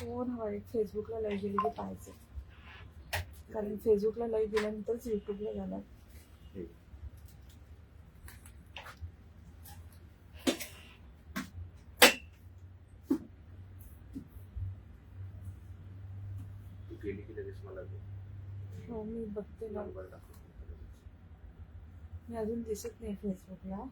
Phone हवा आहे. फेसबुकला लाईव्ह गेली की पाहायचं, कारण फेसबुकला लाईव्ह गेल्यानंतरच युट्यूबला जाणार. हो मी बघते ना, मी अजून दिसत नाही फेसबुकला.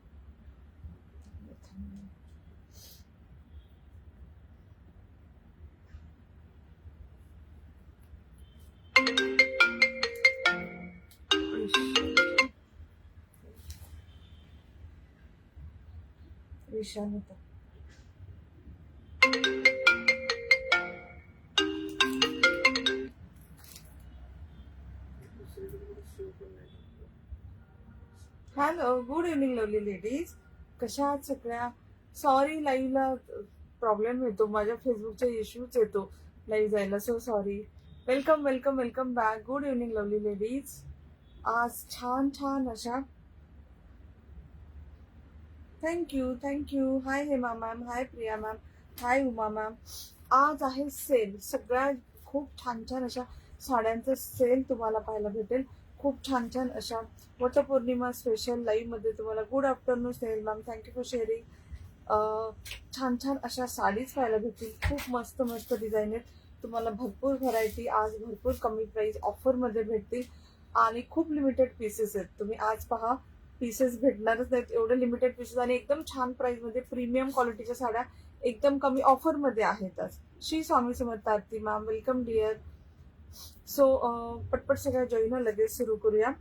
विषाणूता hello, good evening lovely ladies. कशा आहात सगळ्या? सॉरी, लाईव्हला प्रॉब्लेम येतो, माझ्या फेसबुकचा इश्यूच येतो लाईव्ह जायला, so sorry. Welcome welcome welcome back. Good evening lovely ladies. आज छान छान अशा, थँक्यू. हाय हेमा मॅम, हाय प्रिया मॅम, हाय उमा मॅम. आज आहे सेल, सगळ्या खूप छान छान अशा साड्यांचा सेल तुम्हाला पाहायला भेटेल. खूप छान छान अशा वटपौर्णिमा स्पेशल लाईव्ह मध्ये तुम्हाला गुड आफ्टरनून सेल मॅम, थँक्यू फॉर शेअरिंग. छान छान अशा साडीज पाहायला भेटतील. खूप मस्त मस्त डिझाईन आहेत. तुम्हाला भरपूर व्हरायटी आज भरपूर कमी प्राइस ऑफरमध्ये भेटतील आणि खूप लिमिटेड पीसेस आहेत. तुम्ही आज पहा, पीसेस भेटणारच नाहीत, एवढे लिमिटेड पीसेस आणि एकदम छान प्राइसमध्ये प्रीमियम क्वालिटीच्या साड्या एकदम कमी ऑफरमध्ये आहेत आज. श्री स्वामी समर्थ आरती मॅम, वेलकम डिअर. सो पटपट सगळ्या जॉईन लगेच सुरू करूया.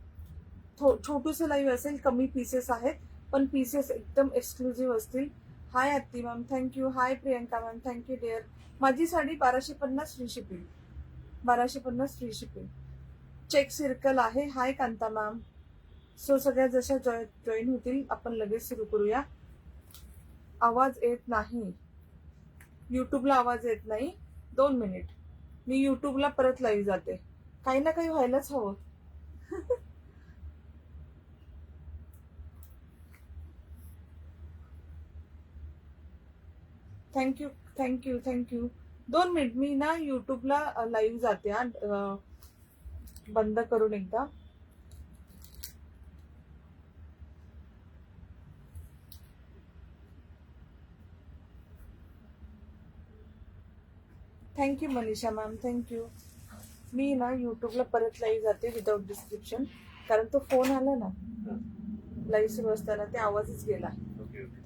छोटूसं लाईव्ह असेल, कमी पीसेस आहेत पण पीसेस एकदम एक्सक्लुझिव्ह असतील. Hi Aarti ma'am, thank you. Hi Priyanka ma'am, thank you dear. माझी sari 1250 free shipping, 1250 free shipping. Check circle आहे. Hi Kanta ma'am. सो सगळ्या जशा जॉईन होतील आपण लगेच सुरू करूया. आवाज येत नाही, युट्यूबला आवाज येत नाही. 2 मिनिट, मी युट्यूबला परत लाईव्ह जाते. काही ना काही व्हायलाच हवं. थँक्यू. 2 मिनिट, मी ना युट्यूबला लाईव्ह जाते. बंद करून एकदा. Thank you Manisha ma'am, thank you. मी ना युट्यूबला परत लाईव्ह जाते विदाउट डिस्क्रिप्शन, कारण तो फोन आला ना लाईव्ह सुरू असताना, ते आवाजच गेला.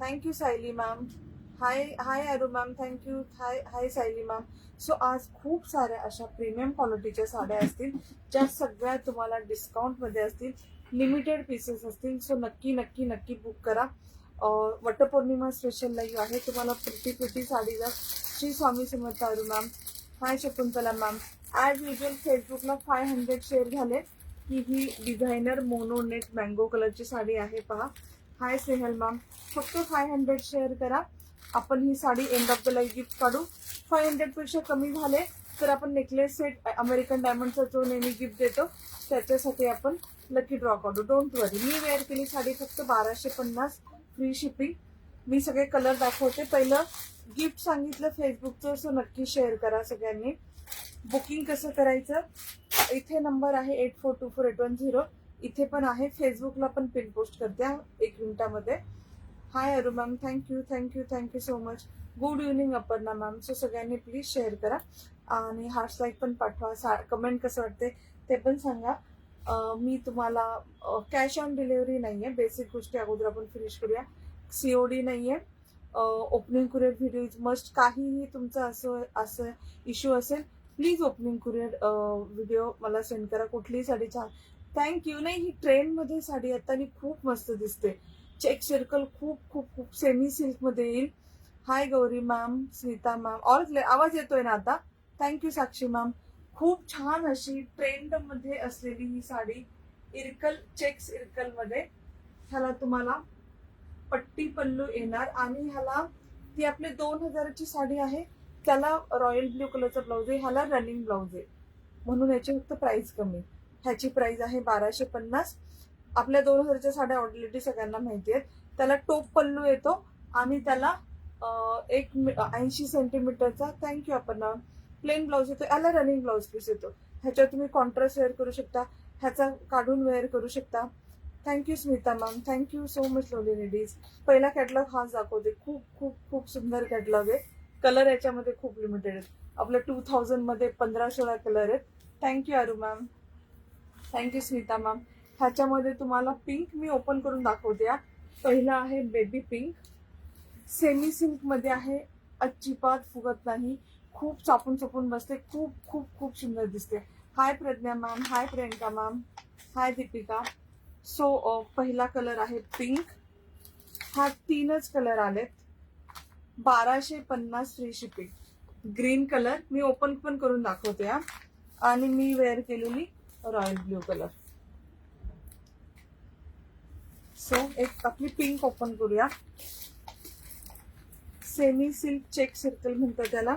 Thank you Sayali ma'am. Hi Aru ma'am, thank you. हाय सायली मॅम. सो आज खूप साऱ्या अशा प्रीमियम क्वालिटीच्या साड्या असतील, ज्या सगळ्या तुम्हाला डिस्काउंटमध्ये असतील, लिमिटेड पीसेस असतील. सो नक्की नक्की नक्की बुक करा. वटपौर्णिमा स्पेशल लाईव्ह आहे. तुम्हाला प्रिटी साडीला श्री स्वामी समर्थ अरू मॅम. हाय शकुंतला मॅम. ॲज युजल फेसबुकला 500 शेअर झाले की ही डिझायनर मोनोनेट मँगो कलरची साडी आहे, पहा. Hi Snehal ma'am. फक्त 500 शेअर करा, आपण ही sari end of the live gift काढू. 500 पेक्षा कमी झाले तर आपण नेकलेस सेट अमेरिकन डायमंडचा जो नेहमी गिफ्ट देतो त्याच्यासाठी आपण लकी ड्रॉ काढू. Don't worry. मी वेअर केली साडी फक्त 1250 फ्री शिपिंग. मी सगळे कलर दाखवते. पहिलं गिफ्ट सांगितलं फेसबुकचं, सो नक्की शेअर करा सगळ्यांनी. बुकिंग कसं करायचं, इथे नंबर आहे 84248110. इथे पण आहे, फेसबुकला पण पिन पोस्ट करते 1 मिनिटामध्ये. हाय Aru ma'am, thank you so much. Good evening Aparna ma'am. So सगळ्यांनी प्लीज शेअर करा आणि हार्ट लाईक पण पाठवा. कमेंट कसं वाटते ते पण सांगा. मी तुम्हाला कॅश ऑन डिलिव्हरी नाही आहे, बेसिक गोष्टी अगोदर आपण फिनिश करूया. COD नाही आहे. Opening courier video is must. काहीही तुमचं असं इश्यू असेल, प्लीज ओपनिंग कुरिअर व्हिडिओ मला सेंड करा. कुठलीही साडी छान. थँक्यू. नाही, ही ट्रेंडमध्ये साडी आता खूप मस्त दिसते. चेक सर्कल खूप खूप खूप सेमी सिल्कमध्ये येईल. Hi Gauri ma'am, Smita ma'am. All आवाज येतोय ना आता? Thank you Sakshi ma'am. खूप छान अशी ट्रेंडमध्ये असलेली ही साडी, चेक्स इरकलमध्ये. ह्याला तुम्हाला पट्टी पल्लू येणार आणि ह्याला ती आपली 2000ची साडी आहे, त्याला रॉयल ब्ल्यू कलरचा ब्लाऊज आहे, ह्याला रनिंग ब्लाऊज आहे, म्हणून याची फक्त प्राइस कमी. ह्याची प्राइस आहे 1250. आपल्या 2000च्या साड्या ऑलरेडी सगळ्यांना माहिती आहेत. त्याला टोप पल्लू येतो आणि त्याला 80 सेंटीमीटरचा. थँक्यू अपर्णा. प्लेन ब्लाऊज येतो, याला रनिंग ब्लाऊज पीस येतो. ह्याच्यावर तुम्ही कॉन्ट्रास्ट वेअर करू शकता, ह्याचा काढून वेअर करू शकता. Thank you Smita ma'am, thank you so much लोली लेडीज. पहिला कॅटलॉग हाच दाखवते. खूप खूप खूप सुंदर कॅटलॉग आहे. कलर याच्यामध्ये खूप लिमिटेड आहेत. आपलं 2000 मध्ये 15-16 कलर आहेत. Thank you Aru ma'am, thank you Smita ma'am. ह्याच्यामध्ये तुम्हाला पिंक मी ओपन करून दाखवते. पहिला आहे बेबी पिंक, सेमी सिल्क मध्ये आहे, अजिबात फुगत नाही, खूप चापून चपून बसते, खूप खूप खूप सुंदर दिसते. हाय प्रज्ञा मॅम, हाय प्रियंका मॅम, हाय दीपिका. सो पहिला कलर आहे पिंक. हा 3च कलर आलेत. 1250 फ्री शिपिंग. ग्रीन कलर मी ओपन पण करून दाखवते आणि मी वेअर केलेली रॉयल ब्ल्यू कलर. सो एक आपली पिंक ओपन करूया. सेमी सिल्क चेक सर्कल म्हणतात त्याला.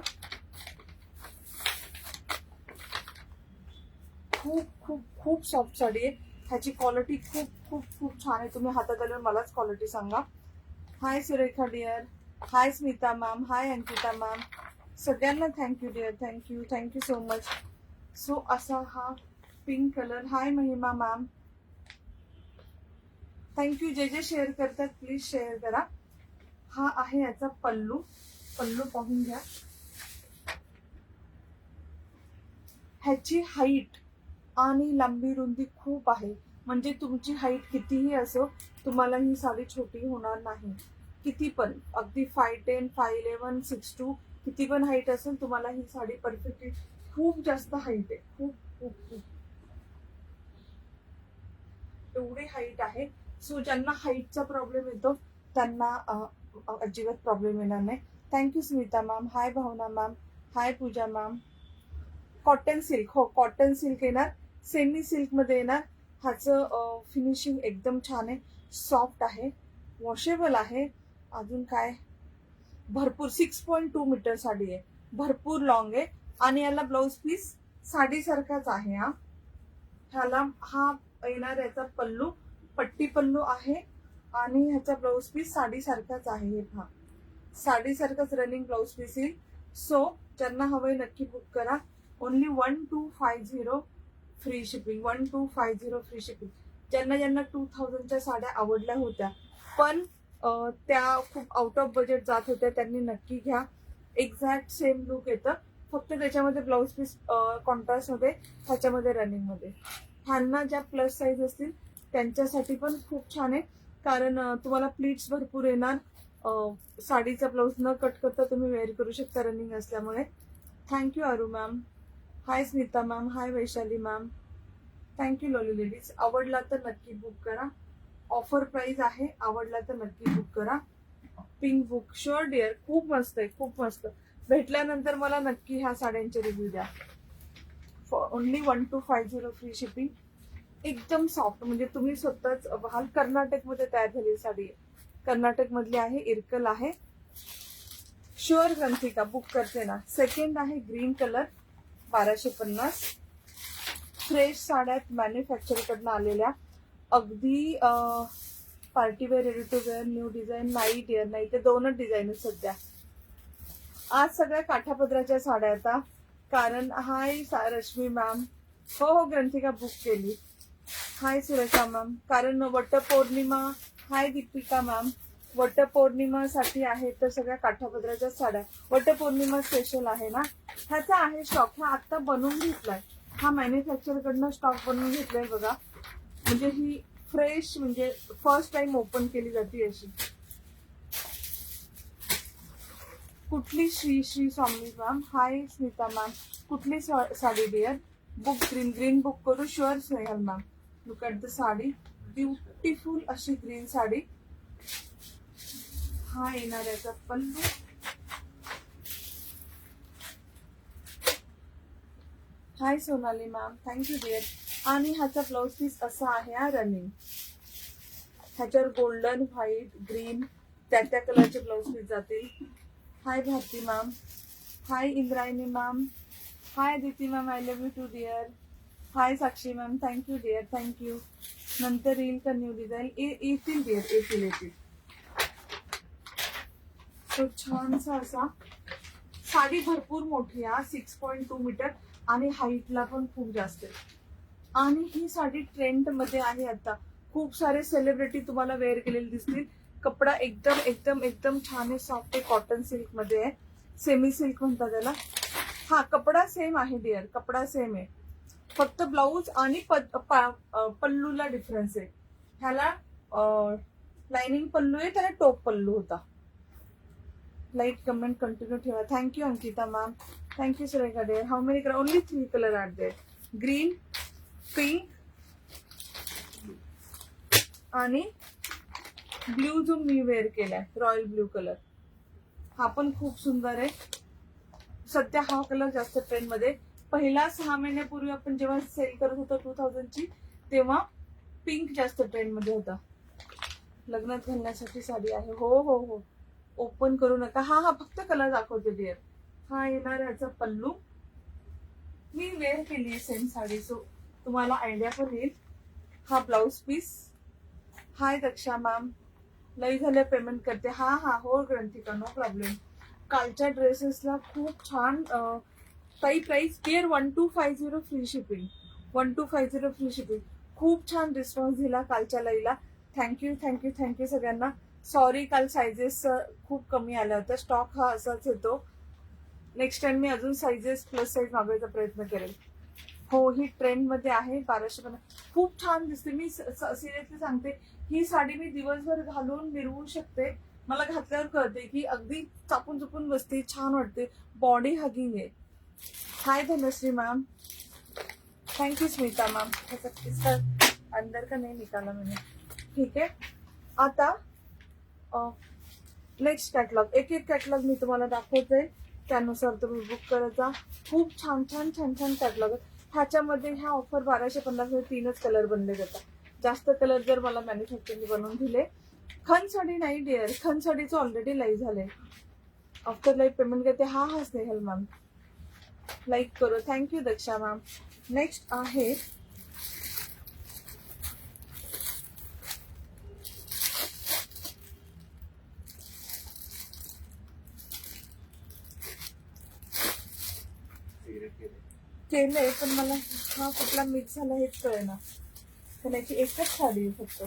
खूप खूप खूप सॉफ्ट साडी आहे. ह्याची क्वालिटी खूप खूप खूप छान आहे. तुम्ही हातात आल्यावर मलाच क्वालिटी सांगा. Hi Surekha dear, hi Smita ma'am, hi Ankita ma'am. सगळ्यांना thank you dear, thank you thank you so much. So असा हा pink colour. Hi Mahima ma'am, thank you. जे जे शेअर करतात प्लीज शेअर करा. हा आहे याचा पल्लू. पल्लू पाहून घ्या. ह्याची हाईट आणि लांबी रुंदी खूप आहे. म्हणजे तुमची हाईट कितीही असो, तुम्हाला ही साडी छोटी होणार नाही. किती पण, अगदी 5'10", 5'11", 6'2", किती पण हाईट असेल, तुम्हाला ही साडी परफेक्टली. खूप जास्त हाईट आहे, खूप खूप खूप एवढी हाईट आहे. सो ज्यांना हाईटचा प्रॉब्लेम येतो त्यांना अजिबात प्रॉब्लेम येणार नाही. थँक्यू स्मिता मॅम, हाय भावना मॅम, हाय पूजा मॅम. कॉटन सिल्क, हो कॉटन सिल्क येणार, सेमी सिल्क मध्ये येणार. ह्याचं फिनिशिंग एकदम छान आहे, सॉफ्ट आहे, वॉशेबल आहे. अजून काय, भरपूर 6.2 मीटर साडी आहे, भरपूर लॉंग आहे. आणि याला ब्लाउज पीस साडीसारखाच आहे. ह्याला हा येणार याचा पल्लू, पट्टी पल्लू आहे आणि ह्याचा ब्लाउज पीस साडीसारखाच आहे. हा साडीसारखाच रनिंग ब्लाउज पीस येईल. सो ज्यांना हवंय नक्की बुक करा. Only 1250 free shipping, 1250 free shipping. ज्यांना ज्यांना 2000च्या साड्या आवडल्या होत्या पण त्या खूप आउट ऑफ बजेट जात होत्या त्यांनी नक्की घ्या. एक्झॅक्ट सेम लुक येतं, फक्त त्याच्यामध्ये ब्लाउज पीस कॉन्ट्रास्ट मध्ये, ह्याच्यामध्ये रनिंग मध्ये. ह्यांना ज्या प्लस साईज असतील त्यांच्यासाठी पण खूप छान आहे, कारण तुम्हाला प्लीट्स भरपूर येणार. साडीचा ब्लाऊज न कट करता तुम्ही वेअर करू शकता रनिंग असल्यामुळे. Thank you Aru ma'am, hi Smita ma'am, हाय Vaishali ma'am. Thank you lovely ladies. आवडला तर नक्की बुक करा. ऑफर प्राइस आहे, आवडला तर नक्की बुक करा. पिंक बुक शुअर डिअर, खूप मस्त आहे, खूप मस्त. भेटल्यानंतर मला नक्की ह्या साड्यांचे रिव्ह्यू द्या. Only 1250 free shipping. एकदम सॉफ्ट, म्हणजे तुम्ही स्वतःच बघाल. कर्नाटक मध्ये तयार झालेली साडी आहे, कर्नाटक मधली आहे, इरकल आहे. शुअर ग्रंथिका बुक करते ना. सेकंड आहे ग्रीन कलर, 1250. फ्रेश साड्यात मॅन्युफॅक्चर कडनं आलेल्या, अगदी partywear, ready to wear, new design. नाही डिअर नाही, ते 2च डिझाईन आहेत सध्या. आज सगळ्या काठापदराच्या साड्या आता. कारण हाय रश्मी मॅम, हो हो ग्रंथिका बुक केली. हाय सुरेखा मॅम, कारण वटपौर्णिमा. हाय दीपिका मॅम, वटपौर्णिमासाठी आहे तर सगळ्या काठापदराच्या साड्या. वटपौर्णिमा स्पेशल आहे ना, ह्याचा आहे स्टॉक. हा आता बनवून घेतलाय, हा मॅन्युफॅक्चर कडनं स्टॉक बनवून घेतलाय बघा. म्हणजे ही फ्रेश, म्हणजे फर्स्ट टाइम ओपन केली जाते अशी. कुठली Shri Swami ma'am, hi Smita ma'am, कुठली sari dear. Book green, green book करू sure Snehal ma'am. Look at the sari, beautiful अशी ग्रीन साडी. हा येणार याचा pallu. Hi Sonali ma'am, thank you dear. आणि ह्याचा ब्लाउज पीस असा आहे हा रनिंग. ह्याच्यावर गोल्डन, व्हाईट, ग्रीन त्या कलरचे ब्लाउज पीस जातील. Hi Bharti ma'am, hi Indrayani ma'am, hi Diti ma'am, I love you too dear. Hi Sakshi ma'am, thank you dear, thank you. नंतर येईल का न्यू डिझाईन? येतील डिअर, येतील. तो छानसा असा साडी भरपूर मोठी आहे, 6.2 मीटर आणि हाईटला पण खूप जास्त आहे. आणि ही साडी ट्रेंड मध्ये आहे आता. खूप सारे सेलिब्रिटी तुम्हाला वेअर केलेले दिसतील. कपडा एकदम एकदम एकदम छान आहे, सॉफ्ट आहे, कॉटन सिल्क मध्ये आहे, सेमी सिल्क म्हणतात त्याला. हा कपडा सेम आहे डिअर, कपडा सेम आहे, फक्त ब्लाऊज आणि पल्लूला डिफरन्स आहे. ह्याला लाइनिंग पल्लू आहे, त्याला टोप पल्लू होता. लाईट कमेंट कंटिन्यू ठेवा. Thank you Ankita ma'am, thank you Surekha dear. How many colour? Only 3 colour are there, green, pink आणि ब्ल्यू जो मी वेअर केलाय, रॉयल ब्ल्यू कलर. हा पण खूप सुंदर आहे. सध्या हा कलर जास्त ट्रेंड मध्ये. पहिला 6 महिन्यापूर्वी आपण जेव्हा सेल करत होतो 2000 ची, तेव्हा पिंक जास्त ट्रेंड मध्ये होता. लग्नात घालण्यासाठी साडी आहे. हो हो हो, ओपन करू नका. हा हा फक्त कलर दाखवते डिअर. हा येणार याचा पल्लू. मी वेअर केली सेम साडी, सो तुम्हाला आयडिया पण येईल. हा ब्लाउज पीस. हाय दक्षा मॅम, लई झालं पेमेंट करते. हा हा हो ग्रंथिका, नो प्रॉब्लेम. कालच्या ड्रेसेसला खूप छान ताई price dear 1250 free shipping, 1250 free shipping. खूप छान रिस्पॉन्स दिला कालच्या लईला. थँक्यू थँक्यू थँक्यू सगळ्यांना. सॉरी काल सायझेस खूप कमी आल्या होत्या, स्टॉक हा असाच येतो. नेक्स्ट टाइम मी अजून सायझेस प्लस साईज मागवायचा प्रयत्न करेल. हो ही ट्रेंड मध्ये आहे, 1250. खूप छान दिसते. मी सिरियसली सांगते, ही साडी मी दिवसभर घालून मिरवू शकते. मला घातल्यावर कळते की अगदी चापून चुपून बसते, छान वाटते, बॉडी हगिंग आहे. Hi Dhanashree ma'am, thank you Smita ma'am. इसका अंदर का नहीं निकाला मैंने. ठीक है, आता नेक्स्ट कॅटलॉग, एक एक कॅटलॉग मी तुम्हाला दाखवते, त्यानुसार तुम्ही बुक करायचा. खूप छान छान छान छान कॅटलॉग आहे. ह्याच्यामध्ये ह्या ऑफर 1250 मध्ये 3च कलर बनले जातात. जास्त कलर जर मला मॅन्युफॅक्चरिंग बनवून दिले. खन साडी नाही डिअर, खन साडीचं ऑलरेडी लाईव्ह झालंय. आफ्टर लाईव्ह पेमेंट करते. हा हा स्नेहल मॅम, लाईक करो. Thank you Daksha ma'am. नेक्स्ट आहे केलंय, पण मला हा कुठला मिक्स झाला हेच कळेना. पण याची एकच साडी आहे फक्त.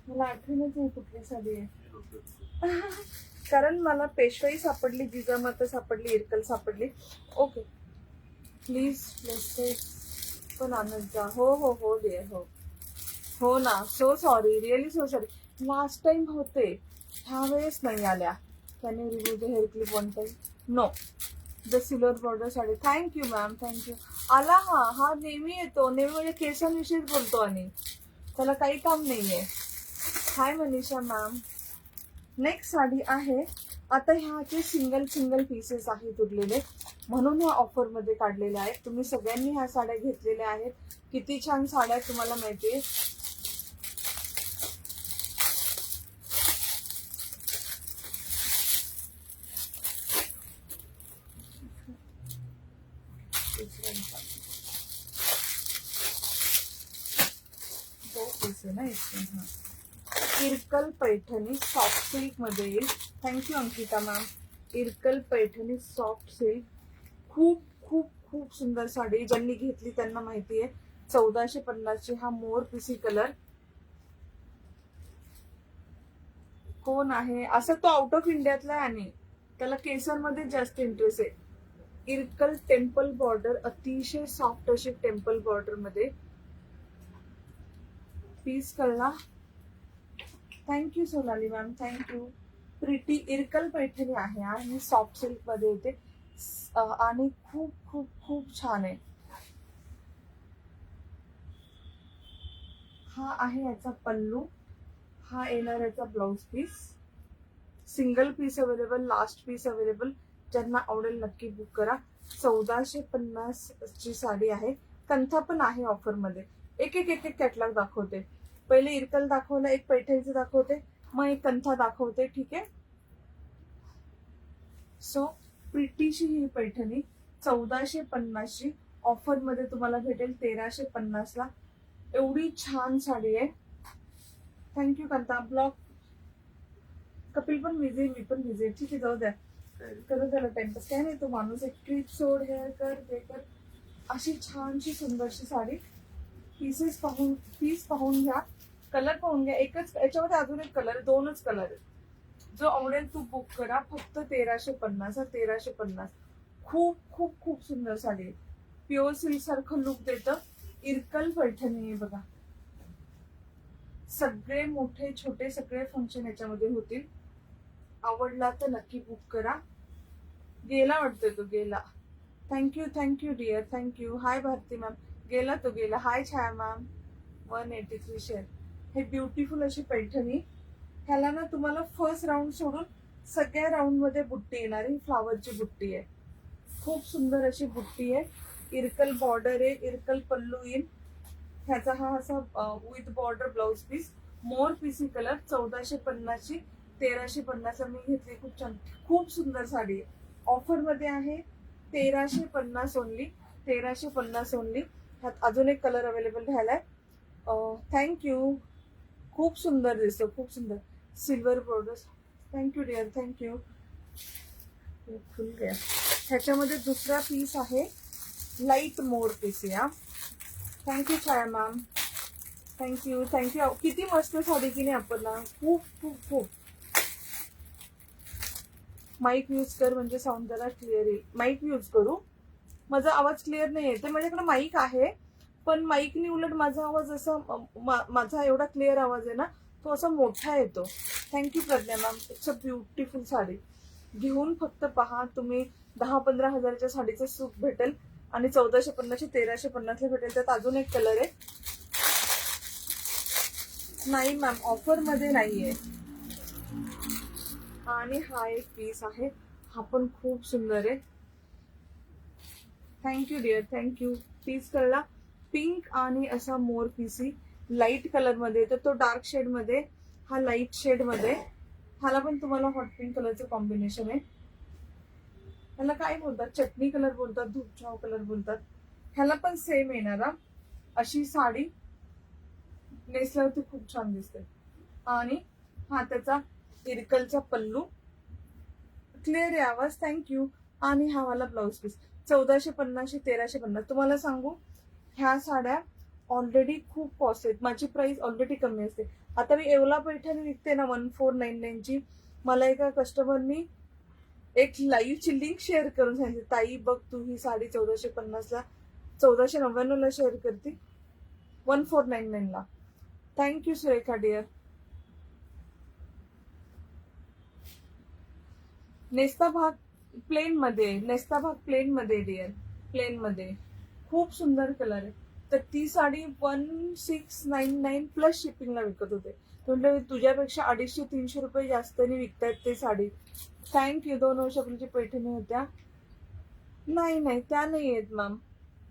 मला आठवणच नाही कुठली साडी आहे. कारण मला पेशवाई सापडली, जिजामाता सापडली, इरकल सापडली. ओके प्लीज पण आणत जा. हो हो हो डिअर, हो हो ना. So sorry, really so sorry. Last time होते, ह्या वेळेस नाही आल्या. Can you review the hair clip one time? No. The silver border sari. Thank you ma'am, thank you. आला हा, हा नेहमी येतो. नेहमी म्हणजे केसांविषयीच बोलतो आणि त्याला काही काम नाहीये. हाय मनीषा मॅम. नेक्स्ट साडी आहे. आता ह्याचे सिंगल सिंगल पीसेस आहेत उरलेले, म्हणून ह्या ऑफर मध्ये काढलेल्या आहेत. तुम्ही सगळ्यांनी ह्या साड्या घेतलेल्या आहेत. किती छान साड्या तुम्हाला माहितीये. इरकल पैठणी सॉफ्ट सिल्क मध्ये येईल. Thank you Ankita ma'am. Irkal Paithani soft silk, खूप खूप खूप सुंदर साडी. ज्यांनी घेतली त्यांना माहिती आहे. 1450 ची. हा मोर पिसी कलर. कोण आहे असं? तो आउट ऑफ इंडियातला आहे आणि त्याला केसरमध्ये जास्त इंटरेस्ट आहे. इरकल टेम्पल बॉर्डर, अतिशय सॉफ्ट अशी टेम्पल बॉर्डर मध्ये. पीस कळला. Thank you Sonali ma'am, thank you. Pretty Irkal Paithani आहे आणि सॉफ्ट सिल्क मध्ये येते आणि खूप खूप खूप छान आहे. हा आहे याचा पल्लू. हा येणार याचा blouse piece. Single piece available, last piece available. ज्यांना आवडेल नक्की बुक करा. 1450 ची साडी आहे. कंथा पण आहे ऑफर मध्ये. एक एक एक एक कॅटलॉग दाखवते. पहिले इरकल दाखवलं, एक पैठणीचं दाखवते, मग एक कंथा दाखवते. ठीक आहे. सो प्रिटीची ही पैठणी 1450 ची ऑफर मध्ये तुम्हाला भेटेल 1350 ला. एवढी छान साडी आहे. थँक्यू कांता. ब्लॉग कपिल पण बिझी, मी पण बिझी. ठीक आहे, जाऊ द्या, करत झालं टाइमपास. काय नाही, तो माणूस एक ट्रिप सोड, हेअर कर, ते कर. अशी छानशी सुंदरशी साडी. पीस पाहून घ्या, कलर पाहून घ्या. एकच याच्यामध्ये अजून एक कलर, 2च कलर आहेत. जो आवडेल तो बुक करा. फक्त 1350. 1350. खूप खूप खूप सुंदर साडी आहे. प्युअर सिल्क सारखं लुक देतं. इरकल पैठणी आहे बघा. सगळे मोठे छोटे सगळे फंक्शन याच्यामध्ये होतील. आवडला तर नक्की बुक करा. गेला वाटतोय तो, गेला. Thank you dear, thank you. Hi Bharti ma'am. गेला तो, गेला. Hi Chhaya ma'am. 183 शेअर. हे ब्युटिफुल अशी पैठणी. ह्याला ना तुम्हाला फर्स्ट राऊंड सोडून सगळ्या राऊंड मध्ये बुट्टी येणार आहे. फ्लावरची बुट्टी आहे. खूप सुंदर अशी बुट्टी आहे. इरकल बॉर्डर आहे, इरकल पल्लू येईल. ह्याचा हा असा विथ बॉर्डर ब्लाउज पीस. मोर पीसी कलर. 1450ची 1350 मी घेतली. खूप छान, खूप सुंदर साडी आहे. ऑफर मध्ये आहे. 1350 ओनली. 1350 ओनली. ह्यात अजून एक कलर अवेलेबल झालाय. थँक्यू. खूप सुंदर दिसतो, खूप सुंदर. Silver border. Thank you dear, thank you. फुल गया. ह्याच्यामध्ये दुसरा पीस आहे, लाईट मोर पीस या. Thank you Chhaya ma'am. थँक्यू. किती मस्त साडी की नाही आपण. खूप खूप खूप. माईक यूज कर म्हणजे साऊंड जरा क्लिअर येईल. माईक यूज करू. माझा आवाज क्लिअर नाही येते. माझ्याकडे माईक आहे, पण माईकनी उलट माझा आवाज असा, माझा एवढा क्लिअर आवाज आहे ना, तो असा मोठा येतो. Thank you Pragya ma'am. It's a beautiful sari. घेऊन फक्त पहा. तुम्ही 10-15 हजाराच्या साडीचं सुख भेटेल. आणि 1450 1350 भेटेल. त्यात अजून एक कलर आहे. नाही मॅम, ऑफर मध्ये नाहीये. आणि हा एक पीस आहे. हा पण खूप सुंदर आहे. Thank you dear, thank you. पीस कलरला पिंक आणि असा मोर पीसी लाईट कलर मध्ये येतो. तो डार्क शेड मध्ये, हा लाईट शेड मध्ये. ह्याला पण तुम्हाला हॉट पिंक कलरचं कॉम्बिनेशन आहे. ह्याला काय बोलतात, चटणी कलर बोलतात, धूपछाव कलर बोलतात. ह्याला पण सेम येणार. अशी साडी नेसल्यावरती खूप छान दिसते. आणि हा त्याचा इरकलचा पल्लू. क्लिअर आहे आवाज. थँक्यू. आणि हा वाला ब्लाउज पीस. 1450 1350. तुम्हाला सांगू, ह्या साड्या ऑलरेडी खूप कॉस्ट आहेत. माझी प्राइस ऑलरेडी कमी असते. आता मी येवला पैठणी विकते ना 1499 ची. मला एका कस्टमरनी एक लाईव्हची लिंक शेअर करून सांगितली, ताई बघ तू ही साडी 1450 ला 1499 ला शेअर करते 1499 ला. Thank you Surekha dear. नेस्ता भाग प्लेन मध्ये डिअर. प्लेन मध्ये खूप सुंदर कलर आहे. तर ती साडी 1699 प्लस शिपिंगला विकत होते. म्हणजे तुझ्यापेक्षा 250-300 रुपये जास्तनी विकतायत ते साडी. थँक्यू. 2 वर्षापूर्वीची पैठणी होत्या. नाही त्या नाही आहेत मॅम.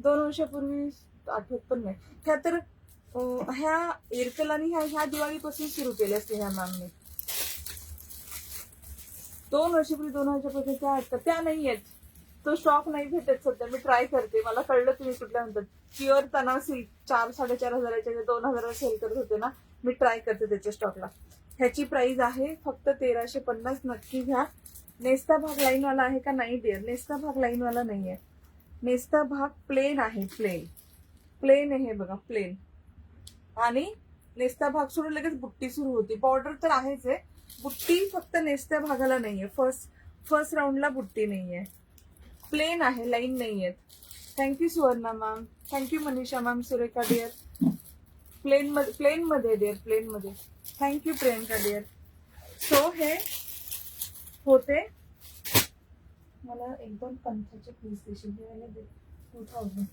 2 वर्षापूर्वी आठवत पण नाही. ह्या तर ह्या इरकल आणि ह्या दिवाळीपासून सुरू केल्या असते ह्या मॅमने. 2 वर्षापूर्वी 2 वर्षापासून त्या आहेत का? त्या नाही आहेत. तो स्टॉक नाही भेटत सध्या. मी ट्राय करते. मला कळलं तुम्ही कुठल्या म्हणतात. प्युअर तनाव सिल्क 4-4.5 हजाराच्या 2,000 सेल करत होते ना. मी ट्राय करते त्याच्या स्टॉकला. ह्याची प्राइस आहे फक्त 1350. नक्की घ्या. नेस्ता भाग लाईनवाला आहे का? नाही डिअर, नेस्ता भाग लाईनवाला नाहीये. नेस्ता भाग प्लेन आहे. प्लेन आहे बघा, प्लेन. आणि नेस्ता भाग सोडून लगेच बुट्टी सुरू होती. बॉर्डर तर आहेच आहे. बुट्टी फक्त नेस्त्या भागाला नाहीये. फर्स्ट राऊंडला बुट्टी नाहीये. प्लेन आहे, लाईन नाहीये. Thank you Suvarna ma'am. Thank you Manisha ma'am. Surekha dear. Plain मध्ये डिअर, प्लेन मध्ये. Thank you Priyanka dear. सो हे होते. मला एकदम कंथाचे पीस देशील 2000.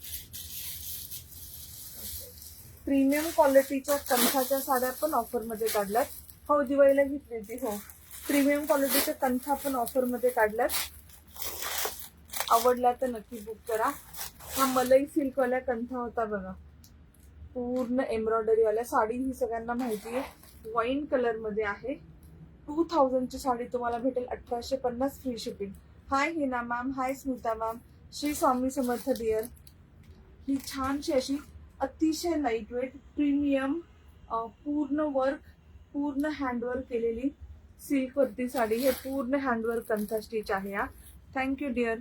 प्रीमियम क्वालिटीच्या कंथाच्या साड्या पण ऑफर मध्ये काढल्यात. हो, दिवाळीला घेतली ती. हो, प्रीमियम क्वालिटीच्या कंथा पण ऑफर मध्ये काढल्यात. आवडला तर नक्की बुक करा. हा मलई सिल्क वाल्या कंथा होता बघा, पूर्ण एम्ब्रॉयडरी वाल्या. साडी ही सगळ्यांना माहिती आहे, वाईन कलर मध्ये आहे. 2000 ची साडी तुम्हाला भेटेल 1850 फ्री शिपिंग. हाय Hina ma'am. Hi Smita ma'am. Shri Swami Samarth dear. ही छानशी अशी अतिशय लाईट वेट प्रीमियम पूर्ण वर्क पूर्ण हँडवर्क केलेली सिल्क वरती साडी. हे पूर्ण हँडवर्क कंथा स्टिच आहे हा. Thank you dear.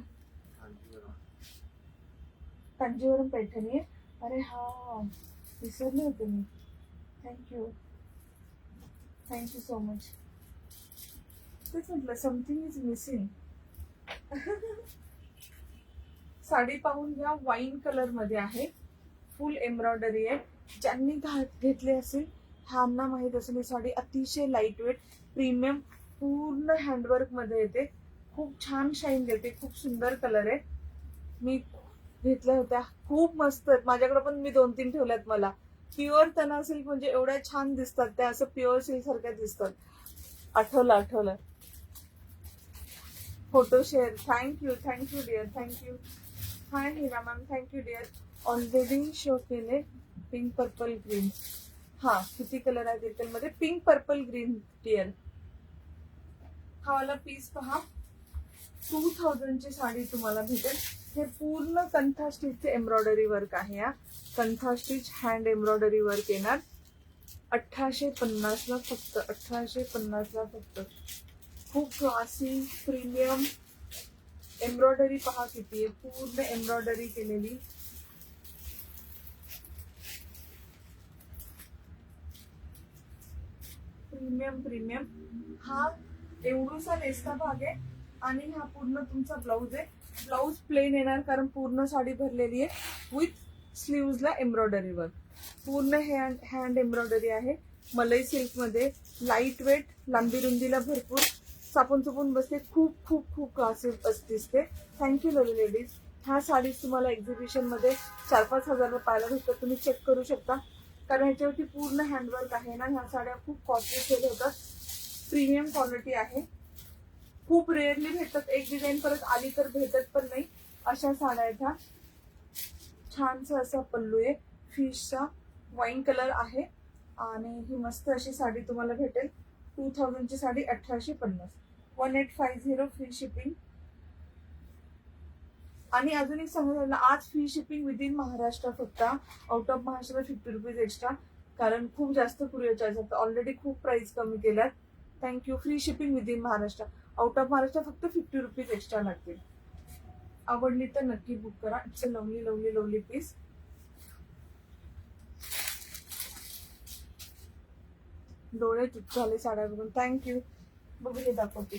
कांजीवरम पैठणी आहे. अरे हा, विसरले होते मी. Thank you, thank you so much. तेच म्हटलं समथिंग इज मिसिंग. साडी पाहून घ्या, वाईन कलर मध्ये आहे, फुल एम्ब्रॉयडरी आहे. ज्यांनी घेतले असेल ह्यांना माहित असेल ही साडी अतिशय लाईट वेट प्रीमियम पूर्ण हँडवर्क मध्ये येते. खूप छान शाईन देते. खूप सुंदर कलर आहे. मी घेतल्या होत्या, खूप मस्त आहेत. माझ्याकडे पण मी 2-3 ठेवल्यात. मला प्युअर तना सिल्क म्हणजे एवढ्या छान दिसतात त्या, असं प्युअर सिल्क सारख्या दिसतात. आठवलं. Photo share. Thank you dear, thank you. Hi Hira ma'am, thank you dear. Already show केले पिंक पर्पल ग्रीन. हा, किती कलर आहेत त्याच्यामध्ये? Pink purple green dear. हा वाला पीस पहा, 2000 ची साडी तुम्हाला भेटेल. हे पूर्ण कंथा स्टिचचे एम्ब्रॉयडरी वर्क आहे. या kantha stitch hand embroidery work येणार. 1850 ला फक्त, 1850 ला फक्त. खूप क्लासी प्रीमियम एम्ब्रॉयडरी पहा किती आहे, पूर्ण एम्ब्रॉयडरी केलेली. प्रीमियम. हा एवढूसा नेसता भाग आहे आणि हा पूर्ण तुमचा ब्लाऊज आहे. ब्लाऊज प्लेन येणार कारण पूर्ण साडी भरलेली आहे. विथ स्लीव्हजला एम्ब्रॉयडरी वर्क. पूर्ण हँड एम्ब्रॉयडरी आहे. मलई सिल्क मध्ये, लाईट वेट, लांबी रुंदीला भरपूर, चापून बसते. खूप खूप खूप क्लासिक दिसते. Thank you lovely ladies. ह्या साडीज तुम्हाला एक्झिबिशन मध्ये 4-5 हजार पाहायला भेटतात. तुम्ही चेक करू शकता कारण ह्याच्यावरती पूर्ण हँडवर्क आहे ना. ह्या साड्या खूप कॉस्टली सेल होतात. प्रीमियम क्वालिटी आहे. खूप रेअरली भेटतात. एक डिझाईन परत आली तर भेटत पण नाही अशा साड्या आहेत ह्या. छानसा असा पल्लू आहे, फिशचा वाईन कलर आहे आणि ही मस्त अशी साडी तुम्हाला भेटेल. 2000 ची साडी 1850. 1850 free shipping. आणि अजून एक सांगायला, आज free shipping with in Maharashtra फक्त. Out of Maharashtra 50 rupees extra, कारण खूप जास्त कुरिअर चार्ज होतं. ऑलरेडी खूप प्राइस कमी केल्यात. Thank you. Free shipping with in Maharashtra. Out of Maharashtra फक्त 50 रुपीज एक्स्ट्रा लागतील. आवडली तर नक्की बुक करा. It's a lovely lovely lovely piece. डोळे चुप झाले साड्या बघून. थँक्यू. बघू हे दाखवते.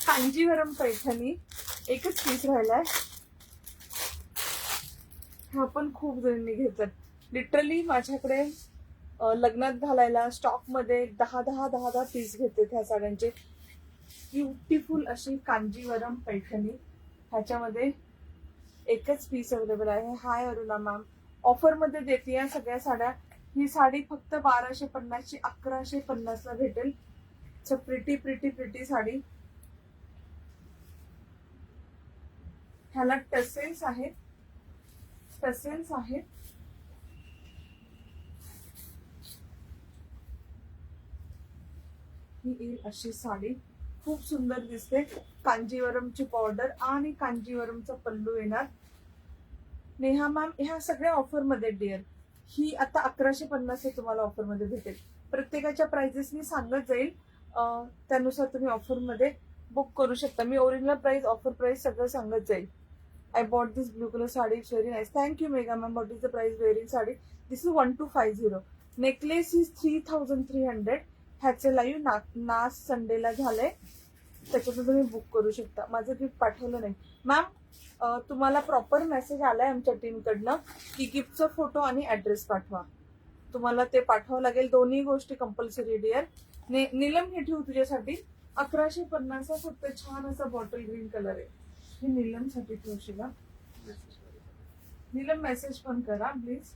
कांजीवरम पैठणी एकच पीस राहिलाय. हा पण खूप जणांनी घेतला. लिटरली माझ्याकडे लग्नात घालायला स्टॉक मध्ये 10 पीस घेते ह्या साड्यांचे. ब्युटिफुल अशी कांजीवरम पैठणी. ह्याच्यामध्ये एकच पीस अवेलेबल आहे. हाय अरुणा मॅम, ऑफर मध्ये देते या सगळ्या साड्या. ही साडी फक्त 1250 ची 1150 ला भेटेल. प्रिटी साडी. ह्याला टसेल्स आहेत. ही येईल अशी साडी. खूप सुंदर दिसते. कांजीवरमची बॉर्डर आणि कांजीवरमचा पल्लू येणार. नेहा मॅम, ह्या सगळ्या ऑफर मध्ये डिअर. ही आता 1150 तुम्हाला ऑफर मध्ये भेटेल. प्रत्येकाच्या प्राइजेस मी सांगत जाईल, त्यानुसार तुम्ही ऑफर मध्ये बुक करू शकता. मी ओरिजिनल प्राइस, ऑफर प्राइस सगळं सांगत जाईल. I bought this blue color sari. It's very nice. Thank you Mega ma'am. What is the price wearing sari? This is 1250. Necklace is 3300. ह्याचे लाईव्ह नाच संडेला झालंय, त्याच्यातून तुम्ही बुक करू शकता. माझं गिफ्ट पाठवलं नाही मॅम. तुम्हाला प्रॉपर मेसेज आलाय आमच्या टीम कडनं की गिफ्टचा फोटो आणि ऍड्रेस पाठवा. तुम्हाला ते पाठवावं लागेल. दोन्ही गोष्टी कंपल्सरी डिअर. नीलम हे ठेवू तुझ्यासाठी. 1150 फक्त. छान असा बॉटल ग्रीन कलर आहे. हे नीलम साठी ठेवशील. नीलम मेसेज पण करा प्लीज.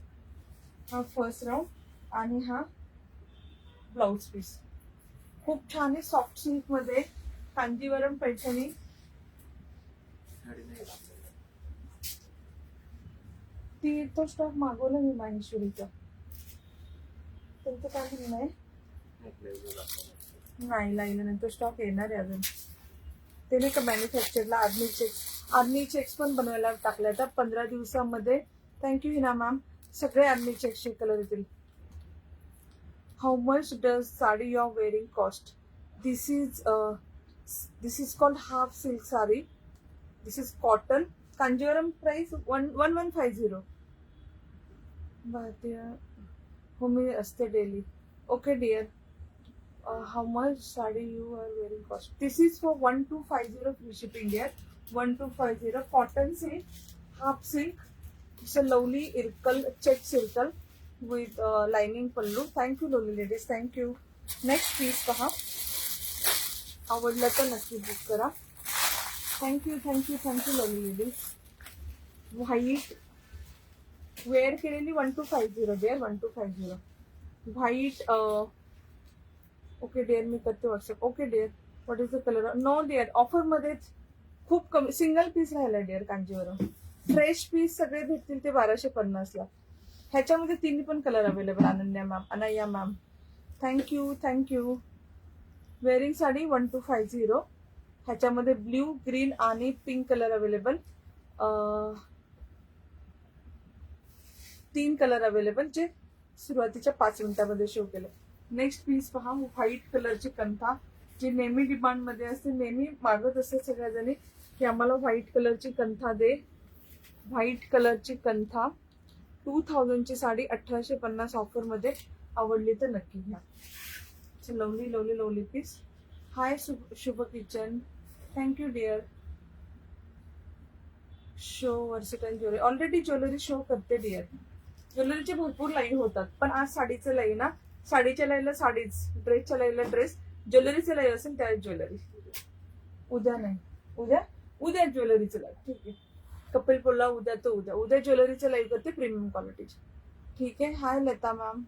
हा फर्स्ट राऊंड आणि हा ब्लाउज पीस. खूप छान आहे. सॉफ्ट सिल्क मध्ये कांजीवरम पैठणी. ती तो स्टॉक मागवला मी माहेश्वरीचा. तुमचं काय म्हणणं आहे? नाही लाईन नाही, तो स्टॉक येणार आहे अजून. ते नाही का मॅन्युफॅक्चरला आर्मी चेक्स पण बनवायला टाकल्या तर 15 दिवसामध्ये. Thank you Hina ma'am. सगळे आर्मी चेक्सचे कलर येतील. How much does sari you are wearing cost? This is called half silk sari. This is cotton. Kanjivaram price 1150. Bhatia Humi aste daily. Okay dear. How much sari you are wearing cost? This is for 1250 free shipping dear. 1250 cotton silk, half silk. It's a lovely irkal check circle with lining pallu. Thank you lovely ladies. Thank you. Next piece पहा. आवडलं तर नक्की book करा. Thank you thank you thank you lovely ladies. White wear केलेली 1250 there 1250. White okay dear मी करते WhatsApp. Okay dear what is the colour? No dear offer मध्येच खूप कमी सिंगल पीस राहिला डिअर कांजीवरम. फ्रेश पीस सगळे भेटतील ते 1250 ला. ह्याच्यामध्ये तिन्ही पण colour available. Ananya ma'am, Anaya ma'am, thank you thank you. Wearing sari 1250. ह्याच्यामध्ये ब्ल्यू, ग्रीन आणि pink colour available. 3 colour available जे सुरुवातीच्या 5 मिनिटांमध्ये शो केले. नेक्स्ट पीस पहा. व्हाईट कलरची कंथा जी नेहमी डिमांड मध्ये असते. नेहमी मागत असते सगळ्याजणी की आम्हाला व्हाईट कलरची कंथा दे. व्हाईट कलरची कंथा 2000 ची साडी 1850 ऑफर मध्ये. आवडली तर नक्की घ्या. Lovely lovely lovely piece. Hi Shubh Kitchen, thank you dear. Show versatile jewellery. Already jewellery show करते डिअर. ज्वेलरीचे भरपूर लाईव्ह होतात पण आज साडीचं लाईव्ह ना. साडीच्या लाईव्हला साडीच, ड्रेसच्या लाईव्हला ड्रेस, ज्वेलरीचं लाईव्ह असेल त्यावेळेस ज्वेलरी. उद्या नाही, उद्या ज्वेलरीचं लाईव्ह. ठीक आहे. कपिल बोलला उद्या तो उद्या ज्वेलरीचं लाईव्ह करते प्रीमियम क्वालिटीची. ठीक आहे. हाय लता मॅम,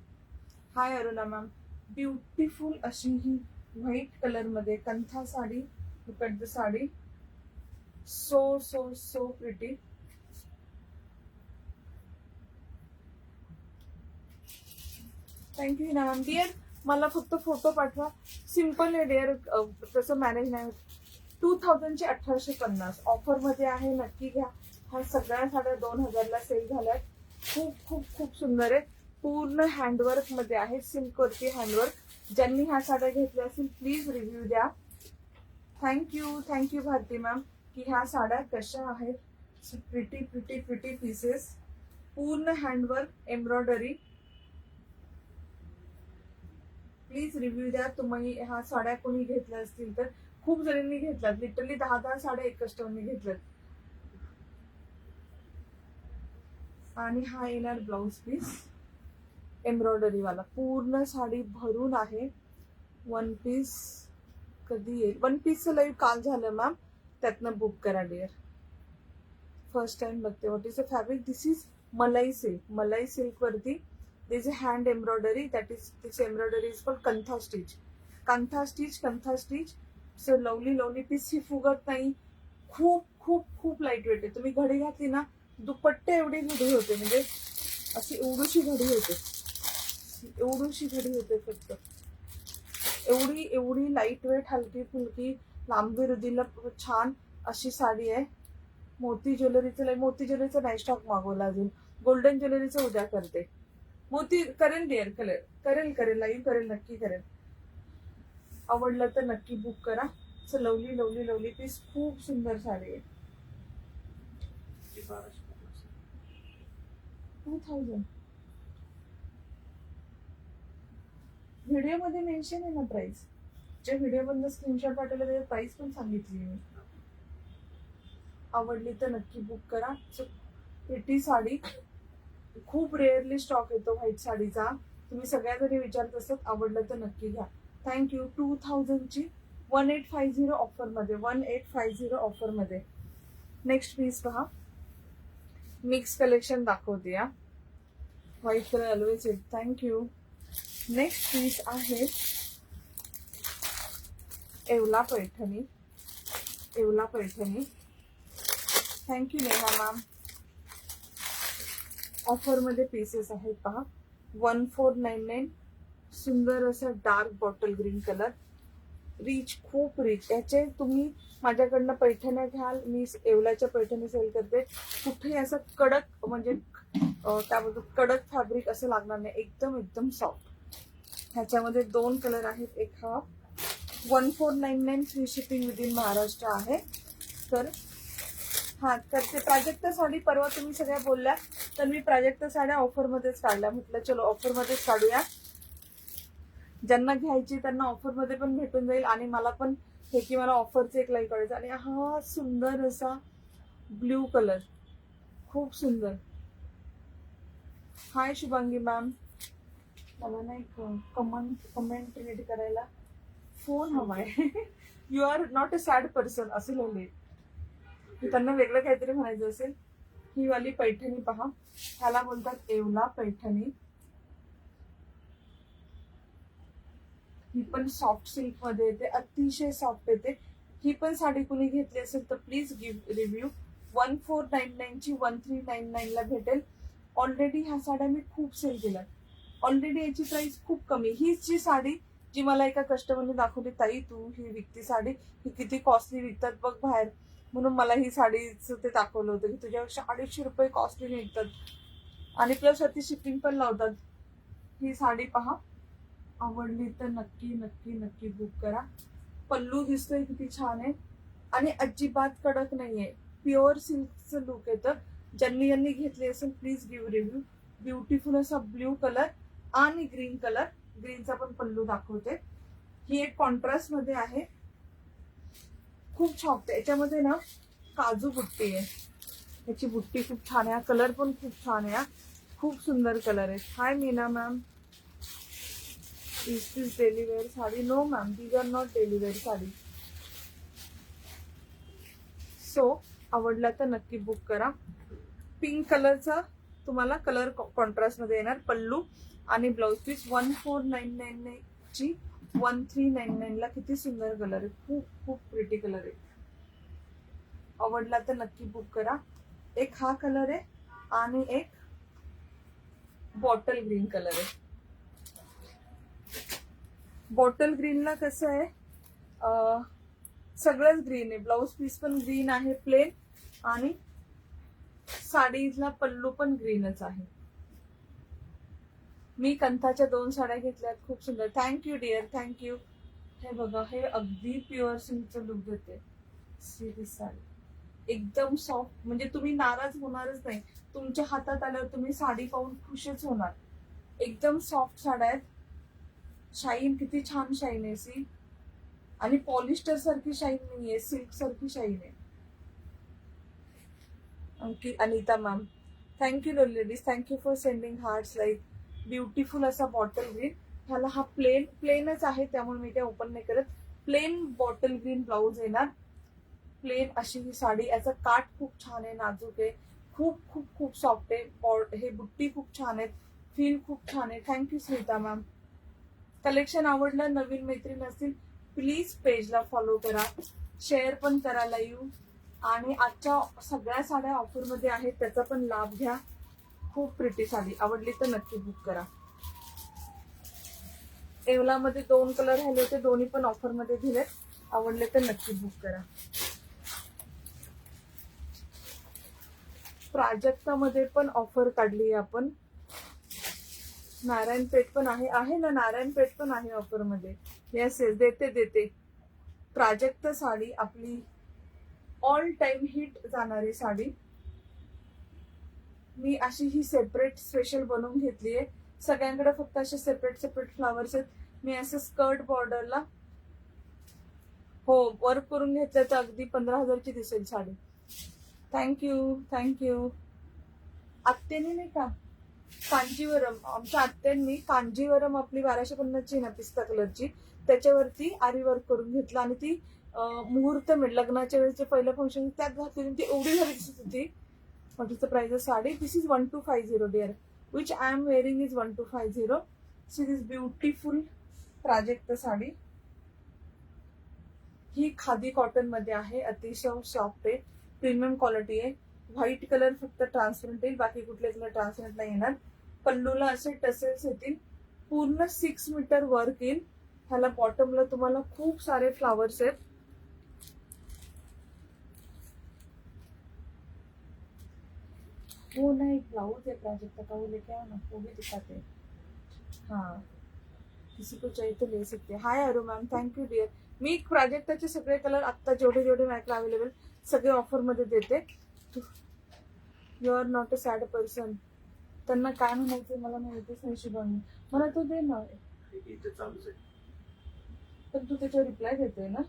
हाय अरुणा मॅम. ब्युटिफुल अशी ही व्हाईट कलर मध्ये kantha sari. Look at the sari. So so so pretty. Thank you ना मॅम. डिअर मला फक्त फोटो पाठवा. सिम्पल आहे डिअर, तसं मॅनेज नाही होत. 2000 ची 1850 ऑफर मध्ये आहे. नक्की घ्या. ह्या सगळ्या साड्या 2000 ला सेल झाल्यात. खूप खूप खूप सुंदर आहे. पूर्ण हँडवर्क मध्ये आहे. सिल्क वरती हँडवर्क. ज्यांनी ह्या साड्या घेतल्या असतील प्लीज रिव्ह्यू द्या. थँक्यू थँक्यू भारती मॅम की ह्या साड्या कशा आहेत. Pretty pretty pretty pieces. पूर्ण हँडवर्क, एम्ब्रॉयडरी. प्लीज रिव्ह्यू द्या. तुम्ही ह्या साड्या कोणी घेतल्या असतील तर. खूप जणांनी घेतल्यात. लिटरली 10 साड्या एक कस्टमरने घेतल्यात. आणि हा येणार ब्लाउज पीस एम्ब्रॉयडरी वाला. पूर्ण साडी भरून आहे. वन पीस कधी येईल? वन पीसचं लाईव्ह काल झालं मॅम, त्यातनं बुक करा डिअर. फर्स्ट टाइम बघते. What is the fabric? This is malai silk. Malai silk वरती this is hand embroidery. That is this embroidery is called kantha stitch. Kantha stitch, kantha stitch. So lovely lovely piece. ही फुगत नाही. खूप खूप खूप लाईट वेट आहे. तुम्ही घडी घातली ना दुपट्टे एवढी घडी होते. म्हणजे अशी एवढीशी घडी होते. एवढीशी घडी होते फक्त. एवढी एवढी लाईट वेट, हलकी फुलकी, लांबी रुदीला छान अशी साडी आहे. मोती ज्वेलरीचं मोती ज्वेलरीचं नाही स्टॉक मागवला अजून. गोल्डन ज्वेलरीचं उद्या करते. मोती करेल डिअर. करेल लाईव्ह करेल, नक्की करेल. आवडलं तर नक्की बुक करा. Lovely lovely lovely piece. खूप सुंदर साडी आहे. 2000 व्हिडिओ मध्ये मेन्शन आहे ना प्राइस. ज्या व्हिडिओ मधनं स्क्रीनशॉट पाठवलं त्याची प्राइस पण सांगितली मी. आवडली तर नक्की बुक करा. प्रिटी साडी. खूप रेअरली स्टॉक येतो व्हाईट साडीचा. तुम्ही सगळ्या जरी विचारत असतात. आवडलं तर नक्की घ्या. थँक्यू. 2000 ची 1850 ऑफर मध्ये. 1850 ऑफर मध्ये. नेक्स्ट पीस पहा. मिक्स कलेक्शन दाखवते या. व्हाईट कलर ऑलवेज येत. थँक्यू. नेक्स्ट पीस आहे Yeola Paithani. Yeola Paithani. Thank you Neha ma'am. Offer मध्ये पीसेस आहेत पहा. 1499. सुंदर असं dark bottle green colour. Rich, खूप रिच. याचे तुम्ही माझ्याकडनं पैठण्या घ्याल. मी येवल्याच्या पैठणी सेल करते. कुठे असं कडक म्हणजे काय बोलतो कडक फॅब्रिक असं लागणार नाही. एकदम एकदम सॉफ्ट. ह्याच्यामध्ये 2 कलर आहेत. एक हा 1499 free shipping with in Maharashtra आहे. तर हा, तर ते प्राजक्ता साडी परवा तुम्ही सगळ्या बोलल्या, तर मी प्राजक्ता साड्या ऑफरमध्येच काढल्या. म्हटलं चलो ऑफरमध्येच काढूया, ज्यांना घ्यायची त्यांना ऑफरमध्ये पण भेटून जाईल आणि मला पण हे की मला ऑफरचे एक लाईक करायचं. आणि हा सुंदर असा ब्ल्यू कलर, खूप सुंदर. हाय शुभांगी मॅम, मला नाही कमेंट रीड करायला फोन हवाय. You are not a sad person असं लिहिले, त्यांना वेगळं काहीतरी म्हणायचं असेल. ही वाली पैठणी पहा, ह्याला बोलतात येवला पैठणी. ही पण सॉफ्ट सिल्क मध्ये येते, अतिशय सॉफ्ट येते. ही पण साडी कुणी घेतली असेल तर प्लीज गिव्ह रिव्ह्यू. 1499 ची 1399 ला भेटेल. ऑलरेडी ह्या साड्या मी खूप सेल केल्या, ऑलरेडी याची प्राइस खूप कमी. हीच जी साडी जी मला एका कस्टमरने दाखवली, ताई तू ही विकती साडी, ही किती कॉस्टली विकतात बघ बाहेर, म्हणून मला ही साडीचं ते दाखवलं होतं की तुझ्यापेक्षा 250 रुपये कॉस्टली विकतात आणि प्लस वरती शिपिंग पण लावतात. ही साडी पहा, आवडली तर नक्की नक्की नक्की बुक करा. पल्लू दिसतोय किती छान आहे आणि अजिबात कडक नाहीये, प्युअर सिल्कचं लुक येतं. ज्यांनी घेतली असेल प्लीज गिव्ह रिव्ह्यू. ब्युटिफुल असा ब्ल्यू कलर आणि ग्रीन कलर, ग्रीनचा पण पल्लू दाखवते. ही एक कॉन्ट्रास्ट मध्ये आहे, खूप सॉफ्ट आहे. याच्यामध्ये ना काजू बुट्टी आहे, याची बुट्टी खूप छान आहे. कलर पण खूप छान आहे, खूप सुंदर कलर आहे. Hi Meena ma'am, is this daily wear sari? No ma'am, these are not daily wear sari. So आवडला तर नक्की बुक करा. पिंक कलरचा तुम्हाला कलर कॉन्ट्रास्ट मध्ये येणार, पल्लू आणि ब्लाउज पीस. 1499 ची 1399 ला. किती सुंदर कलर आहे, खूप खूप प्रिटी कलर आहे. आवडला तर नक्की बुक करा. एक हा कलर आहे आणि एक बॉटल ग्रीन कलर आहे. बॉटल ग्रीनला कसं आहे, सगळंच ग्रीन आहे, ब्लाउज पीस पण ग्रीन आहे प्लेन आणि साडीला पल्लू पण ग्रीनच आहे. मी कंथाच्या 2 साड्या घेतल्यात, खूप सुंदर. Thank you dear, thank you. हे बघा, हे अगदी प्युअर सिल्कचं लुक देते. सिरीज साडी एकदम सॉफ्ट, म्हणजे तुम्ही नाराज होणारच नाही. तुमच्या हातात आल्यावर तुम्ही साडी पाहून खुशच होणार. एकदम सॉफ्ट साड्या आहेत. शाईन किती छान शाईन आहे सी, आणि पॉलिस्टर सारखी शाईन नाहीये, सिल्क सारखी शाईन आहे. Anita ma'am, thank you ladies, thank you for sending hearts. Like beautiful असा बॉटल ग्रीन. ह्याला हा प्लेनच आहे त्यामुळे मी काही ओपन नाही करत. प्लेन बॉटल ग्रीन ब्लाउज येणार, प्लेन अशी ही साडी. याचा काठ खूप छान आहे, नाजूक आहे, खूप खूप खूप सॉफ्ट आहे. हे बुट्टी खूप छान आहेत, फील खूप छान आहे. Thank you Smita ma'am. कलेक्शन आवडलं, नवीन मैत्रीण असतील प्लीज पेजला फॉलो करा, शेअर पण करा लाईव्ह. आणि आजच्या सगळ्या साड्या ऑफरमध्ये आहेत, त्याचा पण लाभ घ्या. खूप प्रिटी साडी, आवडली तर नक्की बुक करा. येवलामध्ये 2 कलर राहिले होते, दोन्ही पण ऑफरमध्ये दिले. आवडले तर नक्की बुक करा. प्राजक्तामध्ये पण ऑफर काढली आपण. नारायणपेठ पण आहे ना, नारायणपेठ पण आहे ऑफरमध्ये. येस येस, देते. प्राजक्ता साडी आपली ऑल टाइम हिट जाणारी साडी. मी अशी ही सेपरेट स्पेशल बनवून घेतली आहे. सगळ्यांकडे फक्त असे सेपरेट फ्लावर्स आहेत. मी असं स्कर्ट बॉर्डरला हो वर्क करून घेतलं तर अगदी 15,000ची दिसेल साडी. थँक्यू. आत्याने नाही का कांजीवरम, आमच्या आत्यांनी कांजीवरम आपली 1250ची ना पिस्ता कलरची, त्याच्यावरती आरी वर्क करून घेतलं आणि ती मुहूर्त लग्नाच्या वेळेचे पहिलं फंक्शन त्यात घातली. ती एवढी झाली दिसत होती. What is the price of sari? This is 1250 dear, which I am wearing is 1250. See this beautiful Prajakta sari. He khadi cotton मध्ये आहे, अतिशय सॉफ्ट आहे, प्रीमियम क्वालिटी आहे. व्हाईट कलर फक्त ट्रान्सपरंट येईल, बाकी कुठले कलर ट्रान्सपरंट नाही येणार. पल्लूला असे टसेल्स येतील, पूर्ण 6 मीटर वर्क येईल. ह्याला बॉटमला तुम्हाला खूप सारे फ्लावर्स आहेत. वो ना एक ब्लाउज है प्राजक्ता का, वो लेके आओ ना, वो भी दिखाते हैं. हाँ किसी को चाहिए तो ले सकते. हाय अरू मॅम, थँक्यू डिअर. मी प्राजक्ताचे सगळे कलर आत्ता जेवढे जेवढे माझ्याकडे अवेलेबल सगळे ऑफर मध्ये देते. You are not a sad person. त्यांना काय म्हणायचं मला माहितीच नाही शुभांगी. मला तो दे ना. पण तू त्याच्यावर रिप्लाय देतोय ना.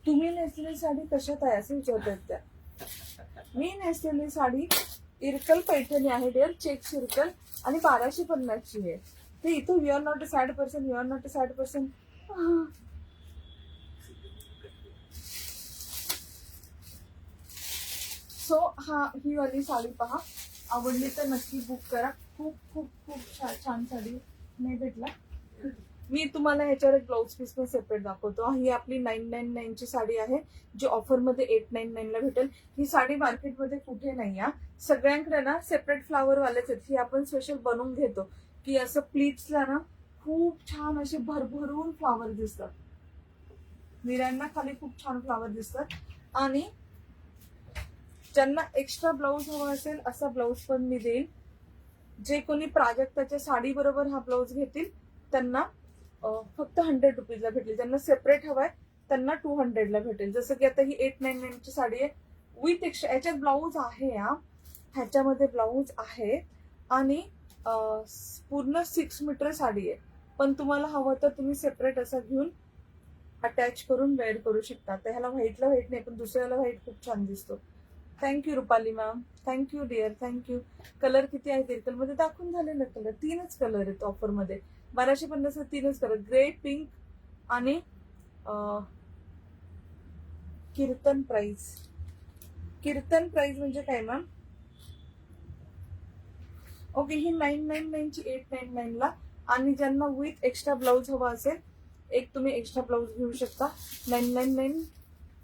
तुम्ही नेसलेली साडी कशात आहे असं विचारतात त्या. मी नेसलेली साडी इरकल पैठणी आहे डिअर, चेक इरकल आणि 1250 ची आहे. ते इथं you are not a sad person, you are not a sad person. So ही वाली साडी पहा, आवडली तर नक्की बुक करा. खूप खूप खूप छान साडी नाही भेटला. मी तुम्हाला ह्याच्यावर एक ब्लाऊज पीस पण सेपरेट दाखवतो. ही आपली 999 ची साडी आहे जी ऑफर मध्ये 899 ला भेटेल. ही साडी मार्केटमध्ये कुठे नाही आहे. सगळ्यांकडे ना सेपरेट फ्लावर वालेच आहेत. ही आपण स्पेशल बनवून घेतो की असं प्लीट्सला ना खूप छान असे भरभरून फ्लावर दिसतात. विरांना खाली खूप छान फ्लावर दिसतात. आणि ज्यांना एक्स्ट्रा ब्लाऊज हवा असेल असा ब्लाऊज पण मी देईन. जे कोणी प्राजक्ताच्या साडी बरोबर हा ब्लाऊज घेतील त्यांना फक्त 100 रुपीजला भेटेल. ज्यांना सेपरेट हवाय त्यांना 200 ला भेटेल. जसं की आता ही 899 ची साडी आहे विथ एक्स्ट्रा. याच्यात ब्लाऊज आहे, ह्याच्यामध्ये ब्लाऊज आहे आणि पूर्ण 6 मीटर साडी आहे. पण तुम्हाला हवं तर तुम्ही सेपरेट असं घेऊन अटॅच करून वेअर करू शकता. तर ह्याला व्हाईटला व्हाईट नाही पण दुसऱ्याला व्हाईट खूप छान दिसतो. Thank you Rupali ma'am, thank you dear, thank you. Colour किती आहेत इरकल मध्ये दाखवून झालेलं कलर 3च कलर आहेत ऑफर मध्ये. 1250 3च कलर, ग्रे, पिंक आणि कीर्तन प्राइस. कीर्तन प्राइस म्हणजे काय मॅम? ओके, ही 999 ची 899 ला. आणि ज्यांना विथ एक्स्ट्रा ब्लाऊज हवा असेल एक तुम्ही एक्स्ट्रा ब्लाऊज घेऊ शकता. 999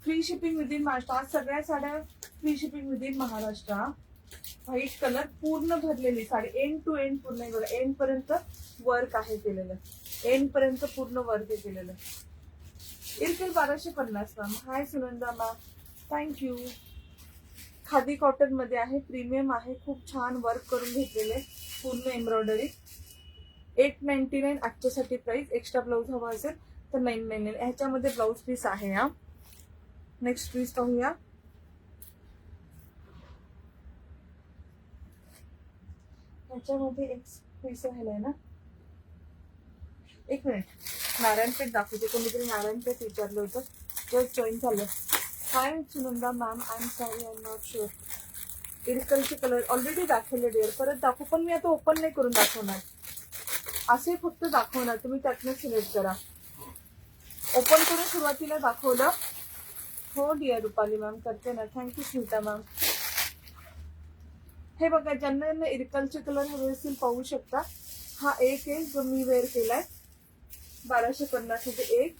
फ्री शिपिंग विदिन महाराष्ट्र. आज सगळ्या साड्या free shipping within Maharashtra. White colour पूर्ण भरलेली साडी एंड टू एंड पूर्ण बघा, एंड पर्यंत वर्क आहे केलेलं. एंड पर्यंत पूर्ण वर्क आहे केलेलं. Irkal 1250 ma'am. Hi Sunanda ma'am, thank you. Khadi cotton मध्ये आहे, प्रीमियम आहे, खूप छान वर्क करून घेतलेले पूर्ण एम्ब्रॉयडरी. 899 आजच्यासाठी प्राइस. एक्स्ट्रा ब्लाऊज हवा असेल तर 999. ह्याच्यामध्ये ब्लाऊज पीस आहे. नेक्स्ट पीस पाहूया. ह्याच्यामध्ये एक पीस राहिलाय ना, एक मिनिट. नारायणपेठ दाखवते. कोणीतरी नारायणपेठ विचारलं होतं, जस्ट जॉईन झालं. Hi Sunanda ma'am, I am sorry, I am not sure. इरकलचे कलर ऑलरेडी दाखवले डिअर, परत दाखवू पण मी आता ओपन नाही करून दाखवणार, असे फक्त दाखवणार. तुम्ही त्यातनं सिलेक्ट करा. ओपन करून सुरुवातीला दाखवलं. हो डिअर रुपाली मॅम, करते ना. Thank you Smita ma'am. हे बघा, ज्यांना इरकलचे कलर हवे असतील पाहू शकता. हा एक आहे जो मी वेअर केलाय 1250 मध्ये एक.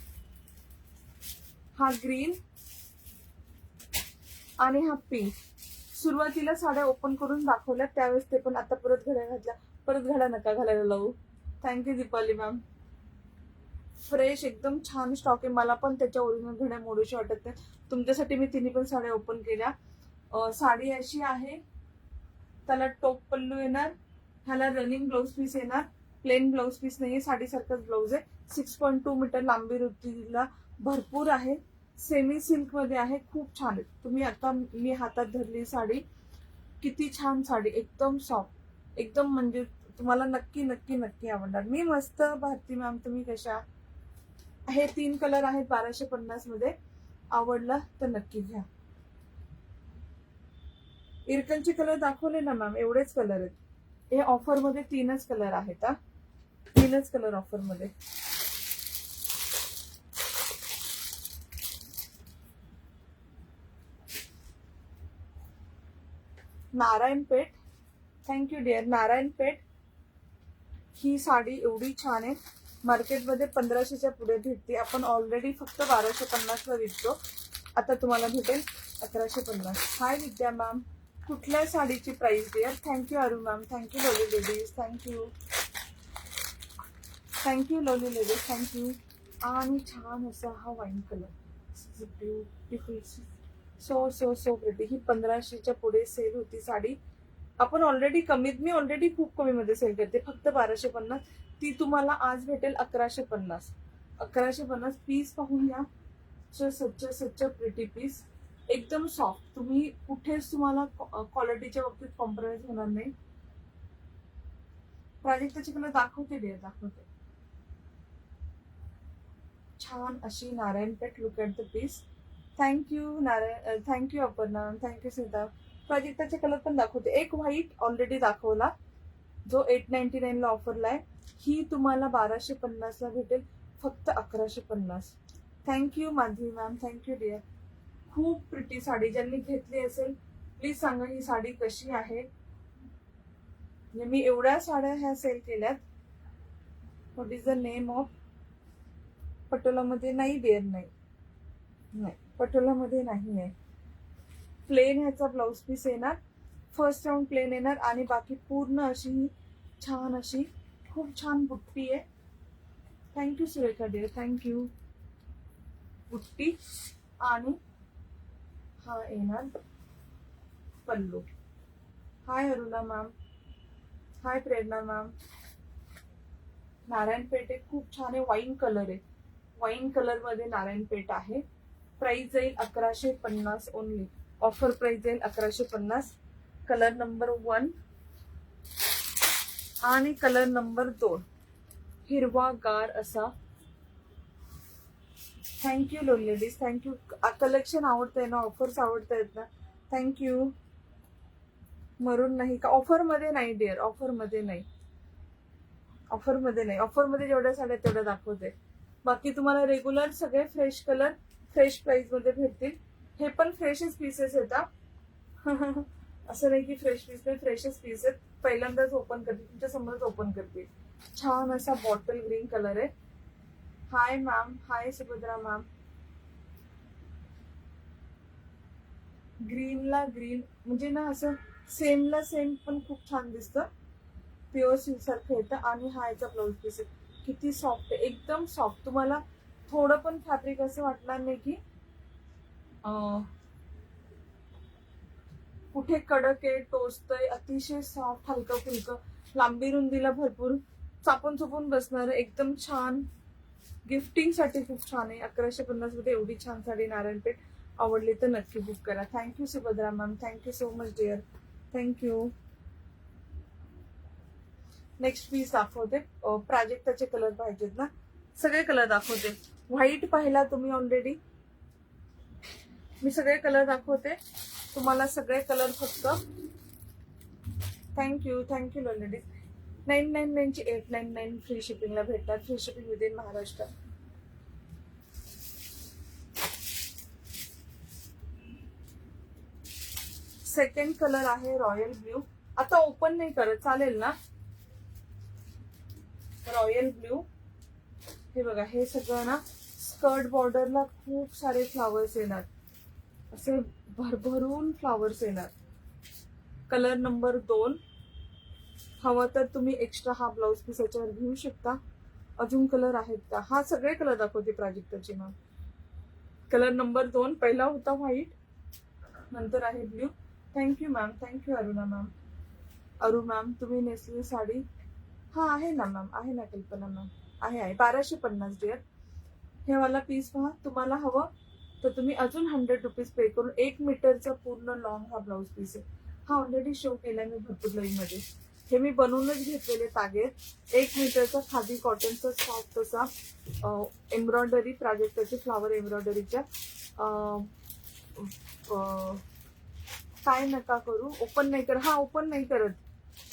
हा ग्रीन आणि हा पिंक. सुरुवातीला साड्या ओपन करून दाखवल्या त्यावेळेस ते पण. आता परत घड्या घातल्या, परत घड्या नका घालायला लावू. Thank you Deepali ma'am. फ्रेश एकदम छान स्टॉक आहे. मला पण त्याच्या ओरिजिनल घड्या मोडूशी वाटत नाही. तुमच्यासाठी मी तिन्ही पण साड्या ओपन केल्या. साडी अशी आहे, त्याला टोप पल्लू येणार, ह्याला रनिंग ब्लाऊज पीस येणार. प्लेन ब्लाऊज पीस नाहीये, साडीसारखाच ब्लाऊज आहे. 6.2 मीटर लांबी रुतीला भरपूर आहे. सेमी सिल्क मध्ये आहे, खूप छान आहे. तुम्ही आता मी हातात धरली साडी, किती छान साडी, एकदम सॉफ्ट, एकदम म्हणजे तुम्हाला नक्की नक्की नक्की आवडणार. मी मस्त. भारती मॅम तुम्ही कशा? हे 3 कलर आहेत 1250 मध्ये. आवडला तर नक्की घ्या. इरकलचे कलर दाखवले ना मॅम, एवढेच कलर आहेत. हे ऑफर मध्ये 3च कलर आहेत. 3च कलर ऑफर मध्ये. Narayanpeth, thank you dear. नारायणपेठ ही साडी एवढी छान आहे. मार्केटमध्ये 1500च्या पुढे भेटते. आपण ऑलरेडी फक्त 1250 ला विकतो. आता तुम्हाला भेटेल 1150. हाय विद्या मॅम, कुठल्या साडीची price dear? Thank you Aru ma'am, thank you lovely ladies, thank you. Thank you lovely ladies, thank you. आणि छान असा हा wine colour, beautiful, so so so pretty. ही 1500च्या पुढे सेल होती साडी. आपण ऑलरेडी कमीत, मी ऑलरेडी खूप कमी मध्ये सेल करते, फक्त 1250. ती तुम्हाला आज भेटेल 1150. 1150 पीस पाहून घ्या. सच्च प्रिटी पीस, एकदम सॉफ्ट. तुम्ही कुठेच तुम्हाला क्वालिटीच्या बाबतीत कॉम्प्रोमाइज होणार नाही. प्राजक्ताची कलर दाखवते डिअर, दाखवते. छान अशी Narayanpeth. Look at the piece. Thank you Narayan, thank you Aparna, thank you Sita. प्राजक्ताचे कलर पण दाखवते. एक व्हाईट ऑलरेडी दाखवला जो 899 ला ऑफरला आहे. ही तुम्हाला 1250 ला भेटेल, फक्त 1150. Thank you Madhavi ma'am, thank you dear. खूप प्रिटी साडी. ज्यांनी घेतली असेल प्लीज सांगा ही साडी कशी आहे. मी एवढ्या साड्या ह्या सेल केल्यात. What is the name of? पटोलामध्ये नाही डिअर, नाही पटोलामध्ये नाही आहे. प्लेन ह्याचा ब्लाउज पीस येणार. फर्स्ट राऊंड प्लेन येणार आणि बाकी पूर्ण अशी छान अशी खूप छान बुट्टी आहे. Thank you Surekha dear, thank you. बुट्टी आणि हा येणार pallu. Hi Aruna ma'am, hi Prerna ma'am. Narayanpeth आहे, खूप छान आहे. वाईन कलर आहे, वाईन कलर मध्ये नारायणपेठ आहे. प्राइस जाईल 1150 ओनली. ऑफर प्राइस जाईल 1150. कलर नंबर 1 आणि कलर नंबर 2 हिरवा गार असा. Thank you लोलेडीज, thank you. कलेक्शन आवडतंय ना, ऑफर्स आवडतायत ना, थँक्यू. मरून नाही का? ऑफर मध्ये नाही डिअर, ऑफर मध्ये नाही, ऑफर मध्ये नाही. ऑफर मध्ये जेवढ्या साड्या तेवढ्या दाखवते. बाकी तुम्हाला रेग्युलर सगळे फ्रेश कलर फ्रेश प्राइस मध्ये भेटतील. हे पण फ्रेशच पीसेस येतात. असं नाही की फ्रेश पीस नाही, फ्रेशच पीस आहेत. पहिल्यांदाच ओपन करते, तुमच्या समोरच ओपन करते. छान असा बॉटल ग्रीन कलर आहे. हाय मॅम, हाय सुभद्रा मॅम. ग्रीनला ग्रीन म्हणजे ना असं सेमला सेम पण खूप छान दिसतं. प्युअर सिल्क सारखं येतं. आणि हा याचा ब्लाउज पीस आहे. किती सॉफ्ट आहे, एकदम सॉफ्ट. तुम्हाला थोडं पण फॅब्रिक असं वाटणार नाही की कुठे कडक आहे, टोचतंय. अतिशय सॉफ्ट, हलकं फुलकं, लांबी रुंदीला भरपूर चापून चुपून बसणार. एकदम छान. गिफ्टिंग साठी खूप छान आहे. 1150 मध्ये एवढी छान साडी नारायणपेठ. आवडली तर नक्की बुक करा. Thank you Subhadra ma'am, thank you so much dear, thank you. Next piece दाखवते. प्राजक्ताचे कलर पाहिजेत ना, सगळे कलर दाखवते. व्हाईट पाहिला तुम्ही ऑलरेडी, मी सगळे कलर दाखवते तुम्हाला. सगळे कलर फक्त थँक्यू, थँक्यू ऑलरेडी. 999 ची 899 फ्री शिपिंगला भेटतात. Free shipping with in Maharashtra. Second colour आहे रॉयल ब्ल्यू. आता ओपन नाही करत, चालेल ना? Royal blue. हे बघा, हे सगळं ना स्कर्ट बॉर्डरला खूप सारे फ्लावर्स येणार, असे भरभरून फ्लावर्स येणार. Colour number 2. हवं तर तुम्ही एक्स्ट्रा हा ब्लाउज पीस याच्यावर घेऊ शकता. अजून कलर आहेत का? हा सगळे कलर दाखवते प्राजक्ताची मॅम. कलर नंबर 2 पहिला होता व्हाईट, नंतर आहे blue. Thank you ma'am, thank you Aruna ma'am. अरु मॅम तुम्ही नेसलेली साडी. हा आहे ना मॅम, आहे ना कल्पना मॅम, आहे 1250 डिअर. हे वाला पीस पहा. तुम्हाला हवं तर तुम्ही अजून 100 रुपीज पे करून 1 मीटरचा पूर्ण लॉंग हा ब्लाउज पीस आहे. हा ऑलरेडी शो केलाय मी भरपूर लाईन मध्ये. हे मी बनवूनच घेतलेले तागे. 1 मीटरचा खादी कॉटनचा सॉफ्ट असा एम्ब्रॉयडरी, प्राजक्ताची फ्लावर एम्ब्रॉयडरीच्या. काय नका करू, ओपन नाही कर. हा ओपन नाही करत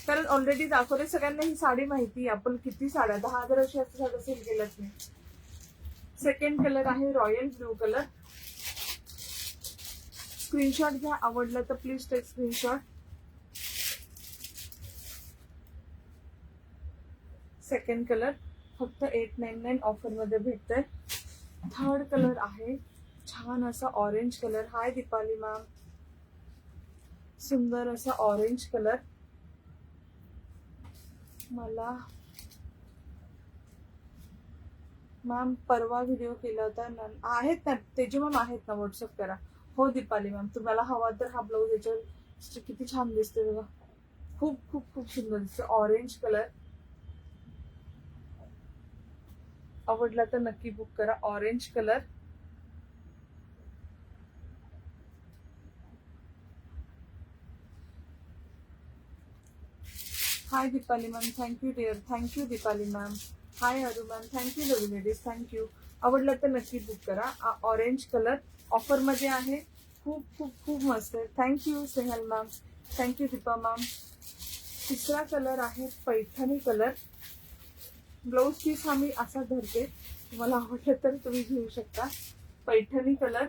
कारण ऑलरेडी दाखवले. सगळ्यांना ही साडी माहिती आहे. आपण किती साड्या 10,000 अशी साड्या सेल केल्याच नाही. सेकंड कलर आहे रॉयल ब्ल्यू कलर. स्क्रीनशॉट घ्या, आवडलं तर please take screenshot. Second colour फक्त 899 ऑफर मध्ये भेटतंय. थर्ड कलर आहे छान असा orange colour. Hi Deepali ma'am, सुंदर असा ऑरेंज कलर. मला मॅम परवा व्हिडिओ केला होता ना, आहेत ना तेजू मॅम, आहेत ना, व्हॉट्सअप करा. हो दीपाली मॅम, तुम्हाला हवा तर हा ब्लाऊज याच्यावर किती छान दिसते बघा. खूप खूप खूप सुंदर दिसते. ऑरेंज कलर, आवडला तर नक्की बुक करा. Orange colour, hi Deepali ma'am, thank you dear, thank you Deepali ma'am. Hi Aru ma'am, thank you lovely ladies, thank you. आवडलं तर नक्की बुक करा. ऑरेंज कलर ऑफर मध्ये आहे, खूप खूप खूप मस्त आहे. Thank you Snehal ma'am, thank you Deepa ma'am. तिसरा कलर आहे पैठणी कलर. ब्लाऊज पीस हा मी असा धरते, तुम्हाला आवडलं तर तुम्ही घेऊ शकता. Paithani colour.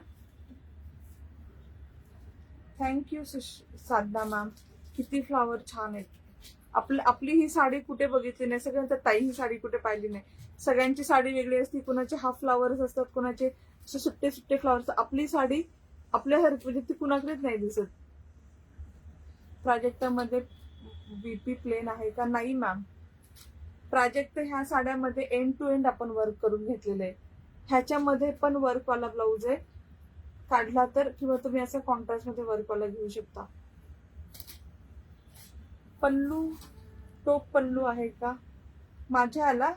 Thank you Sadhana ma'am. किती फ्लावर छान आहेत. आपली ही साडी कुठे बघितली नाही, सगळ्यांच्या ताई ही साडी कुठे पाहिली नाही. सगळ्यांची साडी वेगळी असते, कुणाचे हाफ फ्लावर्स असतात, कुणाचे असे सुट्टे सुट्टे फ्लावर्स. आपली साडी आपल्यासारखी म्हणजे ती कुणाकडेच नाही दिसत. प्राजक्तामध्ये बीपी प्लेन आहे का? नाही मॅम. प्राजक्त ह्या साड्यामध्ये एंड टू एंड आपण वर्क करून घेतलेलं आहे. ह्याच्यामध्ये पण वर्कवाला ब्लाऊज आहे, काढला तर, किंवा तुम्ही असं कॉन्ट्रास्ट मध्ये वर्कवाला घेऊ शकता. पल्लू, टोप पल्लू आहे का? माझ्या आला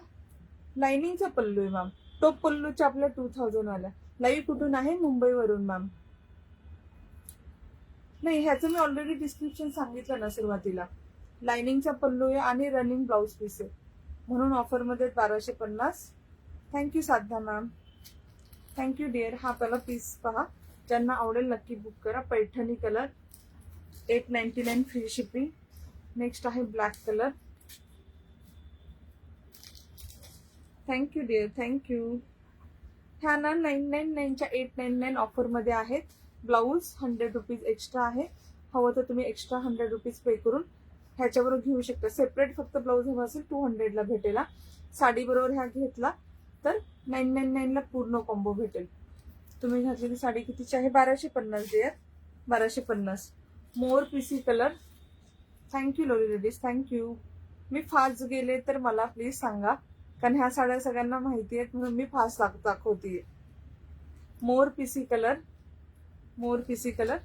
लाइनिंगचा पल्लू आहे मॅम. टोप पल्लूच्या आपल्या 2000 वाला. लाईव्ह कुठून आहे? मुंबईवरून मॅम. नाही, ह्याचं मी ऑलरेडी डिस्क्रिप्शन सांगितलं ना सुरुवातीला. लाइनिंगचा पल्लू आहे आणि रनिंग ब्लाऊज पीस आहे, म्हणून ऑफरमध्ये 1250. Thank you Sadhana ma'am, thank you dear. हा पहिला पीस पहा, ज्यांना आवडेल नक्की बुक करा. Paithani colour, 899 free shipping. Next आहे black colour. Thank you dear, thank you. ह्या ना 999च्या 899 ऑफरमध्ये आहेत. ब्लाऊज 100 रुपीज एक्स्ट्रा आहे. हवं तर तुम्ही एक्स्ट्रा 100 रुपीज पे करून ह्याच्याबरोबर घेऊ शकता. सेपरेट फक्त ब्लाऊज हवा असेल 200ला भेटेल. साडी बरोबर ह्या घेतला तर 999ला पूर्ण कॉम्बो भेटेल. तुम्ही घातलेली साडी कितीची आहे? 1250 डिअर, 1250. मोर पीसी कलर. थँक्यू लोरी लेडीज, थँक्यू. मी फास्ट गेले तर मला प्लीज सांगा, कारण ह्या साड्या सगळ्यांना माहिती आहेत म्हणून मी फास्ट दाखवतीये. मोर पीसी कलर, मोर पीसी कलर.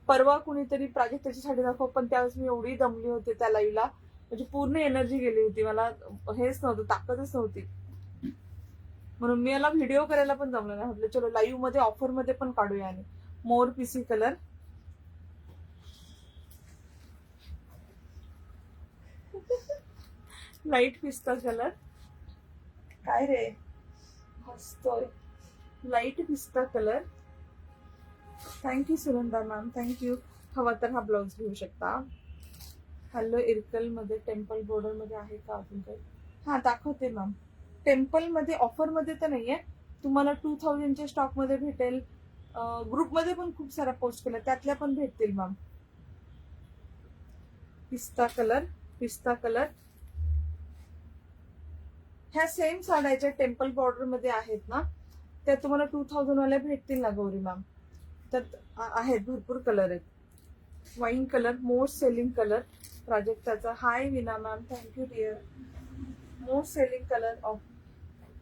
परवा कुणीतरी प्राजक्ताची साडी दाखव, पण त्यावेळेस मी एवढी दमली होते त्या लाईव्हला, म्हणजे पूर्ण एनर्जी गेली होती, मला हेच नव्हतं, ताकदच नव्हती, म्हणून मी याला व्हिडिओ करायला पण जमलं नाही. म्हटलं चलो लाईव्ह मध्ये ऑफर मध्ये पण काढूया. आणि मोर पीसी कलर. लाईट पिस्ता कलर. काय रे हसतोय? लाईट पिस्ता colour. Thank you Sugandha ma'am, thank you. हवा तर हा ब्लाऊज घेऊ शकता. हॅलो इरकल मध्ये टेम्पल बॉर्डर मध्ये आहे का अजून काही? हा दाखवते मॅम. टेम्पल मध्ये ऑफर मध्ये तर नाहीये, तुम्हाला 2000च्या स्टॉक मध्ये भेटेल. ग्रुपमध्ये पण खूप सारा पोस्ट केला, त्यातल्या पण भेटतील मॅम. पिस्ता कलर, पिस्ता कलर. ह्या सेम साड्याच्या टेम्पल बॉर्डर मध्ये आहेत ना, त्या तुम्हाला 2000 वाल्या भेटतील ना गौरी मॅम. त्यात आहेत भरपूर कलर आहेत. Wine colour, most selling colour प्राजक्ताचा. Hi Vina ma'am, thank you dear. Most selling colour of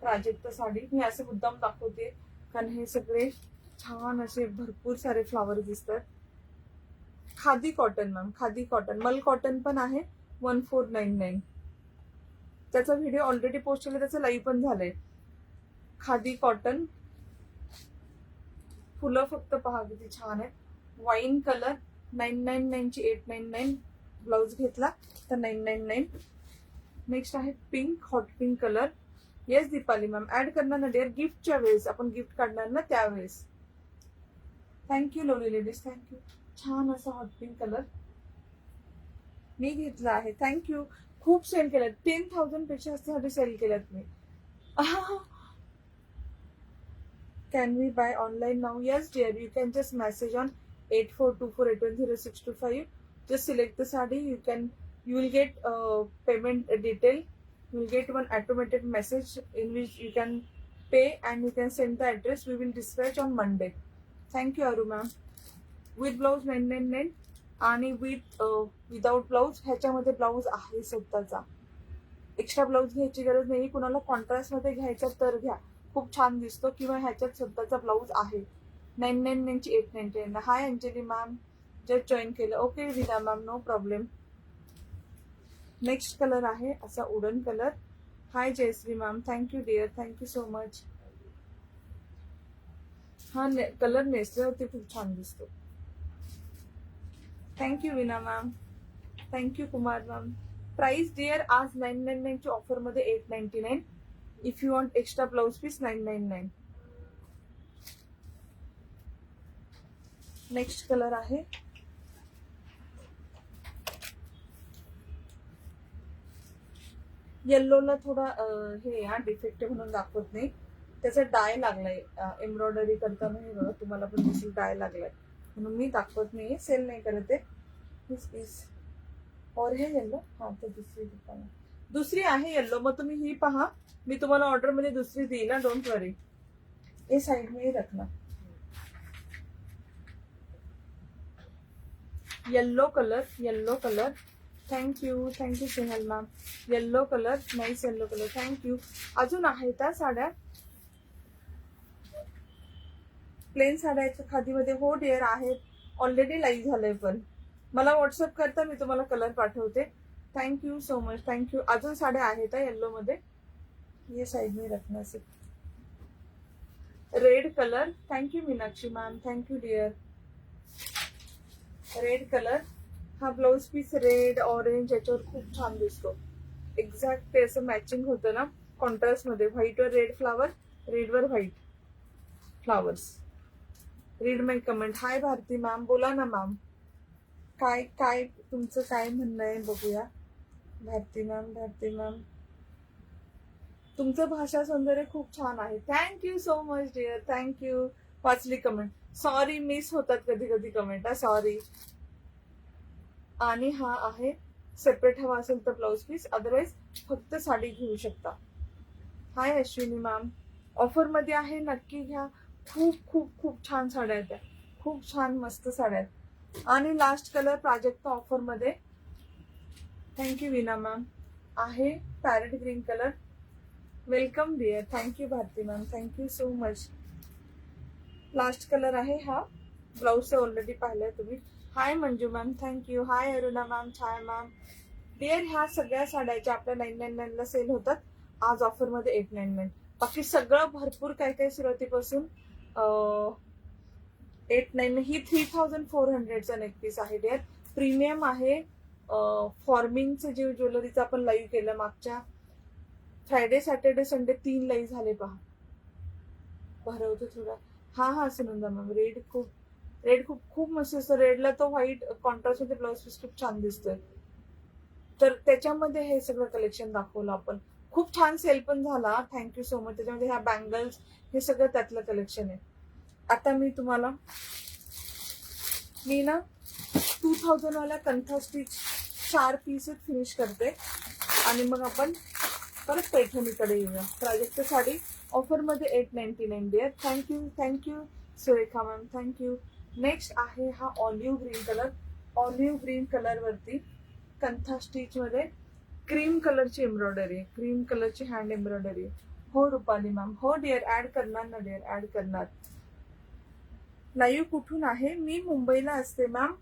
Prajakt sari. मी असे मुद्दाम दाखवते कारण हे सगळे छान असे भरपूर सारे फ्लावर दिसतात. Khadi cotton ma'am, khadi cotton. मल कॉटन पण आहे 1499. त्याचा व्हिडिओ ऑलरेडी पोस्ट केला, त्याचं लाईव्ह पण झालंय. खादी कॉटन. फुलं फक्त पहा किती छान आहेत. Wine colour 999ची 899. ब्लाऊज घेतला तर 999. नेक्स्ट आहे pink, hot pink colour. Yes Deepali ma'am, add करणार ना डिअर, गिफ्टच्या वेळेस आपण गिफ्ट काढणार ना त्यावेळेस. Thank you lovely ladies, thank you. छान असा हॉट पिंक कलर मी घेतला आहे. थँक्यू. खूप सेल केल्यात, 10,000 पेक्षा जास्त सेल केल्यात मी. Can we buy online now? Yes dear, you can just message on 8424810625. Just select the saree. You will get payment detail. You will get one automated message in which you can pay and you can send the address. We will dispatch on Monday. Thank you Aru ma'am. With blouse 999 आणि without blouse. ह्याच्यामध्ये blouse आहे स्वतःचा, extra blouse घ्यायची गरज नाही. कुणाला contrast मध्ये घ्यायचा तर घ्या, खूप छान दिसतो. किंवा ह्याच्यात स्वतःचा ब्लाऊज आहे. 999ची 899. Hi Anjali ma'am, just join केलं. Okay Vina ma'am, no problem. Next colour आहे असा wooden colour. Hi Jayashree ma'am, thank you dear, thank you so much. हा कलर नेसल्यावरती खूप छान दिसतो. थँक्यू विना ma'am, thank you Kumar ma'am. Price dear आज 999 ची ऑफर मध्ये 899. If you want extra blouse piece 999. Next colour आहे येल्लोला थोडा हे हा डिफेक्ट म्हणून दाखवत नाही, त्याचा डाय लागलाय एम्ब्रॉयडरी करताना. हे बघा तुम्हाला पण दिसेल डाय लागलाय म्हणून मी दाखवत नाही, सेल नाही करत आहे. दिस इज और हे येल्लो. हा तर दुसरी आहे येल्लो. मग तुम्ही ही पहा, मी तुम्हाला ऑर्डर मध्ये दुसरी देईल ना, डोंट वरी. ये साइड में ही रखना. Yellow colour. Thank you Snehal ma'am. Yellow colour, nice yellow colour, thank you. अजून आहे त्या साड्या प्लेन साड्याच्या खादीमध्ये? हो डिअर आहेत, ऑलरेडी लाईव्ह झालंय. पण मला व्हॉट्सअप करता, मी तुम्हाला कलर पाठवते. Thank you so much, thank you. अजून साड्या आहेत येल्लो मध्ये. ये साइड में रखना से. Red colour, thank you Meenakshi ma'am, thank you dear. Red colour, हा ब्लाउज पीस रेड ऑरेंज याच्यावर खूप छान दिसतो. एक्झॅक्ट ते असं मॅचिंग होतं ना कॉन्ट्रास्ट मध्ये. व्हाईट वर रेड फ्लावर, रेड वर व्हाईट फ्लावर्स. रीड माय कमेंट. हाय भारती मॅम, बोला ना मॅम, काय काय तुमचं काय म्हणणं आहे बघूया. भारती मॅम, तुमचं भाषा सौंदर्य खूप छान आहे. Thank you so much dear, thank you. वाचली कमेंट. सॉरी, मिस होतात कधी कधी कमेंट, सॉरी. आणि हा आहे सेपरेट हवा असेल तर ब्लाउज पीस, अदरवाइज फक्त साडी घेऊ शकता. हाय अश्विनी मॅम, ऑफर मध्ये आहे, नक्की घ्या. खूप खूप खूप छान साड्या आहेत, खूप छान मस्त साड्या आहेत. आणि लास्ट कलर प्राजक्ता ऑफर मध्ये. थँक्यू विना मॅम. आहे parrot green colour. Welcome dear, thank you Bharti ma'am, thank you so much. Last colour आहे हा. ब्लाउज ऑलरेडी पाहिलाय तुम्ही. Hi Manju ma'am, thank you. Hi Aruna ma'am, छाय मॅम. डिअर, ह्या सगळ्या साड्याच्या आपल्या 999 ला सेल होतात, आज ऑफर मध्ये 899. बाकी सगळं भरपूर काय काय सुरुवातीपासून 899. ही 3400चा नेकपीस आहे डिअर. प्रीमियम आहे. फॉर्मिंगचे जे ज्वेलरीचं आपण लाईव्ह केलं मागच्या फ्रायडे सॅटर्डे संडे 3 लाईव्ह झाले पहा. भरवतो थोडा. हा सुनंदा मॅम, रेड खूप खूप मस्त असतं. रेडला तो व्हाईट कॉन्ट्रास्ट मध्ये ब्लाउज पीस खूप छान दिसतोय. तर त्याच्यामध्ये हे सगळं कलेक्शन दाखवलं आपण. खूप छान सेल पण झाला, थँक्यू सो मच. त्याच्यामध्ये ह्या बँगल्स हे सगळं त्यातलं कलेक्शन आहे. आता मी तुम्हाला ना 2000 वाला कंथा स्टिच 4 पीस फिनिश करते आणि मग आपण परत पैठणीकडे येऊया. प्राजक्त साडी ऑफर मध्ये 899 dear. Thank you Surekha ma'am, thank you. Next आहे हा ऑलिव्ह ग्रीन कलर वरती कंथा स्टिच मध्ये क्रीम कलरची एम्ब्रॉयडरी, क्रीम कलरची हँड एम्ब्रॉयडरी. हो रुपाली मॅम, हो डिअर, ऍड करणार ना डिअर, ऍड करणार. लाईव्ह कुठून आहे? मी मुंबईला असते मॅम.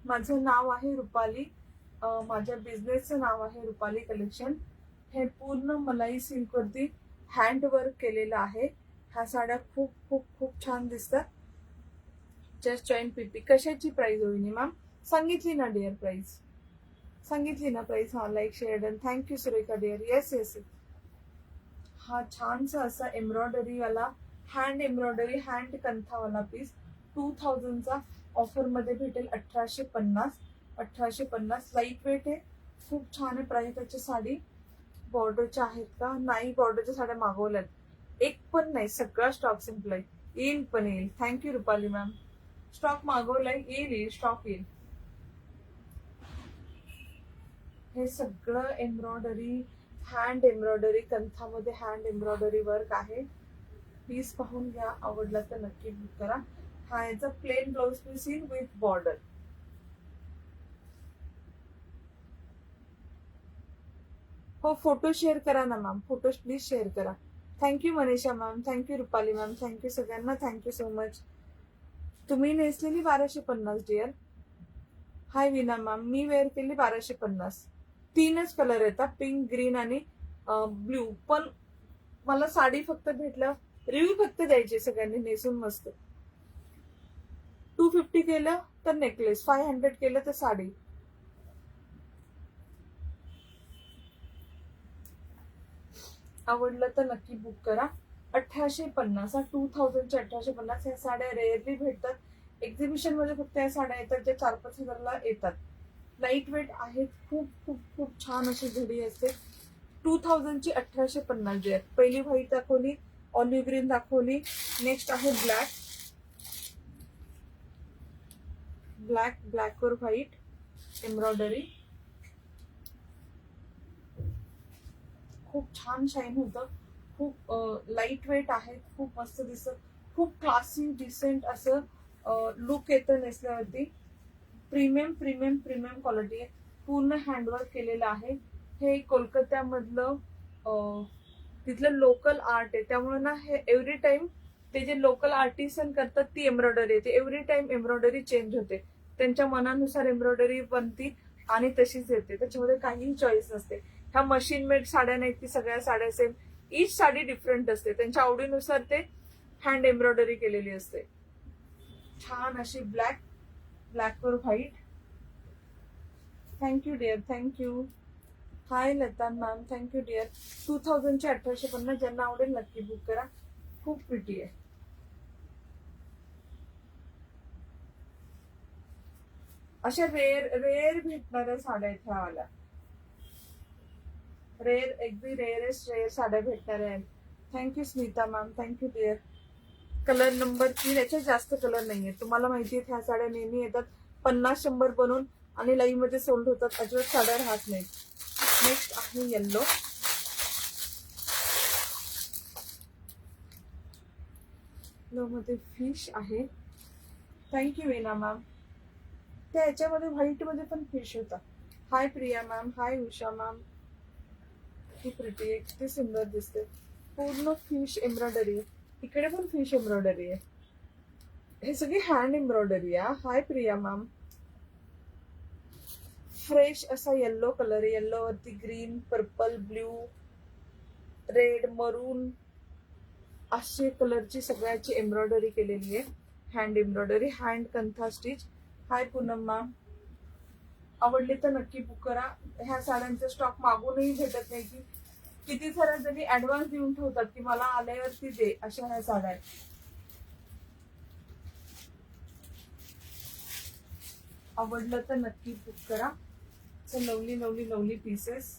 माझं नाव आहे रुपाली. माझ्या बिझनेसचं नाव आहे रुपाली कलेक्शन. हे पूर्ण मलाई सिल्क वरती हँड वर्क केलेलं आहे. ह्या साड्या खूप खूप खूप छान दिसतात. जस्ट जॉईन पीपी. कशाची प्राइस होईल मॅम? सांगितली ना डिअर प्राइस, सांगितली ना प्राइस. हा like share done. Thank you Surekha dear. Yes. हा छानसा असा एम्ब्रॉयडरी वाला हँड एम्ब्रॉयडरी हँड कंथावाला पीस 2000चा ऑफर मध्ये भेटेल 1850. लाईट वेट आहे, खूप छान आहे. प्राइस त्याची. साडी बॉर्डरच्या आहेत का? नाही, बॉर्डरच्या साड्या मागवल्यात, एक पण नाही. सगळा स्टॉक संपलाय. येईल पण येईल. Thank you Rupali ma'am. स्टॉक मागवलाय, येईल स्टॉक येईल. हे सगळं एम्ब्रॉयडरी हँड एम्ब्रॉयडरी कंथामध्ये हँड एम्ब्रॉयडरी वर्क आहे. पीस पाहून घ्या, आवडला तर नक्की बुक करा. हा याचा plain blouse piece in with border. हो, फोटो शेअर करा ना मॅम, फोटो प्लीज शेअर करा. Thank you Manisha ma'am, thank you Rupali ma'am, thank you सगळ्यांना, थँक्यू सो मच. तुम्ही नेसलेली 1250 डिअर. हाय विना मॅम, मी वेअर केली 1250. 3च कलर येतात, पिंक, ग्रीन आणि ब्ल्यू. पण मला साडी फक्त भेटलं, रिव्ह्यू फक्त द्यायचे सगळ्यांनी नेसून मस्त. 250 केलं तर नेकलेस, 500 केलं तर साडी. आवडलं तर नक्की बुक करा. 1850, 2000च्या 1850 ह्या साड्या रेअरली भेटतात. एक्झिबिशन मध्ये फक्त या साड्या येतात ज्या 4-5 हजारला येतात. लाईट वेट आहेत, खूप खूप खूप छान अशी घडी असते. 2000ची 1850 जी आहे. पहिली व्हाईट दाखवली, ऑलिव्ह ग्रीन दाखवली, नेक्स्ट आहे ब्लॅक. ब्लॅक वर व्हाईट एम्ब्रॉयडरी, खूप छान शाईन होतं. खूप लाईट वेट आहे, खूप मस्त दिसत, खूप क्लासी डिसेंट असं लुक येतं नेसल्यावरती. प्रीमियम प्रीमियम प्रीमियम क्वालिटी आहे, पूर्ण हँडवर्क केलेलं आहे. हे कोलकात्यामधलं तिथलं लोकल आर्ट आहे, त्यामुळे ना हे एव्हरी टाइम ते जे लोकल आर्टिसन करतात ती एम्ब्रॉयडरी येते. एव्हरी टाइम एम्ब्रॉयडरी चेंज होते, त्यांच्या मनानुसार एम्ब्रॉयडरी बनती आणि तशीच येते, त्याच्यामध्ये काहीही चॉईस नसते. ह्या मशीन मेड साड्या नाहीत की सगळ्या साड्या सेम, ईच साडी डिफरंट असते, त्यांच्या आवडीनुसार ते हँड एम्ब्रॉयडरी केलेली असते. छान अशी ब्लॅक वर white. Thank you dear, thank you. Hi Lata ma'am, thank you dear. 2000ची 1850, ज्यांना आवडेल नक्की बुक करा, खूप प्रिटी आहे. अशा रेअर भेटणाऱ्या साड्या आहेत ह्या वाल्या, रेअर, अगदी रेअरेस्ट रेअर साड्या भेटणाऱ्या आहेत. Thank you Smita ma'am, thank you dear. Colour number 3, याच्यात जास्त कलर नाहीये. तुम्हाला माहिती आहे ह्या साड्या नेहमी येतात 50-100 बनून आणि लाईव्ह मध्ये सोल्ड होतात, अजिबात साड्या राहत नाही. नेक्स्ट आहे येल्लो. येल्लो मध्ये फिश आहे. Thank you vena ma'am. त्या याच्यामध्ये व्हाईट मध्ये पण फिश होता. हाय प्रिया मॅम, हाय उषा मॅम. किती प्रिटी आहे, किती सुंदर दिसते. पूर्ण फिश एम्ब्रॉयडरी आहे, इकडे पण फिश एम्ब्रॉयडरी आहे, हे सगळी हँड एम्ब्रॉयडरी आहे. Hi Priya ma'am. फ्रेश असा येल्लो कलर, येल्लो वरती green, purple, blue, red, maroon अशा कलरची सगळ्याची एम्ब्रॉयडरी केलेली आहे, hand embroidery, hand kantha stitch. Hi Poonam ma'am. आवडली तर नक्की बुक करा. ह्या साड्यांचा स्टॉक मागूनही भेटत नाही की किती साऱ्या जणी ऍडव्हान्स देऊन ठेवतात की मला आल्यावरती दे, अशा ह्या साड्या आहेत. आवडलं तर नक्की बुक करा. Lovely lovely lovely pieces.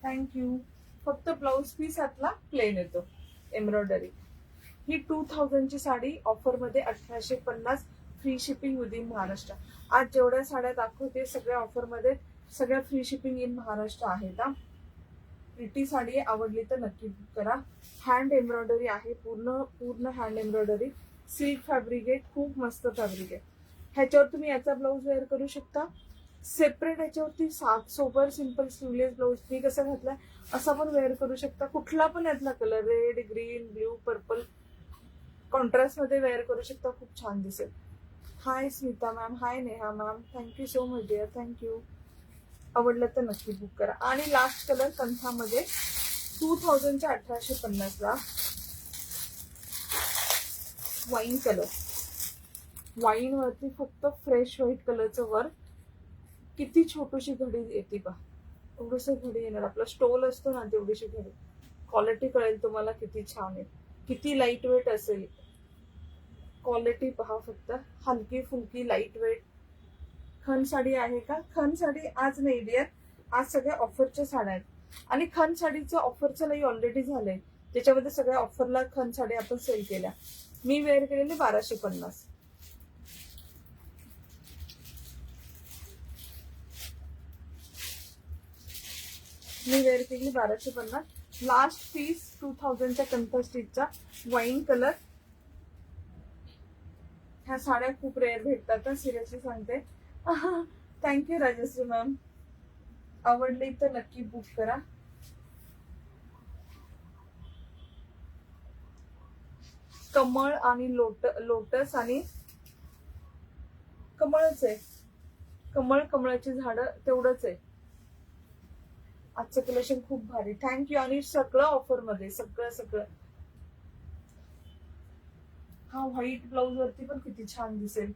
Thank you. फक्त ब्लाउज पीस आतला प्लेन येतो, एम्ब्रॉयडरी. ही 2000ची साडी ऑफर मध्ये 1850, free shipping with in Maharashtra. आज जेवढ्या साड्या दाखवते सगळ्या ऑफर मध्ये, सगळ्या फ्री शिपिंग इन महाराष्ट्र आहेत. प्रिटी साडी आवडली तर नक्की बुक करा. हँड एम्ब्रॉयडरी आहे, पूर्ण पूर्ण हँड एम्ब्रॉयडरी. सिल्क फॅब्रिक आहे, खूप मस्त फॅब्रिक आहे. ह्याच्यावर तुम्ही याचा ब्लाऊज वेअर करू शकता सेपरेट, याच्यावरती सोबर सिंपल स्लीवलेस ब्लाऊज मी कसा घातलाय असा पण वेअर करू शकता. कुठला पण यातला colour, red, green, blue, purple, contrast मध्ये वेअर करू शकता, खूप छान दिसेल. Hi Smita ma'am, hi Neha ma'am, thank you so much dear, thank you. आवडलं तर नक्की बुक करा. आणि लास्ट कलर कंथामध्ये 2000च्या 1850ला वाईन कलर, वाईन वरती फक्त फ्रेश व्हाईट कलरचं वर्क. किती छोटीशी घडी येते पहा, एवढस घडी येणार. आपला स्टोल असतो ना तेवढीशी घडी. क्वालिटी कळेल तुम्हाला किती छान आहे, किती लाईट वेट असेल. क्वालिटी पहा फक्त, हलकी फुलकी लाईट वेट. खन साडी आहे का? खन साडी आज नाही डिअर, आज सगळ्या ऑफरच्या साड्या आहेत. आणि खन साडीचं ऑफरचं नाही ऑलरेडी झालंय, त्याच्यामध्ये सगळ्या ऑफरला खन साडी आपण सेल केल्या. मी वेअर केलेली 1250. मी वेअर केली 1250. लास्ट पीस 2000च्या कंथा स्टिचचा वाईन कलर. ह्या साड्या खूप रेअर भेटतात, सिरियसली सांगते. Thank you Rajshri ma'am. आवडली तर नक्की बुक करा. कमळ आणि लोटस आणि कमळच आहे, कमळ कमळाची झाडं तेवढंच आहे. आजचं कलेक्शन खूप भारी. थँक्यू. आणि सगळं ऑफर मध्ये, सगळं सगळं. हा व्हाईट ब्लाउज वरती पण किती छान दिसेल.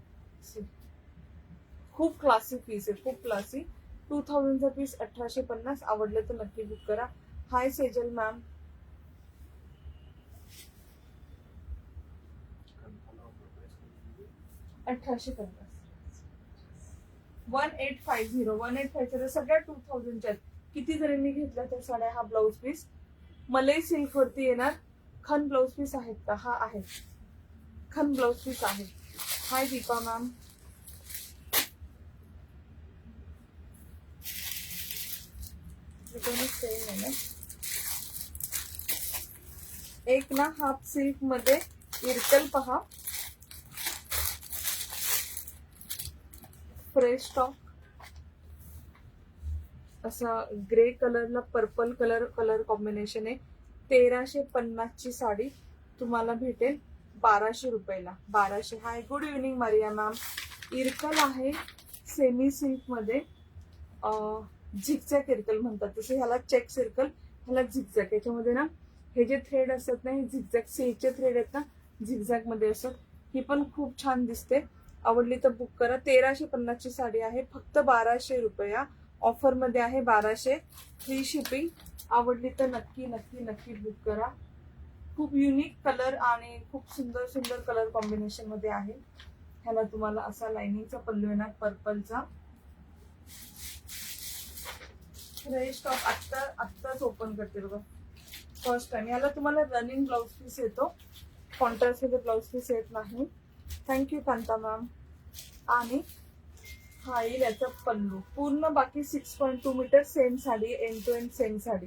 खूप क्लासी पीस आहे, खूप क्लासी. 2000चा पीस 1850. आवडलं तर नक्की बुक करा. हाय सेजल मॅम. 1850. 1850 सगळ्या 2000च्या. किती जणांनी घेतल्या त्या साड्या? हा ब्लाउज पीस मलई सिल्क वरती येणार. खन ब्लाउज पीस आहेत का? हा आहे, खन ब्लाउज पीस आहे. हाय दीपा मॅम. एक ना हाफ सिल्क मध्ये इरकल पहा, फ्रेश स्टॉक, असा ग्रे कलरला पर्पल कलर कॉम्बिनेशन आहे. 1350 ची साडी तुम्हाला भेटेल 1200 रुपयाला. 1200. Hi good evening Maria ma'am. Irkal आहे सेमी सिल्क मध्ये, झिकझॅक इरकल म्हणतात तसे. ह्याला चेक इरकल, ह्याला झिकझॅक. याच्यामध्ये ना हे जे थ्रेड असतात ना, हे झिकझॅक सिल्कचे थ्रेड आहेत ना, झिकझॅक मध्ये असतात. ही पण खूप छान दिसते. आवडली तर बुक करा. 1350 ची साडी आहे, फक्त 1200 रुपया. ऑफर मध्ये आहे 1200, फ्री शिपिंग. आवडली तर नक्की नक्की नक्की बुक करा. खूप युनिक कलर आणि खूप सुंदर सुंदर कलर कॉम्बिनेशन मध्ये आहे. ह्याला तुम्हाला असा लाइनिंगचा पल्लू येणार पर्पलचा. स्टॉक आत्ताच ओपन करते बघा, फर्स्ट टाइम. याला तुम्हाला रनिंग ब्लाउज पीस येतो, कॉन्ट्रास्ट मध्ये ब्लाउज पीस येत नाही. Thank you Kanta ma'am. आणि हा येईल याचा पल्लू पूर्ण. बाकी 6.2 metre same sari, end to end same sari.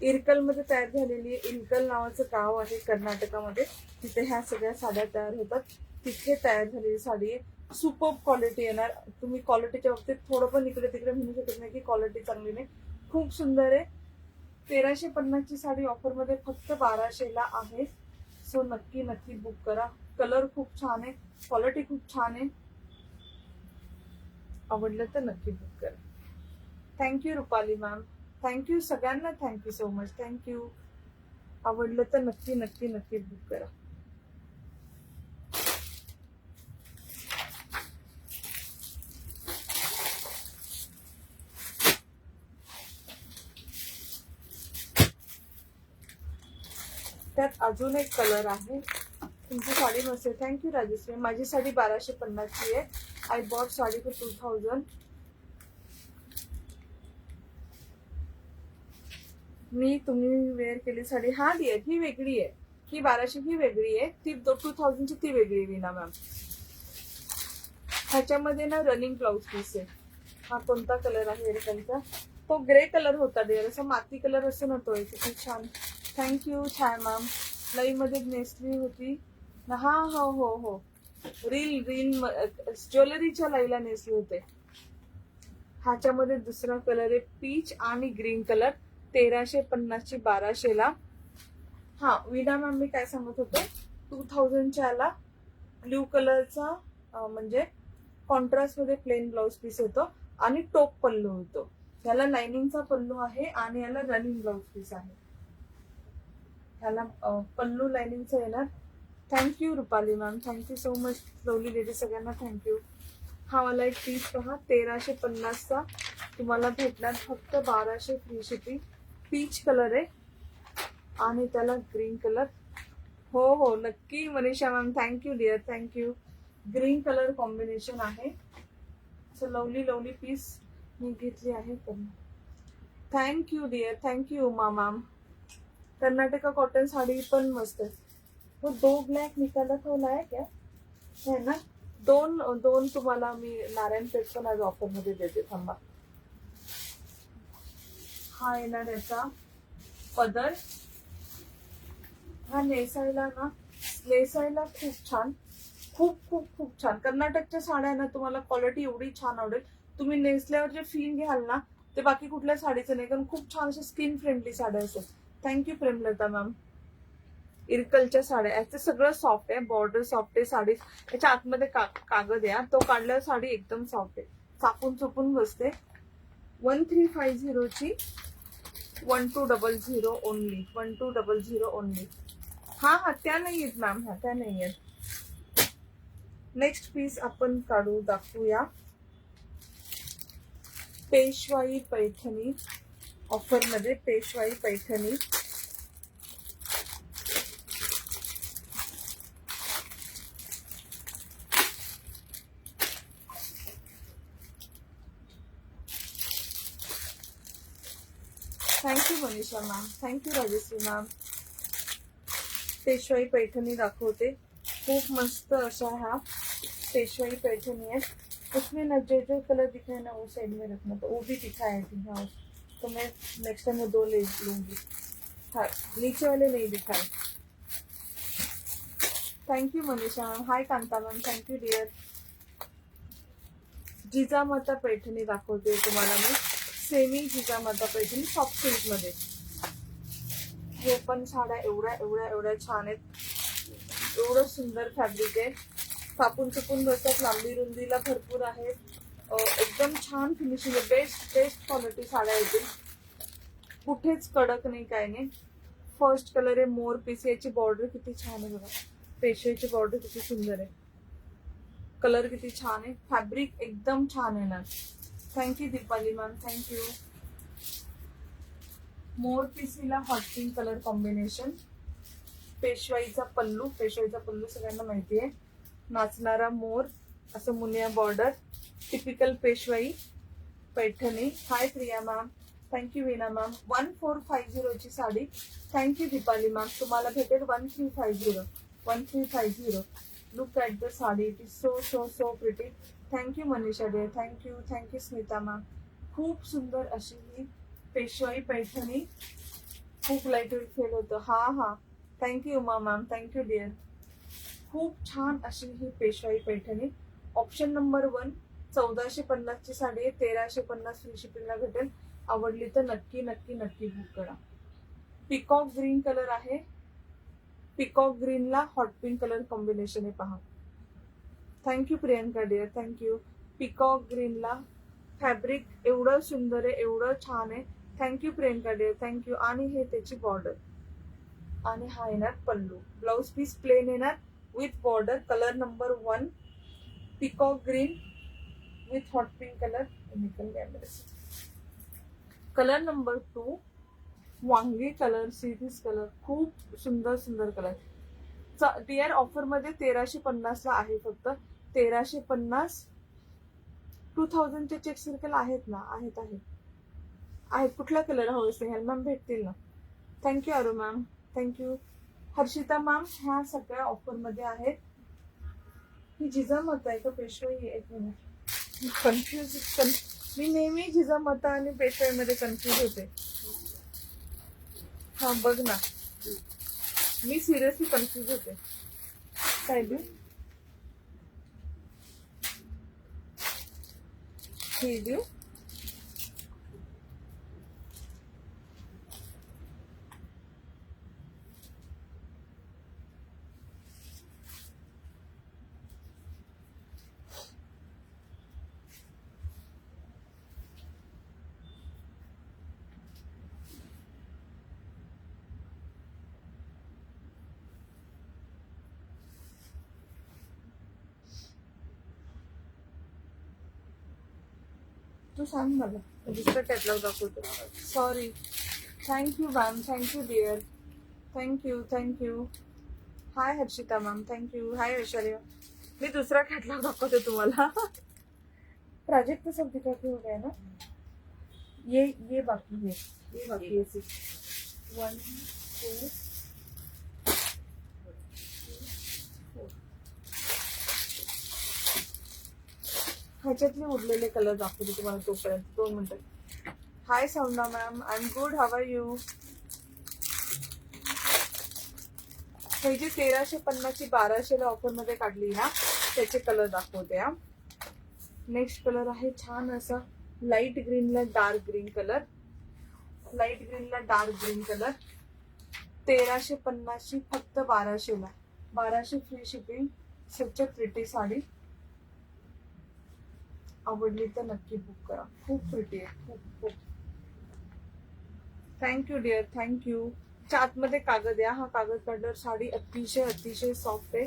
Irkal मध्ये तयार झालेली आहे. इरकल नावाचं गाव आहे कर्नाटकामध्ये, तिथे ह्या सगळ्या साड्या तयार होतात. तिथे तयार झालेली साडी आहे. सुपर क्वालिटी येणार. तुम्ही क्वालिटीच्या बाबतीत थोडं पण इकडे तिकडे म्हणू शकत नाही की क्वालिटी चांगली नाही. खूप सुंदर आहे. 1350 ची साडी ऑफर मध्ये फक्त 1200 ला आहे. सो नक्की नक्की बुक करा. कलर खूप छान आहे, क्वालिटी खूप छान आहे. आवडलं तर नक्की बुक करा. Thank you Rupali ma'am. थँक्यू सगळ्यांना. Thank you so much. थँक्यू. आवडलं तर नक्की नक्की नक्की बुक करा. त्यात अजून एक कलर आहे. तुमची साडी मस्त आहे. थँक्यू राजश्री. माझी साडी 1250 ची आहे. I bought sari for 2000. तुम्ही वेअर केली साडी. हा डिअर, ही वेगळी आहे. ही 1200 ही वेगळी आहे. ती 2000 ची ती वेगळी आहे विना मॅम. ह्याच्यामध्ये ना रनिंग ब्लाउज पीस आहे. हा कोणता कलर आहे इरकलचा? तो ग्रे कलर होता डिअर, असा माती कलर असतो ना तो. किती छान. Thank you Chhaya ma'am. लाईव्ह मध्ये नेसली होती ना? हा हो हो हो, रील ज्वेलरीच्या लाईव्हला नेसले होते. ह्याच्यामध्ये दुसरा कलर आहे पीच आणि ग्रीन कलर. 1350 ची 1200 ला. हा विना मॅम, मी काय सांगत होतो, 2000 च्या ला ब्ल्यू कलरचा म्हणजे कॉन्ट्रास्ट मध्ये प्लेन ब्लाउज पीस येतो आणि टोप पल्लू होतो. याला लाइनिंगचा पल्लू आहे आणि याला रनिंग ब्लाउज पीस आहे. ह्याला पल्लू लाइनिंगचा येणार. Thank you Rupali ma'am. Thank you so much lovely lady. सगळ्यांना थँक्यू. हा वाला एक पीस पहा, 1350 चा तुम्हाला भेटणार फक्त 1200, फ्री शिपिंग. पीच कलर आहे आणि त्याला ग्रीन कलर. हो हो नक्की Manisha ma'am. Thank you dear. Thank you. Green colour combination आहे. सो लवली लवली पीस मी घेतली आहे. Thank you dear. Thank you Uma ma'am. Karnataka cotton sari पण मस्त है. वो 2 ब्लॅक निकाला ठेवला है क्या? है ना? दोन तुम्हाला मी नारायणपेठ पण आज ऑफर मध्ये देते. थांबा. हा येणार याचा पदर. हा नेसायला खूप छान, खूप खूप खूप छान. कर्नाटकच्या साड्या ना तुम्हाला क्वालिटी एवढी छान आवडेल. तुम्ही नेसल्यावर जे फील घ्याल ना ते बाकी कुठल्या साडीचं नाही, कारण खूप छान अशा स्किन फ्रेंडली साड्या असतात. Thank you Premlata ma'am. इरकलच्या साड्या, याचं सगळं सॉफ्ट आहे, बॉर्डर सॉफ्ट आहे, साडी याच्या आतमध्ये कागद आहे, तो काढल्यावर साडी एकदम सॉफ्ट आहे, चापून चुपून बसते. 1350 ची 1200 ओनली, 1200 ओनली. हा त्या नाही आहेत मॅम, हा त्या नाही आहेत. नेक्स्ट पीस आपण काढू दाखवूया. पेशवाई पैठणी ऑफर मध्ये, Peshwai Paithani. Thank you Manisha ma'am, thank you Rajshri ma'am. Peshwai Paithani दाखवते, खूप मस्त अशा ह्या पेशवाई पैठणी है. उसमें ना जो कलर दिखा है ना वो साइड में रखना, तो वो भी दिखा है हाँ, तो मैं नेक्स्ट टाइम वो 2 ले लूंगी. हाँ, नीचे वाले नहीं दिखाए. Thank you Manisha ma'am. Hi Kanta ma'am, thank you dear. Jijamata Paithani दाखवते तुम्हाला मी, semi Jijamata Paithani soft silk मध्ये. हे पण साड्या एवढ्या एवढ्या एवढ्या छान आहेत, एवढं सुंदर फॅब्रिक आहे, कापून चुपून बसतात, लांबी रुंदीला भरपूर आहे, एकदम छान फिनिशिंग आहे, बेस्ट क्वालिटी साड्या येतील, कुठेच कडक नाही काय नाही. फर्स्ट कलर आहे मोर पीस, याची बॉर्डर किती छान आहे बघा, पेशवाईची बॉर्डर किती सुंदर आहे, कलर किती छान आहे, फॅब्रिक एकदम छान आहे ना. Thank you Deepali ma'am, thank you. मोर पिसीला हॉट पिंक कलर कॉम्बिनेशन. पेशवाईचा पल्लू, पेशवाईचा पल्लू सगळ्यांना माहिती आहे, नाचणारा मोर असं Muniya border, typical Peshwai Paithani. Hi Priya ma'am, thank you Veena ma'am. 1450 ची साडी. थँक्यू दीपाली मॅम, तुम्हाला भेटेल 1350. 1350. Look at the sari, it is so so so pretty. Thank you Manisha day, thank you Smita ma'am. खूप सुंदर अशी ही पेशवाई पैठणी, खूप लाईट वेट फेल होतं. हा thank you Uma ma'am, thank you dear. खूप छान अशी ही पेशवाई पैठणी. ऑप्शन नंबर 1 1450 ची साडी आहे, 1350 फ्री शिपिंगला भेटेल. आवडली तर नक्की नक्की नक्की बुक करा. पिकॉक ग्रीन कलर आहे, पिकॉक ग्रीनला हॉट पिंक कलर कॉम्बिनेशन आहे पहा. Thank you Priyanka dear, thank you. Peacock ग्रीनला फॅब्रिक एवढं सुंदर आहे, एवढं छान आहे. Thank you Priyanka dear, thank you. आणि हे त्याची बॉर्डर, आणि हा येणार पल्लू. ब्लाउज पीस प्लेन येणार with border. Colour number 1 peacock green with hot pink colour. निकल गया मेरे से. कलर नंबर 2 वांगी कलर, सी दिस कलर, खूप सुंदर सुंदर कलर. डिअर ऑफर मध्ये 1350 ला आहे, फक्त 1350. 2000 चे चेक सर्कल आहेत ना, आहेत. कुठला कलर हवं स्नेहल मॅम, भेटतील ना. Thank you Aru ma'am, thank you. Harshita ma'am, ह्या सगळ्या ऑफर मध्ये आहेत. ही जिजामाता आहे का पेशवाई आहे? एक मिनिट, कन्फ्युज. मी नेहमी जिजामाता आणि पेशवाई मध्ये कन्फ्युज होते. हा बघ ना, मी सिरियसली कन्फ्युज होते. काय देऊ, हे देऊ? तू सांग मला, दुसरं कॅटलॉग दाखवतो. Sorry. Thank you ma'am, thank you dear, thank you. Hi Harshita ma'am, thank you. Hi Vaishali, मैं दूसरा कैटलॉग दाखवते तुम्हाला. प्रोजेक्ट तो सब दिखा के हो गया ना. ये बाकी है, ये बाकी है. 1 2 ह्याच्यातले उरलेले कलर दाखवते तुम्हाला तोपर्यंत. 2 मिनिटं. Hi Saunda ma'am, I am good, how are you. हे जे 1350 ची 1200 ला ऑफर मध्ये काढली ना, त्याचे कलर दाखवते. हा नेक्स्ट कलर आहे छान असा लाईट ग्रीनला डार्क ग्रीन कलर, लाईट ग्रीनला डार्क ग्रीन कलर. 1350 फक्त 1200 ला. 1200 free shipping. Such pretty sari. आवडली तर नक्की बुक करा. खूप प्रिटी आहे. खूप खूप. Thank you dear, thank you. आतमध्ये कागद आहे. हा कागद काढल्यावर साडी अतिशय अतिशय सॉफ्ट आहे.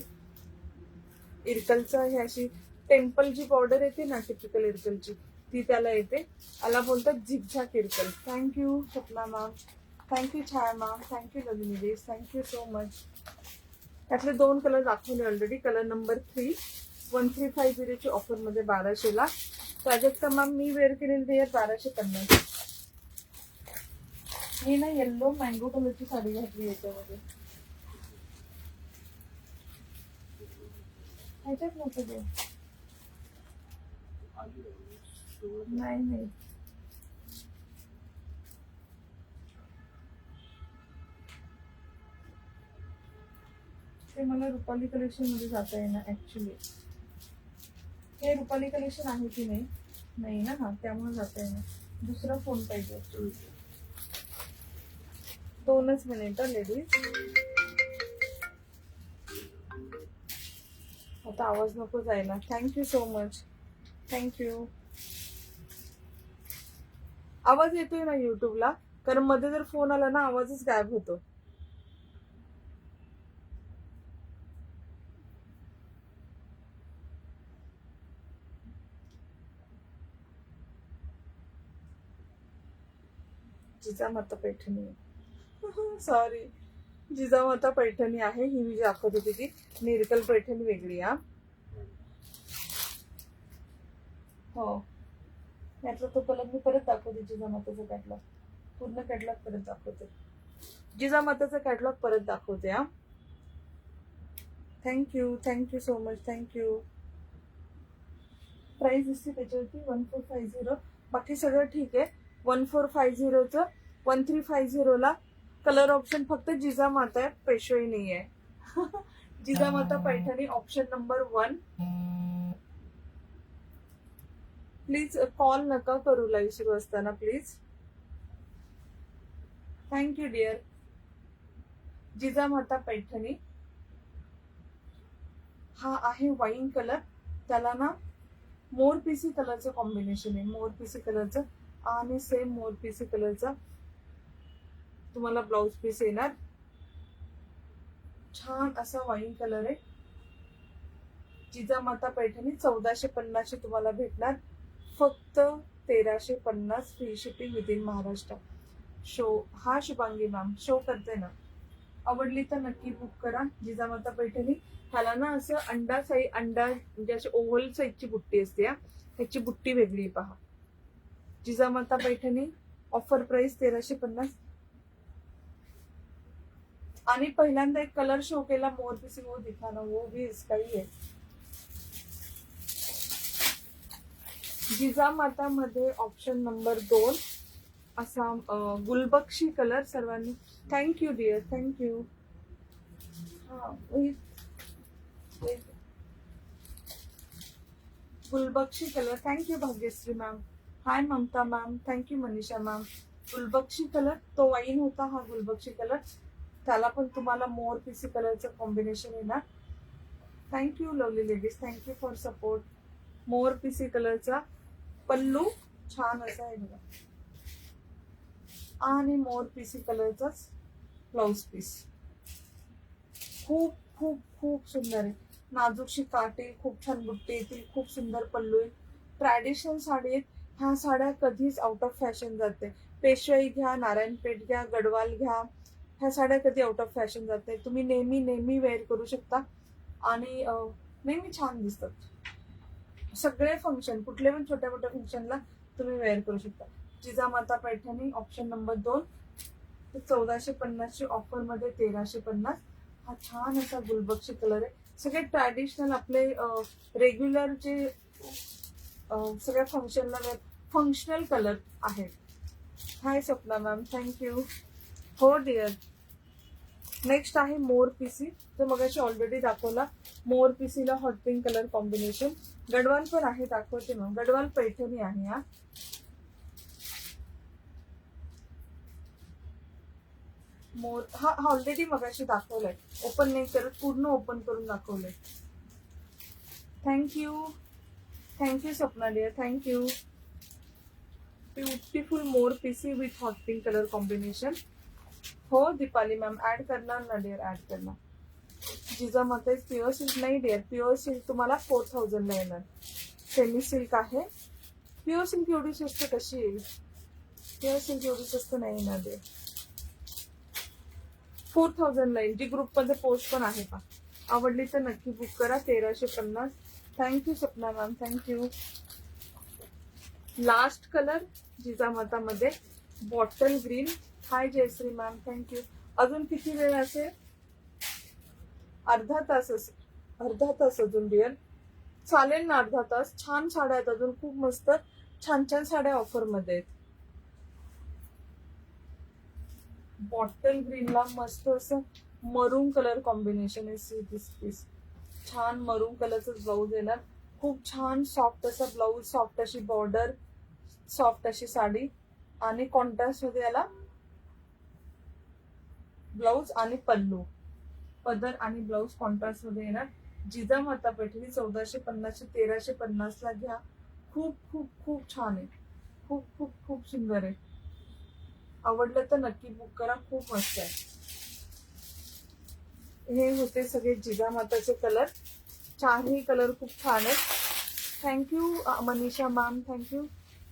इरकलचं हे अशी टेम्पल जी बॉर्डर येते ना टिपिकल इरकलची ती त्याला येते. याला बोलतात zigzag Irkal. Thank you Swapna ma'am, thank you Chhaya ma'am, thank you lovely देश, थँक्यू सो मच. त्यातले 2 कलर दाखवले ऑलरेडी. कलर नंबर 3 1350 ची ऑफर मध्ये 1200 ला. प्राजक्ता मॅम मी वेअर केलेली ते 1250. मी ना येल्लो मँगो कलरची साडी घातली याच्यामध्ये. ह्याच्यात नव्हतं ते. नाही ते मला रुपाली कलेक्शन मध्ये जाता येणार ऍक्च्युली. हे रुपाली कलेक्शन आहे की नाही ना. हा त्यामुळे जाता येणार. दुसरा फोन पाहिजे. 2च मिनिट लेडीज. आता आवाज नको जायला. Thank you so much, thank you. आवाज येतोय ना युट्यूबला? कारण मध्ये जर फोन आला ना आवाजच गायब होतो. जिजामाता पैठणी. सॉरी, जिजामाता पैठणी आहे ही. मी दाखवत होती ती निरकल पैठणी वेगळी. हा हो. यातला तो कलर मी परत दाखवते. जिजामाताचा कॅटलॉग पूर्ण कॅटलॉग परत दाखवते. जिजामाताचा कॅटलॉग परत दाखवते. हा thank you, thank you so much, thank you. Price दिसते त्याच्यावरती 1450. बाकी सगळं ठीक आहे. 1450चं 1350 ला कलर ऑप्शन फक्त जिजामाता आहे, पेशवाई नाही आहे. Jijamata Paithani option number 1. Please call नका करू लाईव्ह सुरू असताना please. Thank you dear. Jijamata Paithani हा आहे वाईन कलर. त्याला ना मोरपिसी कलरचं कॉम्बिनेशन आहे. मोरपिसी कलरचं आणि सेम मोरपिसी कलरचा तुम्हाला ब्लाउज पीस येणार. छान असा वाईन कलर आहे. जिजामाता पैठणी 1450 तुम्हाला भेटणार. फक्त 1350 free shipping with in Maharashtra. Show हा शुभांगी मॅम शो करते ना. आवडली तर नक्की बुक करा. जिजामाता पैठणी. ह्याला ना असं अंडा म्हणजे अशी ओव्हल साईजची बुट्टी असते. ह्याची बुट्टी वेगळी पहा. Jijamata Paithani offer price 1350. आणि पहिल्यांदा एक कलर शो केला मोरपिसी, वो दिखाना, वो भी इसका ही है. जिजामाता मध्ये ऑप्शन नंबर 2 असा गुलबक्षी कलर. सर्वांनी थँक्यू डिअर, थँक्यू. हा गुलबक्षी colour. Thank you Bhagyashree ma'am. Hi Mamata ma'am, thank you Manisha ma'am. गुलबक्षी कलर तो वाईन होता. हा गुलबक्षी कलर. त्याला पण तुम्हाला मोर पीसी कलरचं कॉम्बिनेशन येणार. Thank you lovely ladies, thank you for support. मोर पीसी कलरचा पल्लू छान असा आहे बघा. आणि मोर पीसी कलरचाच ब्लाउज पीस. खूप खूप खूप सुंदर आहे. नाजूकशी काटे, खूप छान बुट्टी येतील, खूप सुंदर पल्लू आहे. ट्रॅडिशनल साडी आहेत. ह्या साड्या कधीच आउट ऑफ फॅशन जाते. पेशवाई घ्या, नारायणपेठ घ्या, गडवाल घ्या, ह्या साड्या कधी आउट ऑफ फॅशन जात नाही. तुम्ही नेहमी वेअर करू शकता आणि नेहमी छान दिसतात. सगळे फंक्शन, कुठले पण छोट्या मोठ्या फंक्शनला तुम्ही वेअर करू शकता. Jijamata Paithani option number 2 1450 offer मध्ये 1350. हा छान असा गुलबक्षी कलर आहे. सगळे ट्रॅडिशनल आपले रेग्युलरचे सगळ्या फंक्शनला फंक्शनल कलर आहेत. Hi Swapna ma'am, thank you. हो डिअर. नेक्स्ट आहे मोर पीसी. तो मगाशी ऑलरेडी दाखवला. मोर पीसीला hot pink colour combination. Gadwal पण आहे, दाखवते मग. गडवाल पैठणी आहे. हा मोर हा ऑलरेडी मगाशी दाखवलाय, ओपन नाही करत, पूर्ण ओपन करून दाखवलंय. Thank you thank you Swapna dear, thank you. Beautiful मोर पीसी with hot pink colour combination. हो दीपाली मॅम ऍड करणार ना डिअर, ऍड करणार. जिजामाता प्युअर सिल्क नाही डिअर, प्युअर सिल्क तुम्हाला 4000 ला येणार. सेमी सिल्क आहे. प्युअर सिल्क एवढी स्वस्त कशी येईल? प्युअर सिल्क एवढी स्वस्त नाही येणार डिअर. 4000 ला येईल. जी ग्रुप मध्ये पोस्ट पण आहे का, आवडली तर नक्की बुक करा. 1350. Thank you Sapna ma'am, thank you. Last colour Jijamata मध्ये बॉटल ग्रीन. हाय जयश्री मॅम, थँक्यू. अजून किती वेळ असेल? अर्धा तास अजून डिअर. चालेल ना अर्धा तास. छान साड्या आहेत अजून, खूप मस्त छान छान साड्या ऑफर मध्ये आहेत. बॉटल ग्रीनला मस्त असं मरून कलर कॉम्बिनेशन आहे. See this piece. छान मरून कलरच ब्लाऊज येणार. खूप छान सॉफ्ट असा ब्लाऊज, सॉफ्ट अशी बॉर्डर, सॉफ्ट अशी साडी आणि कॉन्ट्रास्ट मध्ये याला ब्लाऊज आणि पल्लू. पदर आणि ब्लाऊज कॉन्ट्रास्ट मध्ये येणार. जिजामाता पैठणी 1450 1350 ला घ्या. खूप खूप खूप छान आहे. खूप खूप खूप सुंदर आहे. आवडलं तर नक्की बुक करा. खूप मस्त आहे. हे होते सगळे जिजामाताचे कलर. चारही कलर खूप छान आहेत. Thank you Manisha ma'am, thank you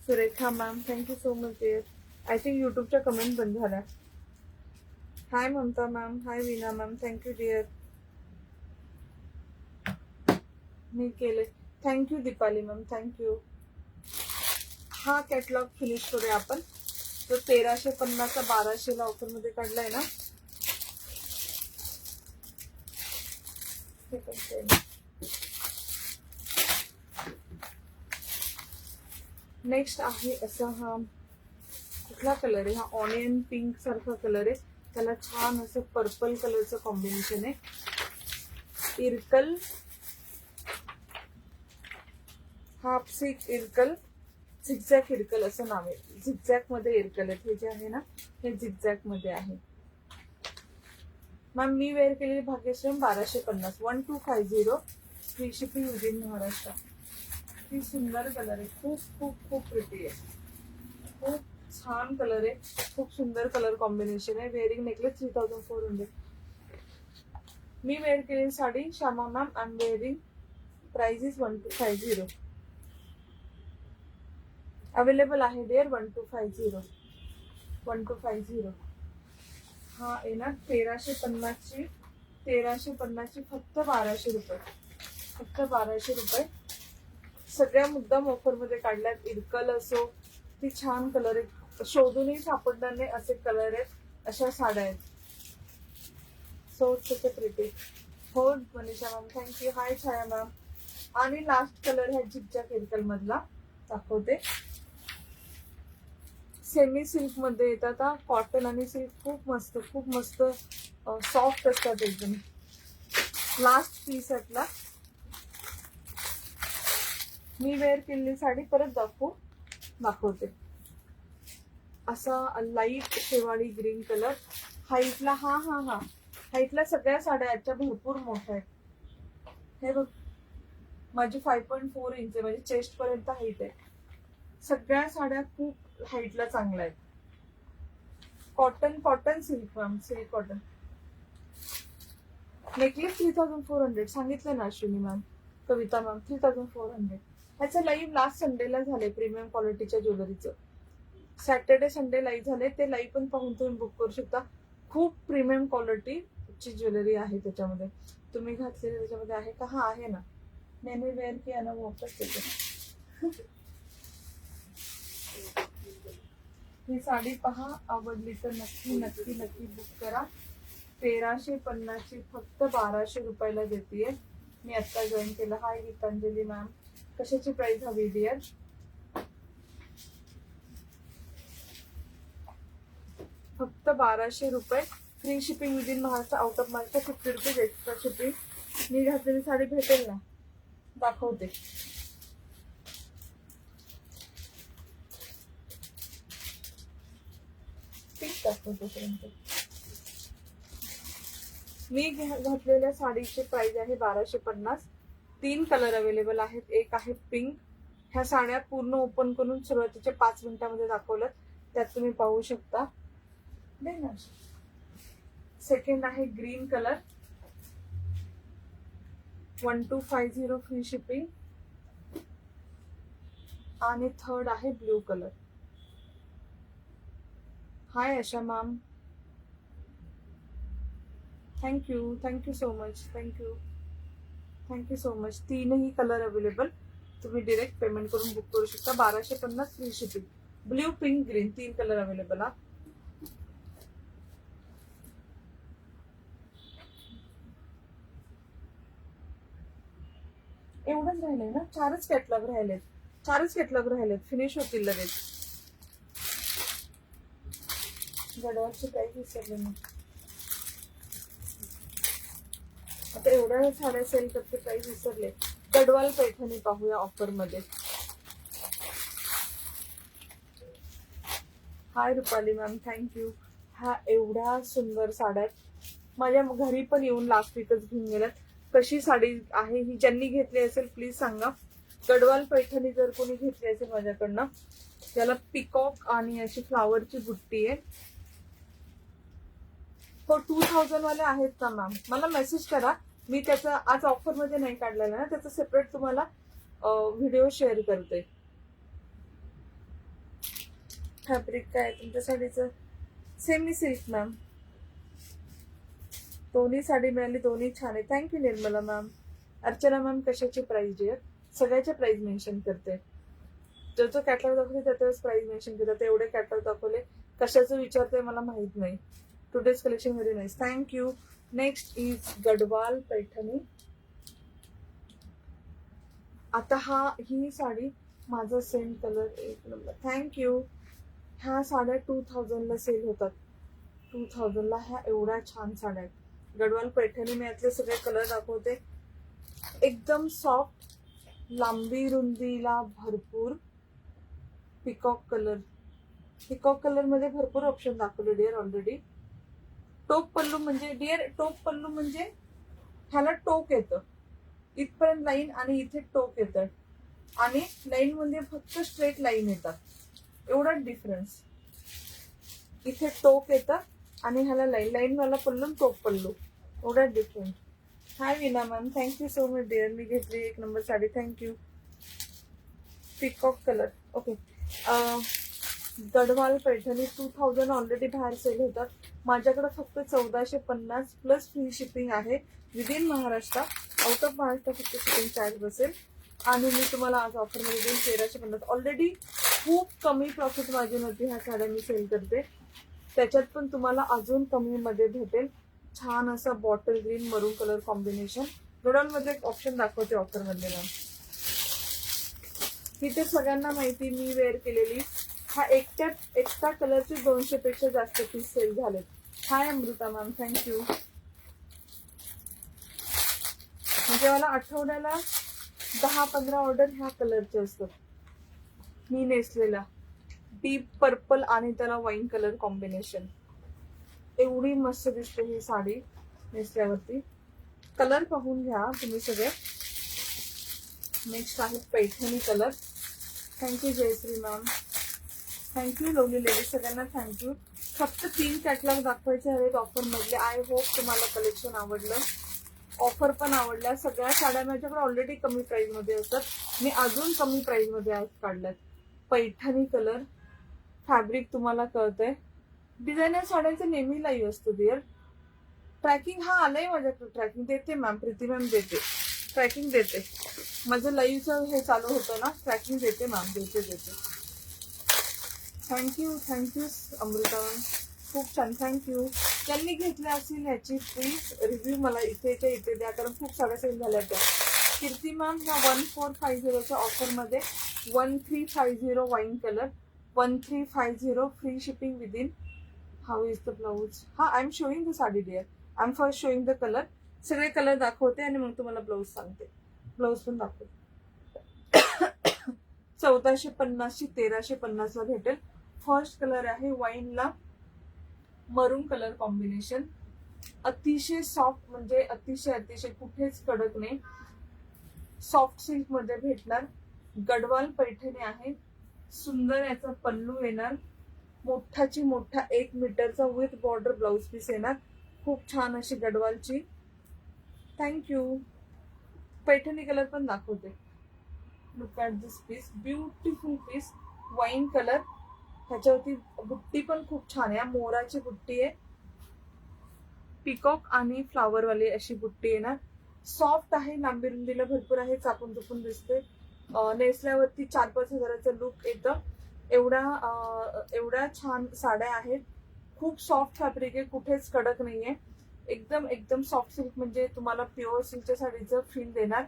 Surekha ma'am, thank you so much dear. I think युट्यूबच्या कमेंट बंद झाल्या. Hi Mamata ma'am, hi Veena ma'am, thank you dear. मी केले. Thank you Deepali ma'am, thank you. हा कॅटलॉग फिनिश करूया आपण. तो 1350 1200 ला ऑफर मध्ये काढलाय ना. नेक्स्ट आहे असा हा कुठला कलर आहे? हा ऑनियन पिंक सारखा कलर आहे. त्याला छान असं पर्पल कलरचं कॉम्बिनेशन आहे. इरकल, हाफ सिल्क इरकल, झिगझॅक इरकल असं नाव आहे. झिगझॅक मध्ये इरकल आहे. हे जे आहे ना हे झिगझॅक मध्ये आहे. मॅम मी वेअर केलेली Bhagyashree 1250 1250 free shipping within Maharashtra. ती सुंदर कलर आहे. खूप खूप खूप प्रिटी आहे. खूप छान कलर आहे. खूप सुंदर कलर कॉम्बिनेशन आहे. Wearing necklace 3400. मी वेअर केलेली sari Shyama ma'am I am wearing. Price is 1250. Available आहे डिअर 1250. 1250. हा येणार 1350 ची फक्त 1200 रुपये. फक्त 1200 रुपये. सगळ्या मुद्दाम ऑफर मध्ये काढल्यात. इरकल असो, ती छान कलर आहे. शोधूनही सापडणार नाही असे कलर आहेत. अशा साड्या आहेत. So such a pretty. हो मनीषा मॅम, थँक्यू. हाय छाया मॅम. आणि लास्ट कलर है झिगझॅक इरकल मधला दाखवते. सेमी सिल्क मध्ये येतात. कॉटन आणि सिल्क खूप मस्त सॉफ्ट असतात एकदम. लास्ट पीस आपला. मी वेअर केलेली साडी परत दाखवते. असा लाईट शेवाळी ग्रीन कलर. हाईटला हाईटला सगळ्या साड्या आजच्या भरपूर मोठ्या आहेत. हे बघ माझी 5.4 इंच आहे. म्हणजे चेस्ट पर्यंत हाईट आहे. सगळ्या साड्या खूप हाईटला चांगल्या आहेत. Cotton silk ma'am, silk cotton. Necklace 3400 सांगितलं ना अश्विनी मॅम, कविता मॅम. 3400. ह्याचं लाईव्ह लास्ट संडेला झाले. प्रीमियम क्वालिटीच्या ज्वेलरीचं सॅटर्डे संडे लाईव्ह झाले. ते लाईव्ह पण पाहून तुम्ही बुक करू शकता. खूप प्रीमियम क्वालिटीची ज्वेलरी आहे त्याच्यामध्ये. तुम्ही घातलेली त्याच्यामध्ये आहे का? हा आहे ना. मैंने वेअर किया ना वापस देते. ही साडी पहा, आवडली तर नक्की बुक करा. 1350 ची फक्त 1200 रुपयाला देतीये. मी आता जॉईन केलं. हाय गीतांजली मॅम, कशाची प्राइस हवी डिअर? फक्त 1200 रुपये. Free shipping within Maharashtra. Out of Maharashtra 50 rupees extra shipping. मी घातलेली साडी भेटेल ना, दाखवते. ठीक दाखवते पर्यंत. मी घातलेल्या साडीची प्राइस आहे 1250. 3 कलर अवेलेबल आहेत. एक आहे पिंक. ह्या साड्या पूर्ण ओपन करून सुरुवातीच्या 5 मिनिटांमध्ये दाखवलं, त्यात तुम्ही पाहू शकता. सेकंड आहे ग्रीन कलर, 1250 फ्री शिपिंग. आणि थर्ड आहे blue colour. Hi Asha ma'am, thank you so much. Thank you so much. 3ही कलर अवेलेबल. तुम्ही डायरेक्ट पेमेंट करून बुक करू शकता. 1250 free shipping. Blue, pink, green 3 colour available. हा एवढंच राहिलंय ना. 4च कॅटलॉग राहिलेत. फिनिश होतील लगेच. गडवालची काही विसरले नाही. आता एवढ्या साड्या सेल करते, प्राइस विसरले. गडवाल पैठणी पाहूया ऑफर मध्ये. हाय रुपाली मॅम, थँक्यू. हा एवढ्या सुंदर साड्या माझ्या घरी पण येऊन लास्ट वीकच घेऊन गेल्यात. कशी साडी आहे ही, ज्यांनी घेतली असेल प्लीज सांगा. गडवाल पैठणी जर कोणी घेतली असेल माझ्याकडनं, त्याला पिकॉक आणि अशी फ्लावरची बुट्टी आहे. हो 2000 वाले आहेत का मॅम? मला मेसेज करा. मी त्याचा आज ऑफर मध्ये नाही काढलेला ना, त्याचा सेपरेट तुम्हाला व्हिडिओ शेअर करते. फॅब्रिक काय तुमच्या साडीचं? Semi silk ma'am. दोन्ही साडी मिळाली, दोन्ही छान आहे. Thank you Nirmala ma'am. Archana ma'am, कशाची प्राइस डिअर? सगळ्याच्या प्राइस मेन्शन करते. जो कॅटलॉग दाखवते त्याच्याच प्राइस मेन्शन करते. एवढे कॅटलॉग दाखवले, कशाचं विचारते मला माहित नाही. Today's collection very nice. Thank you. Next is Gadwal Paithani. आता ही साडी माझा सेम कलर, 1 नंबर. थँक्यू. ह्या साड्या 2000 ला सेल होतात. 2000 ला ह्या एवढ्या छान साड्या आहेत. गडवाल पैठणी मी यातले सगळे कलर दाखवते. एकदम सॉफ्ट, लांबी रुंदीला भरपूर. पिकॉक कलर मध्ये भरपूर ऑप्शन दाखवले डिअर ऑलरेडी. टोक पल्लू म्हणजे ह्याला टोक येतं, इथपर्यंत लाईन आणि इथे टोक येतं. आणि लाईन मध्ये फक्त स्ट्रेट लाईन येतात, एवढा डिफरन्स. इथे टोक येतं आणि ह्याला लाईन वाला पल्लू, टोक पल्लू, एवढा difference. Hi Vina ma'am, thank you so much dear. मी घेतली 1 नंबर साडी. Thank you. Peacock colour. Okay. Gadwal Paithani 2000 already बाहेर सेल होतात. माझ्याकडे फक्त 1450 प्लस फ्री शिपिंग आहे within Maharashtra. Out of Maharashtra फक्त शिपिंग चार्ज बसेल. आणि मी तुम्हाला आज ऑफरमध्ये देईन 1350. ऑलरेडी खूप कमी प्रॉफिट मार्जिनवरती ह्या साड्या मी सेल करते. त्याच्यात पण तुम्हाला अजून कमी मध्ये भेटेल. छान असा बॉटल ग्रीन मरून कलर कॉम्बिनेशन. गडवालमध्ये एक ऑप्शन दाखवते ऑफर मधले मॅम. ही तर सगळ्यांना माहिती, मी वेअर केलेली. हा एकटा कलरचे 200 पेक्षा जास्त पीस सेल झालेत. हाय अमृता मॅम, थँक्यू. म्हणजे मला आठवड्याला 10-15 ऑर्डर ह्या कलरचे असतात. मी नेसलेला डीप पर्पल आणि त्याला वाईन कलर कॉम्बिनेशन. एवढी मस्त दिसते ही साडी नेसल्यावरती. कलर पाहून घ्या तुम्ही सगळे. नेक्स्ट आहे Paithani colour. Thank you Jayashree ma'am. Thank you lovely ladies, सगळ्यांना थँक्यू. फक्त 3 कॅटलॉग दाखवायचे आहेत ऑफर मधले. आय होप तुम्हाला कलेक्शन आवडलं, ऑफर पण आवडल्या. सगळ्या साड्या माझ्याकडे ऑलरेडी कमी प्राइस मध्ये असतात. मी अजून कमी प्राइस मध्ये आज काढल्यात. पैठणी कलर. फॅब्रिक तुम्हाला कळतंय. डिझायनर साड्यांचं नेहमी लाईव्ह असतो डिअर. ट्रॅकिंग हा आलंय माझ्याकडे. ट्रॅकिंग देते मॅम, प्रीती मॅम देते. ट्रॅकिंग देते. माझं लाईव्हचं हे चालू होतं ना, ट्रॅकिंग देते मॅम, देते. थँक्यू अमृता मॅम, खूप छान. थँक्यू. ज्यांनी घेतल्या असतील ह्याची प्लीज रिव्ह्यू मला इथे द्या, कारण खूप साऱ्या सेल झाल्या त्या. कीर्ती मॅम, ह्या 1450च्या ऑफरमध्ये 1350 wine colour, 1350 free shipping within. How is the blouse? हा, I am showing the sari dear. I am first showing the colour. सगळे कलर दाखवते आणि मग तुम्हाला ब्लाऊज सांगते. ब्लाऊज पण दाखवते. 1450 1350 ला भेटेल. फर्स्ट कलर आहे वाईनला मरून कलर कॉम्बिनेशन. अतिशय सॉफ्ट, म्हणजे अतिशय अतिशय कुठेच कडक नाही, सॉफ्ट सिल्क मध्ये भेटणार. गडवाल पैठणी आहे. सुंदर याचा पल्लू येणार, मोठाची मोठा 1 मीटरचा विथ बॉर्डर ब्लाउज पीस येणार. खूप छान अशी गडवालची. थँक्यू. पैठणी कलर पण दाखवते. Look at this piece, beautiful piece, wine colour. ह्याच्यावरती बुट्टी पण खूप छान आहे, मोराची बुट्टी आहे, पिकॉक आणि फ्लावर वाली अशी बुट्टी येणार. सॉफ्ट आहे, लांबी रुंदीला भरपूर आहे, चापून चुपून दिसते. नेसल्यावरती 4-5 हजाराचं लुक येतं. एवढ्या छान साड्या आहेत. खूप सॉफ्ट फॅब्रिक आहे, कुठेच कडक नाहीये. एकदम एकदम सॉफ्ट सिल्क, म्हणजे तुम्हाला प्युअर सिल्कच्या साडीचं फील देणार.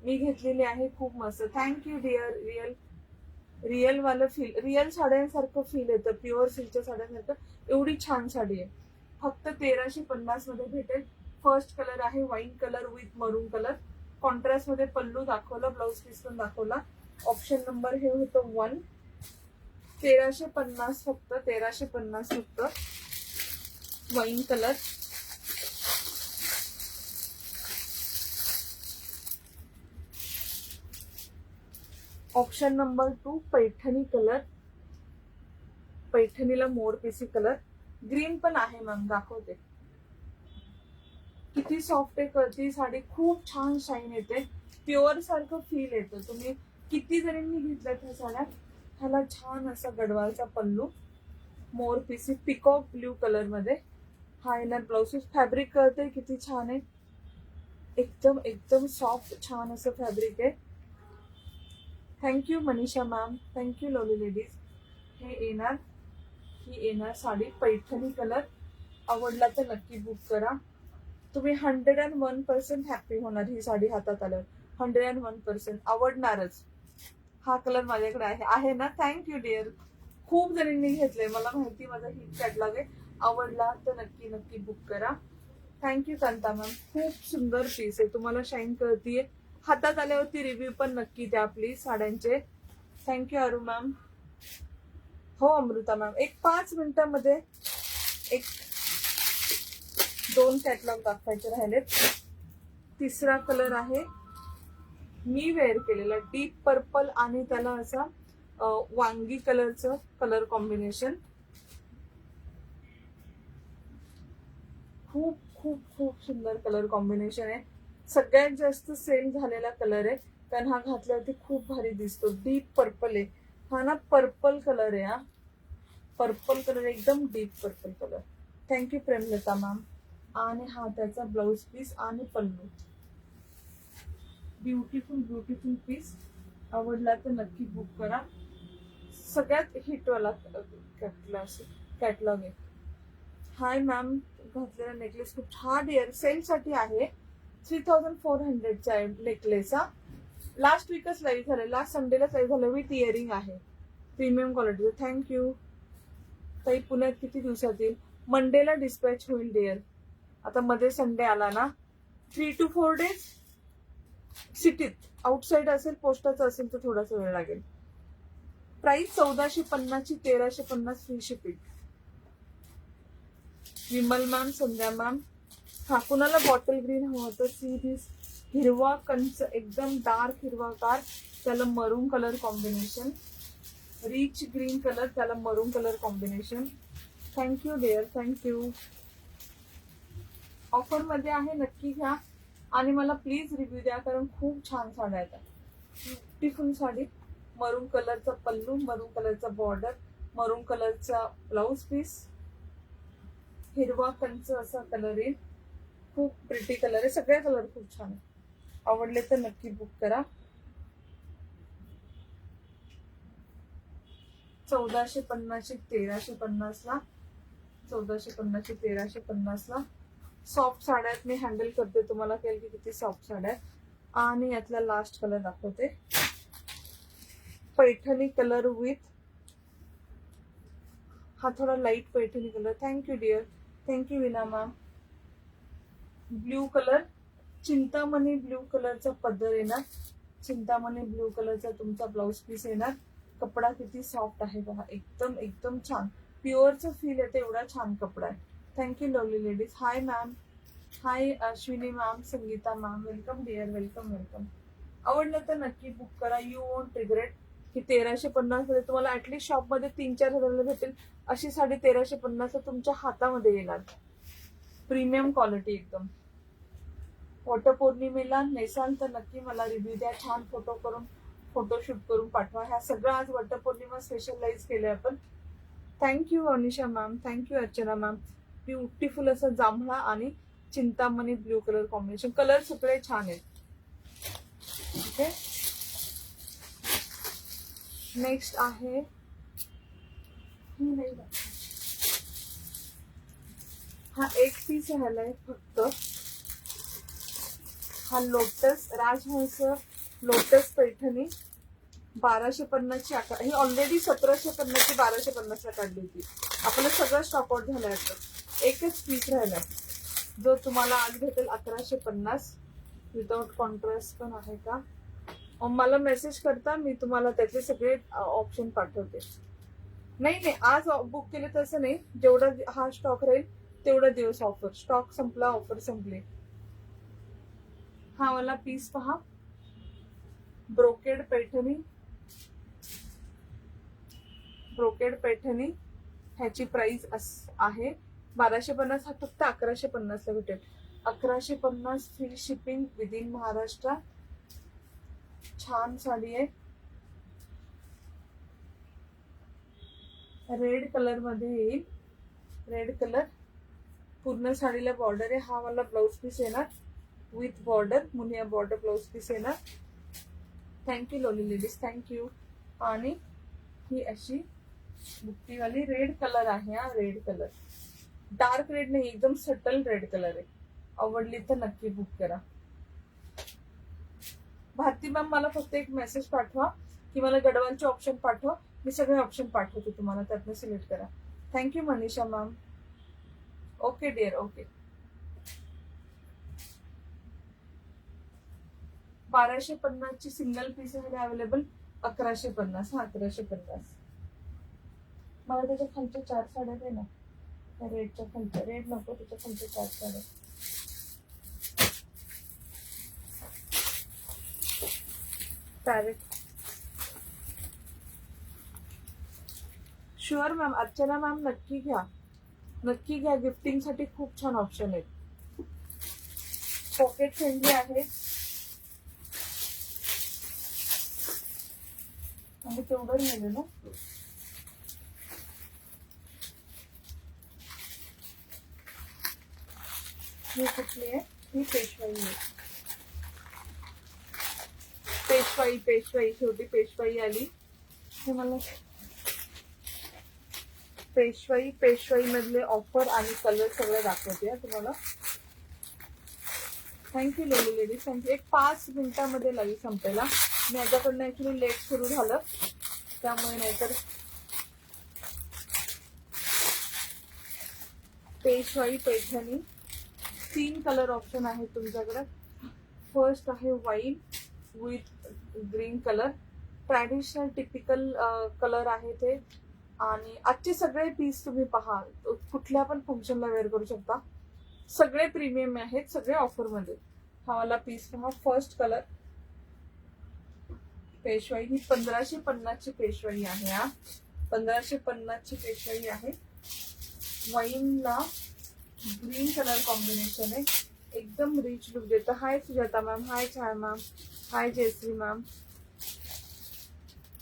मी घेतलेली आहे, खूप मस्त. Thank you dear. रिअल वालं फील, रिअल साड्यांसारखं फील येतं, प्युअर सिल्कच्या साड्यांसारखं. एवढी छान साडी आहे. फक्त 1350 मध्ये भेटेल. फर्स्ट कलर आहे वाईन कलर विथ मरून कलर. कॉन्ट्रास्ट मध्ये पल्लू दाखवला, ब्लाउज पीस पण दाखवला. ऑप्शन नंबर हे होतं 1. 1350 फक्त, 1350 फक्त. Wine colour. Option number 2 Paithani colour. पैठणीला मोर पीसी कलर. ग्रीन पण आहे मॅम, दाखवते. किती सॉफ्ट आहे, कळती साडी. खूप छान शाईन येते, प्युअर सारखं फील येतं. तुम्ही किती जणींनी घेतल्यात ह्या साड्या. ह्याला छान असा गडवालचा पल्लू, मोर पीसी पिकॉक ब्ल्यू कलर मध्ये. हा येणार ब्लाउज. फॅब्रिक कळते किती छान आहे, एकदम एकदम सॉफ्ट छान असं फॅब्रिक आहे. Thank you Manisha ma'am, thank you lovely ladies. हे येणार, ही येणार साडी पैठणी कलर. आवडला तर नक्की बुक करा. तुम्ही 101% हॅपी होणार ही साडी हातात आल्यावर. 101% आवडणारच. हा कलर माझ्याकडे आहे ना. Thank you dear. खूप जणींनी घेतलंय, मला माहिती, माझा हिट कॅटलॉग आहे. आवडला तर नक्की नक्की बुक करा. Thank you Kanta ma'am. खूप सुंदर पीस आहे, तुम्हाला शाईन करतीये. हातात आल्यावरती रिव्ह्यू पण नक्की द्या प्लीज साड्यांचे. Thank you Aru ma'am. हो अमृता मॅम. एक 5 मिनिटांमध्ये 2 कॅटलॉग दाखवायचे राहिलेत. तिसरा कलर आहे मी वेअर केलेला, डीप पर्पल आणि त्याला असा वांगी कलरचं कलर कॉम्बिनेशन. खूप खूप खूप सुंदर कलर कॉम्बिनेशन आहे. सगळ्यात जास्त सेल झालेला कलर आहे, कारण हा घातल्यावरती खूप भारी दिसतो. डीप पर्पल आहे हा ना, पर्पल कलर आहे हा, पर्पल कलर, एकदम deep purple colour. Thank you Premlata ma'am. आणि हा त्याचा ब्लाउज पीस आणि पल्लू. Beautiful beautiful piece. आवडला तर नक्की बुक करा. सगळ्यात हिटवाला कॅटलॉग आहे. हाय मॅम. घातलेला नेकलेस खूप छान डिअर, सेल साठी आहे. 3400चा नेकलेस. हा लास्ट वीकच लाईव्ह झालं, लास्ट संडेलाच लाईव्ह झालं. विथ इयरिंग आहे, प्रीमियम क्वालिटीचं. थँक्यू ताई. पुण्यात किती दिवसात येईल? मंडेला डिस्पॅच होईल डिअर. आता मध्ये संडे आला ना. 3 to 4 days. सिटीत आउटसाइड असेल, पोस्टाचं असेल तर थोडासा वेळ लागेल. प्राइस 1450 ची, 1350 फ्री शिपिंग. विमल मॅम, संध्या मॅम. हा कुणाला बॉटल ग्रीन हवं होतं, सी दिस. हिरवा कंच, एकदम डार्क हिरवागार, त्याला maroon colour combination. Rich green colour, त्याला maroon colour combination. Thank you dear, thank you. Offer मध्ये आहे, नक्की घ्या आणि मला प्लीज रिव्ह्यू द्या, कारण खूप छान साड्या येतात. ब्युटिफुल साडी. मरून कलरचा पल्लू, मरून कलरचा बॉर्डर, मरून कलरचा ब्लाउज पीस, हिरवा कंच असा कलर आहे. खूप प्रिटी कलर आहे, सगळे कलर खूप छान आहे. आवडले तर नक्की बुक करा. 1450 1350 ला, 1450 1350 ला. सॉफ्ट साड्यात मी हँडल करते, तुम्हाला कळेल की किती सॉफ्ट साड्या आहेत. आणि यातला लास्ट कलर दाखवते, पैठणी कलर विथ, हा थोडा light Paithani colour. Thank you dear, thank you विना ma'am. Blue colour, Chintamani blue कलरचा पदर येणार, चिंतामणी ब्ल्यू कलरचा तुमचा ब्लाउज पीस येणार. कपडा किती सॉफ्ट आहे बघा, एकदम एकदम छान, प्युअरचं फील येते, एवढा छान कपडा आहे. Thank you lovely ladies. Hi ma'am. Hi Ashwini ma'am, Sangeeta ma'am, welcome dear, welcome welcome. आवडलं तर नक्की बुक करा. You won't regret. की 1350 मध्ये तुम्हाला ऍटलीस्ट शॉपमध्ये 3-4 हजाराला भेटेल अशी साडी 1350 तुमच्या हातामध्ये येणार. प्रीमियम क्वालिटी एकदम. वटपौर्णिमेला नेसाल तर नक्की मला रिव्ह्यू द्या. छान फोटो करून फोटोशूट करून पाठवा. ह्या सगळं आज वटपौर्णिमा स्पेशलाइज केलंय आपण. Thank you Anisha ma'am, thank you Archana ma'am. Beautiful असं जांभळा आणि Chintamani blue colour combination. Colour सगळे छान आहेत. ओके, नेक्स्ट आहे हा एक पीस राहिलाय फक्त. हा लोटस राजहंस लोटस पैठणी 1250 ची. ही ऑलरेडी 1750 ची 1250 ला काढली होती. आपलं सगळं स्टॉक आउट झालंय. एकच पीस राहिलाय जो तुम्हाला आज भेटेल 1150. विदाउट कॉन्ट्रास्ट पण आहे का? मला मेसेज करता, मी तुम्हाला त्याचे सगळे ऑप्शन पाठवते. नाही आज बुक केले तसं नाही. जेवढा हा स्टॉक राहील तेवढा दिवस ऑफर. स्टॉक संपला, ऑफर संपली. हा वाला पीस पहा, ब्रोकेड पैठणी. ब्रोकेड पैठणी ह्याची प्राइस आहे 1250. हा फक्त 1150 ला भेटेल. 1150 free shipping with in Maharashtra. छान साडी आहे. रेड कलर मध्ये येईल. रेड कलर पूर्ण साडीला बॉर्डर आहे. हा वाला ब्लाउज पीस येणार with border, Muniya border blouse piece येणार. Thank you lovely ladies, thank you. आणि ही अशी बुट्टीवाली रेड कलर आहे. हा रेड कलर डार्क रेड नाही, एकदम सटल रेड कलर आहे. आवडली तर नक्की बुक करा. भारती मॅम मला फक्त एक मेसेज पाठवा की मला गडवालचे ऑप्शन पाठवा. मी सगळे ऑप्शन पाठवते तुम्हाला, त्यातनं सिलेक्ट करा. Thank you Manisha ma'am. Okay dear, okay. 1250 ची सिंगल पीस आहे अवेलेबल. 1150. हा 1150. मला त्याच्या खालच्या 4 साड्या दे ना. रेडच्या खालच्या, रेड नको, त्याच्या खालच्या 4 साड्या. Parrot. Sure ma'am. Archana ma'am नक्की घ्या, नक्की घ्या. गिफ्टिंग साठी खूप छान ऑप्शन आहेत. पॉकेट फ्रेंडली आहेत. आणि तेवढं नेलं ना. ही कुठली आहे? ही पेशवाई आहे. पेशवाई शेवटी पेशवाई आली. हे मला पेशवाई मधले ऑफर आणि कलर सगळं दाखवते तुम्हाला. Thank you lovely ladies, thank you. एक 5 मिनिटामध्ये लाईव्ह संपेला. माझ्याकडनं ऍक्च्युली लेट सुरू झालं त्यामुळे, नाहीतर. पेशवाई पैठणी 3 कलर ऑप्शन आहे तुमच्याकडे. फर्स्ट आहे wine with green colour. Traditional typical colour आहे ते. आणि आजचे सगळे पीस तुम्ही पहा, कुठल्या पण फंक्शनला वेअर करू शकता. सगळे प्रीमियम आहेत, सगळे ऑफर मध्ये. हा वाला पीस पहा, फर्स्ट कलर पेशवाई. ही 1550 ची पेशवाई आहे. हा 1550 ची पेशवाई आहे. वाईनला ग्रीन कलर कॉम्बिनेशन आहे. एकदम रिच लुक देतं. हाय सुजाता मॅम, हाय छाया मॅम, हाय जयश्री मॅम.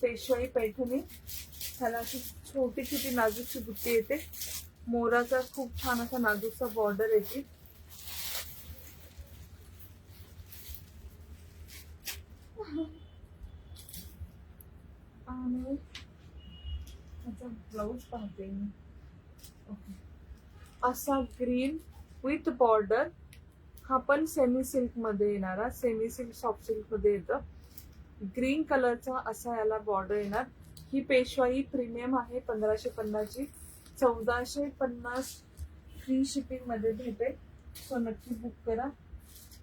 पेशवाई पैठणी. ह्याला अशी छोटी छोटी नाजूकची बुट्टी येते. मोराचा खूप छान असा नाजूकचा बॉर्डर येते. आणि त्याचा ब्लाऊज पाहते मी. ओके, असा ग्रीन विथ बॉर्डर. हा पण सेमी सिल्क मध्ये येणारा, सेमी सिल्क सॉफ्ट सिल्क मध्ये येतं. ग्रीन कलरचा असा याला बॉर्डर येणार. ही पेशवाई प्रीमियम आहे 1550 ची. 1450 फ्री शिपिंग मध्ये भेटेल. सो नक्की बुक करा.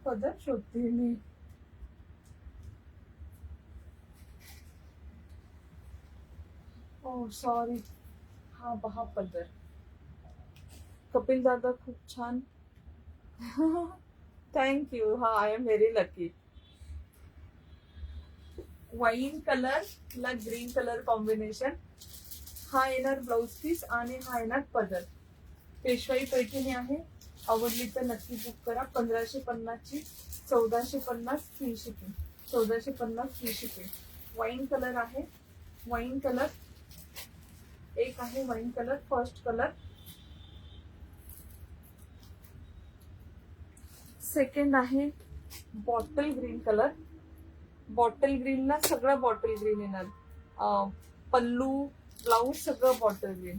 पदर शोधते मी. ओ सॉरी, हा पहा पदर. कपिल दादा खूप छान. थँक्यू. हा, I am very lucky. Wine colour ला ग्रीन कलर कॉम्बिनेशन. हा येणार ब्लाउज पीस आणि हा येणार पदर. पेशवाई पैठणी आहे. आवडली तर नक्की बुक करा. 1550 ची 1450 free shipping. 1450 free shipping. Wine colour आहे. वाईन कलर एक आहे. Wine colour first colour. Second आहे bottle green colour. Bottle green ला सगळं बॉटल ग्रीन येणार. पल्लू ब्लाऊज सगळं बॉटल ग्रीन.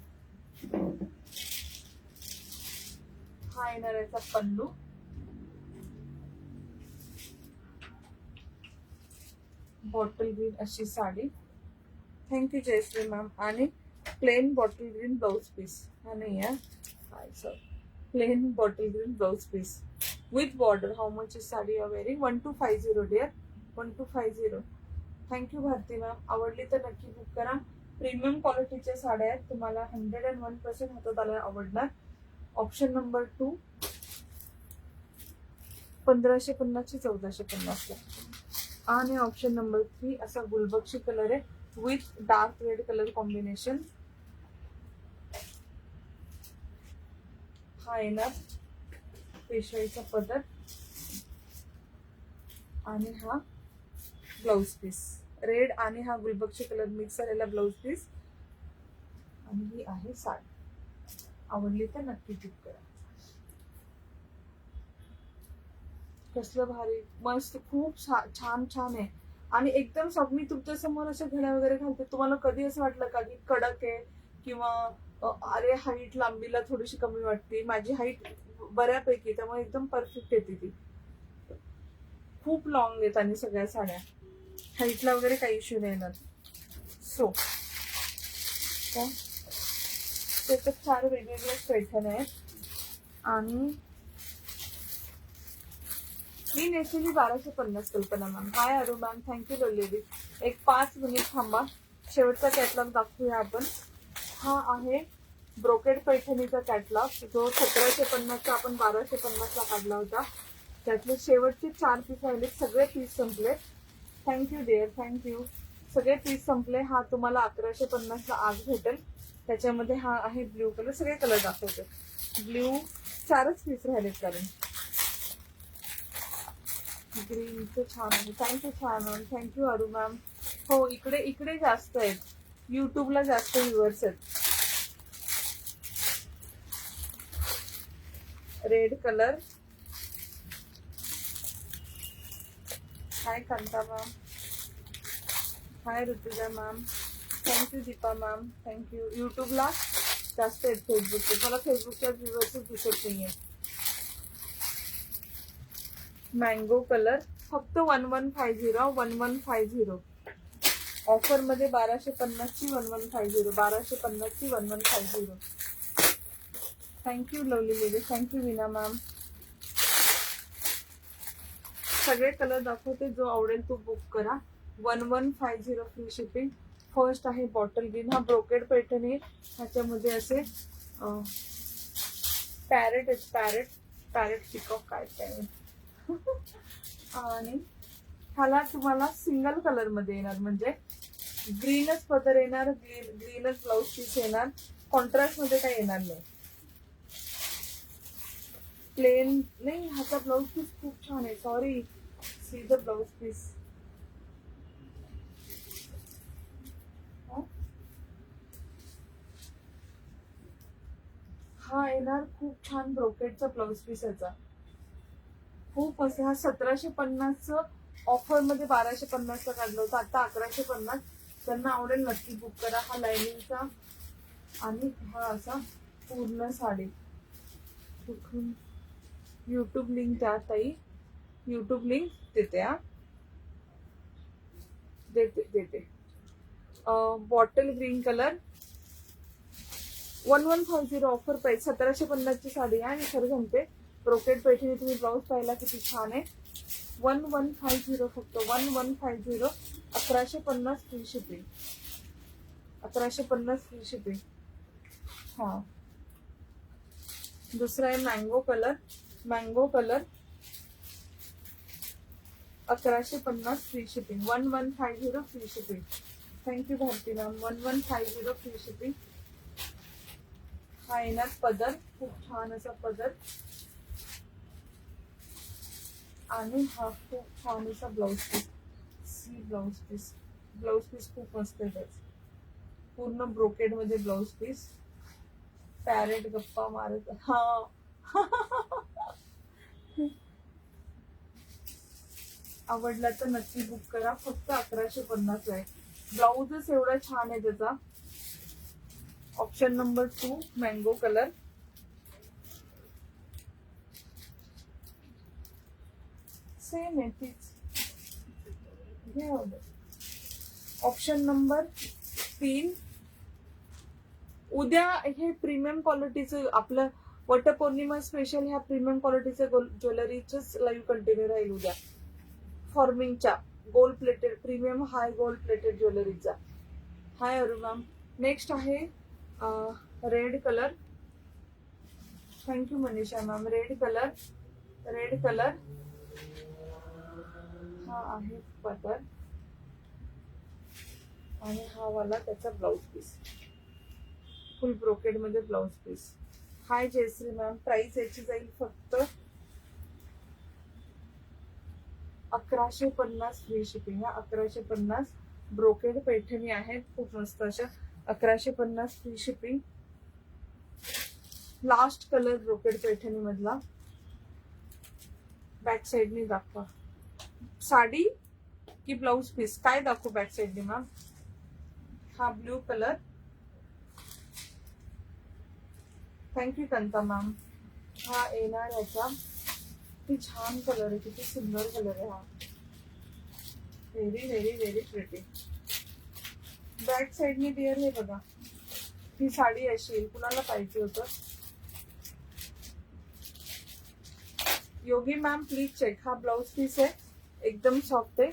हा येणार याचा पल्लू. बॉटल ग्रीन अशी साडी. Thank you Jayashree ma'am. आणि plain bottle green blouse piece. हा नाही आहे sir. Plain bottle green blouse piece with border. How much is sari you R wearing? 1250 dear. 1250. Thank you Bharti ma'am. आवडली तर नक्की बुक करा. प्रीमियम क्वालिटीच्या साड्या आहेत. तुम्हाला 101% हातात आल्या आवडणार. ऑप्शन नंबर 2 1550 ची 1450 ला. आणि ऑप्शन नंबर 3 असा गुलबक्षी कलर आहे with dark red colour combination. हा येणार पेशवाईचा पदर आणि हा ब्लाउज पीस. रेड आणि हा गुलबक्षी कलर मिक्स झालेला ब्लाउज पीस. आणि ही आहे साडी. आवडली तर नक्की बुक करा. कसलं भारी मस्त खूप छान छान आहे. आणि एकदम सॉफ्ट. मी तुमच्या समोर अशा घड्या वगैरे घालते. तुम्हाला कधी असं वाटलं का की कडक आहे किंवा अरे हाईट लांबीला थोडीशी कमी वाटते? माझी हाईट बऱ्यापैकी, त्यामुळे एकदम परफेक्ट येते ती. खूप लॉंग आहेत आणि सगळ्या साड्या. हाईटला वगैरे काही इश्यू नाही येणार. सो त्याच्यात 4 वेगवेगळ्या पैठण आहेत. आणि मी नेसलेली 1250 कल्पना ma'am. Hi Aru ma'am. Thank you लोलेली. एक 5 मिनिट थांबा. शेवटचा कॅटलॉग दाखवूया आपण. हा आहे ब्रोकेड पैठणीचा कॅटलॉग जो 1750 आपण 1250 ला काढला होता. त्यातले शेवटचे 4 पीस राहिले. सगळे पीस संपले. Thank you dear. थँक्यू. सगळे पीस संपले. हा तुम्हाला 1150 ला आज भेटेल. त्याच्यामध्ये हा आहे ब्ल्यू कलर. सगळे कलर दाखवते. ब्ल्यू 4च पीस राहिलेत कारण. ग्रीनचं छान आहे. थँक्यू छान मॅम. Thank you Aru ma'am. हो इकडे जास्त आहेत. युट्यूबला जास्त व्ह्युअर्स आहेत. Red colour. Hi Kanta ma'am. Hi Rutuja ma'am. Thank you Deepa ma'am. Thank you. युट्यूबला जास्त आहेत. फेसबुकचे मला फेसबुकच्या व्ह्युअर्सच दिसत नाहीये. मँगो कलर फक्त 1150. 1150 ऑफर मध्ये 1250 ची 1150. 1250 ची 1150. Thank you lovely lady. थँक्यू विना मॅम. सगळे कलर दाखवते. जो आवडेल तो बुक करा. 1150 फ्री शिपिंग. फर्स्ट आहे बॉटल ग्रीन. हा ब्रोकेड पैठणी. ह्याच्यामध्ये असे पॅरेट पिकॉक काय आणि ह्याला तुम्हाला सिंगल कलर मध्ये येणार. म्हणजे ग्रीनच पदर येणार. ग्रीनच ब्लाउज पीस येणार. कॉन्ट्रास्ट मध्ये काही येणार नाही. प्लेन नाही. ह्याचा ब्लाउज पीस खूप छान आहे. Sorry see the blouse piece. हा येणार खूप छान ब्रोकेडचा ब्लाउज पीस याचा. खूप असं. हा 1750 ऑफर मध्ये 1250 ला काढलं होतं. आता 1150. त्यांना आवडेल नक्की बुक करा. हा लाइनिंगचा आणि हा असा पूर्ण साडी. कुठून युट्यूब लिंक द्या ताई. युट्यूब लिंक देते. देते. Bottle green colour 1150 offer price. 1750 ची साडी आहे. आणि खरं सांगते ब्रोकेड पैठणी तुम्ही ब्लाउज पाहिला किती छान आहे. 1150 फक्त 1150. 1150 फ्री शिपिंग. 1150 free shipping. हा दुसरा आहे mango colour. Mango colour 1150 free shipping. 1150 free shipping. Thank you Bharti ma'am. 1150 free shipping. हा येणार पदर, खूप छान असा पदर आणि हा खूप छान असा blouse piece. See blouse piece. Blouse piece खूप मस्त आहे त्याच. पूर्ण ब्रोकेड मध्ये ब्लाउज पीस. पॅरेट गप्पा मारत. हा आवडला तर नक्की बुक करा. फक्त 1150 आहे. ब्लाउजच एवढा छान आहे त्याचा. Option number 2 mango colour. Same आहे तीच. Option number 3. उद्या हे प्रीमियम क्वालिटीचं आपलं वटपौर्णिमा स्पेशल ह्या प्रीमियम क्वालिटीचं ज्वेलरीचंच लाईव्ह कंटिन्यू राहील उद्या. फॉर्मिंगच्या गोल्ड प्लेटेड प्रीमियम हाय गोल्ड प्लेटेड ज्वेलरीचा. हाय अरु मॅम. नेक्स्ट आहे red colour. Thank you Manisha ma'am. Red colour. Red colour हा आहे पदर आणि हा वाला त्याचा ब्लाउज पीस. फुल ब्रोकेड मध्ये ब्लाउज पीस. हाय जयश्री मॅम. प्राइस याची जाईल फक्त 1150 फ्री शिपिंग. 1150 ब्रोकेड पैठणी आहेत खूप मस्त अशा. 1150 free shipping. Last colour brocade Paithani मधला. बॅक साइडने दाखवा. साडी की ब्लाउज पीस काय दाखवू बॅक साइडने मॅम? हा blue colour. Thank you Kanta ma'am. हा येणार याचा. किती छान कलर आहे. किती सुंदर कलर आहे हा. Very very very pretty. Back साइडने dear हे बघा. ही साडी अशी कुणाला पाहिजे होतं? योगी मॅम प्लीज चेक. हा ब्लाउज पीस आहे. एकदम सॉफ्ट आहे.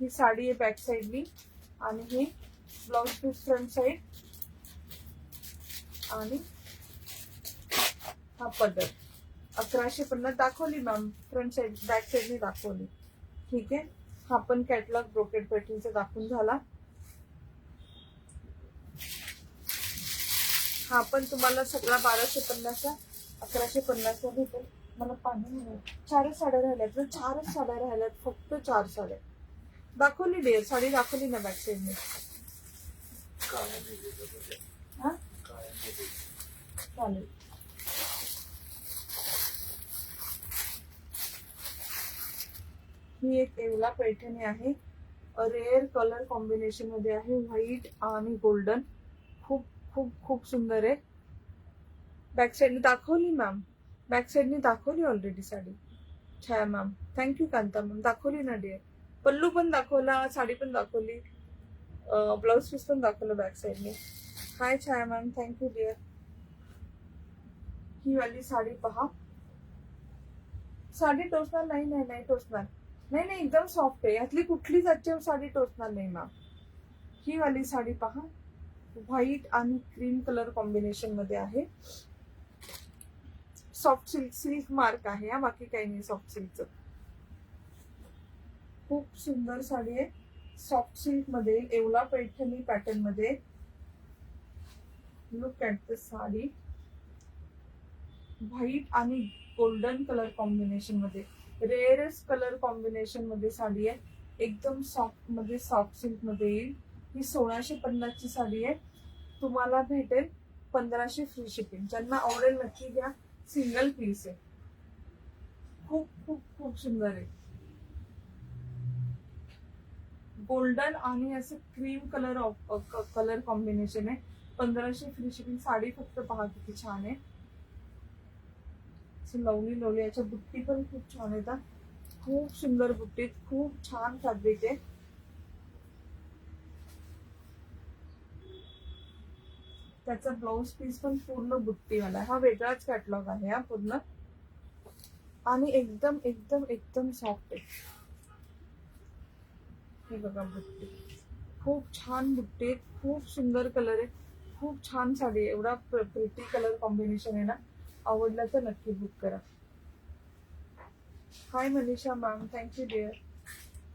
ही साडी आहे बॅक साइडनी आणि ही ब्लाउज पीस फ्रंट साइड आणि हा पदर. 1150 दाखवली मॅम. फ्रंट साइड बॅक साइडने दाखवली. ठीक आहे. हा पण कॅटलॉग ब्रोकेड पॅटर्नचा दाखवून झाला. हा पण तुम्हाला सगळा 1250 1150 भेटेल. मला पाणी मिळेल. 4च साड्या राहिल्यात. 4च साड्या राहिल्यात. फक्त 4 साड्या दाखवली. डेअर साडी दाखवली ना बॅक साइडने. हा चालेल. ही एक येवला पैठणी आहे. रेअर कलर कॉम्बिनेशन मध्ये आहे. व्हाईट आणि गोल्डन. खूप खूप खूप सुंदर आहे. बॅक साइडने दाखवली मॅम. बॅक साइडने दाखवली ऑलरेडी साडी. छाया मॅम. Thank you Kanta ma'am. दाखवली ना डिअर. पल्लू पण दाखवला. साडी पण दाखवली. ब्लाउज पीस पण दाखवलं बॅक साइडने. Hi Chhaya ma'am. Thank you dear. ही वाली साडी पहा. साडी टोचणार नाही. नाही नाही टोचणार. नाही नाही एकदम सॉफ्ट आहे. यातली कुठलीच आजची साडी टोचणार नाही मॅम. ही वाली साडी पहा. व्हाईट आणि क्रीम कलर कॉम्बिनेशन मध्ये आहे. Soft silk. सिल्क मार्क आहे हा. बाकी काही नाही सॉफ्ट सिल्कचं. खूप सुंदर साडी आहे. सॉफ्ट सिल्क मध्ये येवला पैठणी पॅटर्न मध्ये. Look at the sari. White आणि गोल्डन कलर कॉम्बिनेशन मध्ये. रेअरेस्ट कलर कॉम्बिनेशन मध्ये साडी आहे. एकदम सॉफ्ट मध्ये सॉफ्ट सिल्क मध्ये येईल. ही 1650 ची साडी आहे. तुम्हाला भेटेल 1500 फ्री शिपिंग. ज्यांना आवडेल नक्की घ्या. सिंगल पीस आहे. खूप खूप खूप सुंदर आहे. गोल्डन आणि असं क्रीम कलर कॉम्बिनेशन आहे. 1500 फ्री शिपिंग. साडी फक्त पहा किती छान आहे. Lovely lovely. याच्या बुट्टी पण खूप छान येतात. खूप सुंदर बुट्टी. खूप छान फॅब्रिक आहे. त्याचा ब्लाउज पीस पण पूर्ण बुट्टीवाला आहे. हा वेगळाच कॅटलॉग आहे हा पूर्ण. आणि एकदम एकदम एकदम सॉफ्ट आहे. हे बघा बुट्टी. खूप छान बुट्टी. खूप सुंदर कलर आहे. खूप छान साडी आहे. एवढा प्रिटी कलर कॉम्बिनेशन आहे ना. आवडला तर नक्की बुक करा. Hi Manisha ma'am, thank you dear.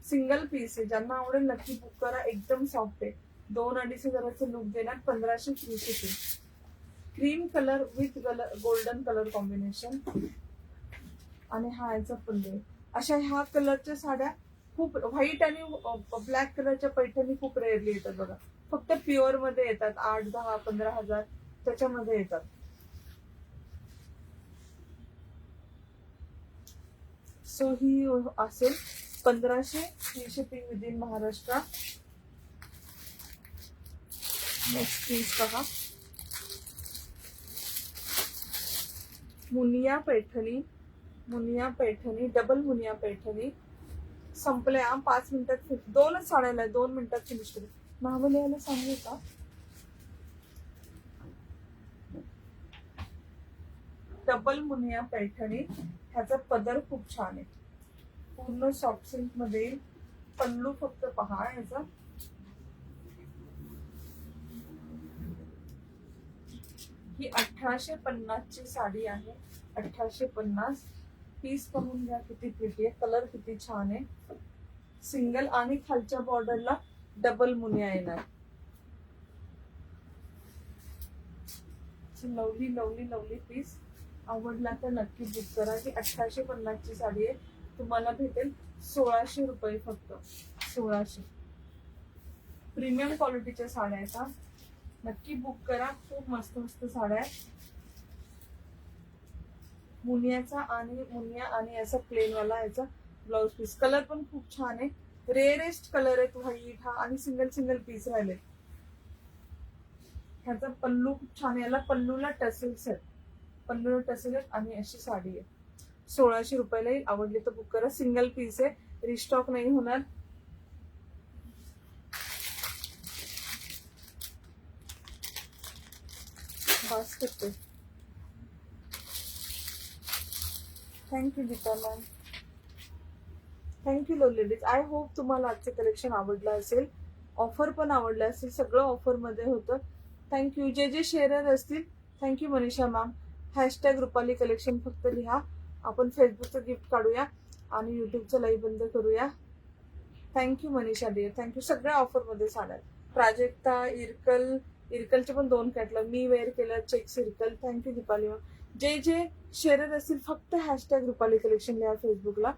Single piece आहे, ज्यांना आवडेल नक्की बुक करा. एकदम सॉफ्ट आहे. 2-2.5 हजाराचं लुक देणार. 1500 free shipping. Cream colour with golden colour combination. आणि हा याचा पल्लू आहे. अशा ह्या कलरच्या साड्या खूप, व्हाईट आणि ब्लॅक कलरच्या पैठणी खूप रेअरली येतात बघा. फक्त प्युअर मध्ये येतात. 8, 10, 15 हजार त्याच्यामध्ये येतात. सो ही असेल 1500 free shipping with in Maharashtra. Next piece पहा. मुनिया पैठणी. मुनिया पैठणी, डबल मुनिया पैठणी. संपल्या 5 मिनिटात. 2च साड्याला 2 मिनिटात फिनिश करू. नाव लिहायला सांगू का? डबल मुनिया पैठणी. ह्याचा पदर खूप छान आहे. पूर्ण सॉफ्ट सिल्क मध्ये. पल्लू फक्त पहा ह्याचा. ही 1850 ची साडी आहे. 1850. पीस पाहून घ्या किती प्रिटी आहे. कलर किती छान आहे. सिंगल आणि खालच्या बॉर्डरला डबल मुनिया येणार. Lovely lovely lovely piece. आवडला तर नक्की बुक करा. ही 1850 ची साडी आहे. तुम्हाला भेटेल 1600 रुपये फक्त. 1600. प्रीमियम क्वालिटीच्या साड्या आहेत हा. नक्की बुक करा. खूप मस्त मस्त साड्या आहेत. मुनियाचा आणि मुनिया आणि याचा प्लेन वाला याचा ब्लाउज पीस. कलर पण खूप छान आहे. रेअरेस्ट कलर आहे व्हाईट हा. आणि सिंगल सिंगल पीस राहिले. ह्याचा पल्लू खूप छान आहे. याला पल्लूला टसेल्स आहेत. पल्लूला टसेल आहेत आणि अशी साडी आहे. 1600 रुपयाला येईल. आवडली तर बुक करा. सिंगल पीस आहे. रिस्टॉक नाही होणार. Basket. Thank you Geeta ma'am. Thank you lovely ladies. I hope तुम्हाला आजचं कलेक्शन आवडलं असेल. ऑफर पण आवडलं असेल. सगळं ऑफर मध्ये होतं. थँक्यू. जे जे शेअरर असतील. Thank you Manisha ma'am. Hashtag Rupali collection फक्त लिहा. आपण फेसबुकचं गिफ्ट काढूया आणि युट्यूबचं लाईव्ह बंद करूया. Thank you Manisha dear. थँक्यू. सगळ्या ऑफर मध्ये साड्या. प्राजक्ता, इरकलचे पण 2 कॅटलॉग मी वेअर केलं. Checks Irkal. Thank you Deepali ma'am. जे जे शेअरर असतील फक्त हॅशटॅग रुपाली कलेक्शन लिहा फेसबुकला.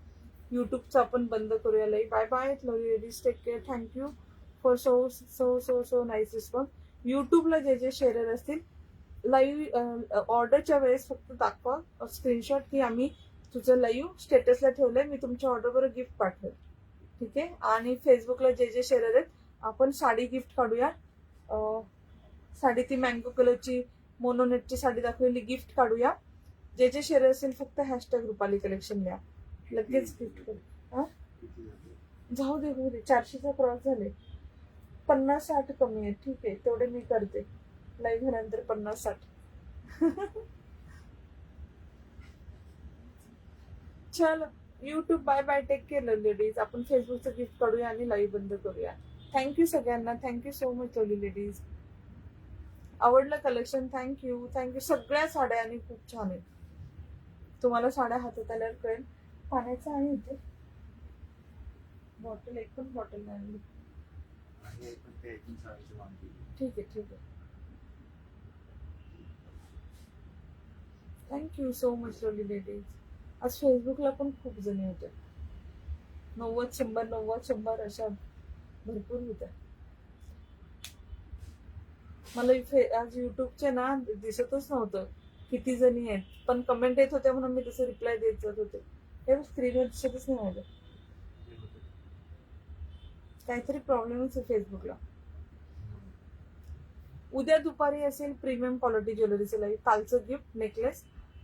युट्यूबचं आपण बंद करूया live. Bye bye lovely ladies. Take care. Thank you for so nice response. युट्यूबला जे जे शेअरर असतील लाईव्ह ऑर्डरच्या वेळेस फक्त दाखवा स्क्रीनशॉट की आम्ही तुझं लाईव्ह स्टेटसला ठेवलंय. मी तुमच्या ऑर्डरवर गिफ्ट पाठवेल. ठीक आहे. आणि फेसबुकला जे जे शेअरर आहेत आपण साडी गिफ्ट काढूया. साडी ती मँगो कलरची मोनोनेटची साडी दाखवलेली गिफ्ट काढूया. जे जे शेअर असेल फक्त हॅशटॅग रुपाली कलेक्शन लिहा. लगेच गिफ्ट करू. जाऊ दे होऊ दे. 400चा क्रॉस झाले. 50-60 कमी आहे. ठीक आहे. तेवढे मी करते लाईव्ह नंतर. 50-60. चल YouTube bye bye. Take care ladies. आपण फेसबुकचं गिफ्ट काढूया आणि लाईव्ह बंद करूया. थँक्यू सगळ्यांना. Thank you so much lovely ladies. आवडलं कलेक्शन. थँक्यू. थँक्यू. सगळ्या साड्या आणि खूप छान आहेत. तुम्हाला साड्या हातात आल्यावर कळेल. पाण्याचं आहे इथे बॉटल. एक पण बॉटल नाही. ठीक आहे ठीक आहे. Thank you so much lovely ladies. आज फेसबुकला पण खूप जणी होत्या. 90-100 अशा भरपूर होत्या. मला आज युट्यूबचे ना दिसतच नव्हतं किती जणी आहेत. पण कमेंट येत होत्या म्हणून मी तसं रिप्लाय देत जात होते. हे स्क्रीनवर दिसतच नाही माझ्या. काहीतरी प्रॉब्लेमच आहे फेसबुकला. उद्या दुपारी असेल प्रीमियम क्वालिटी ज्वेलरीचं लाईव्ह. कालचं गिफ्ट नेकलेस,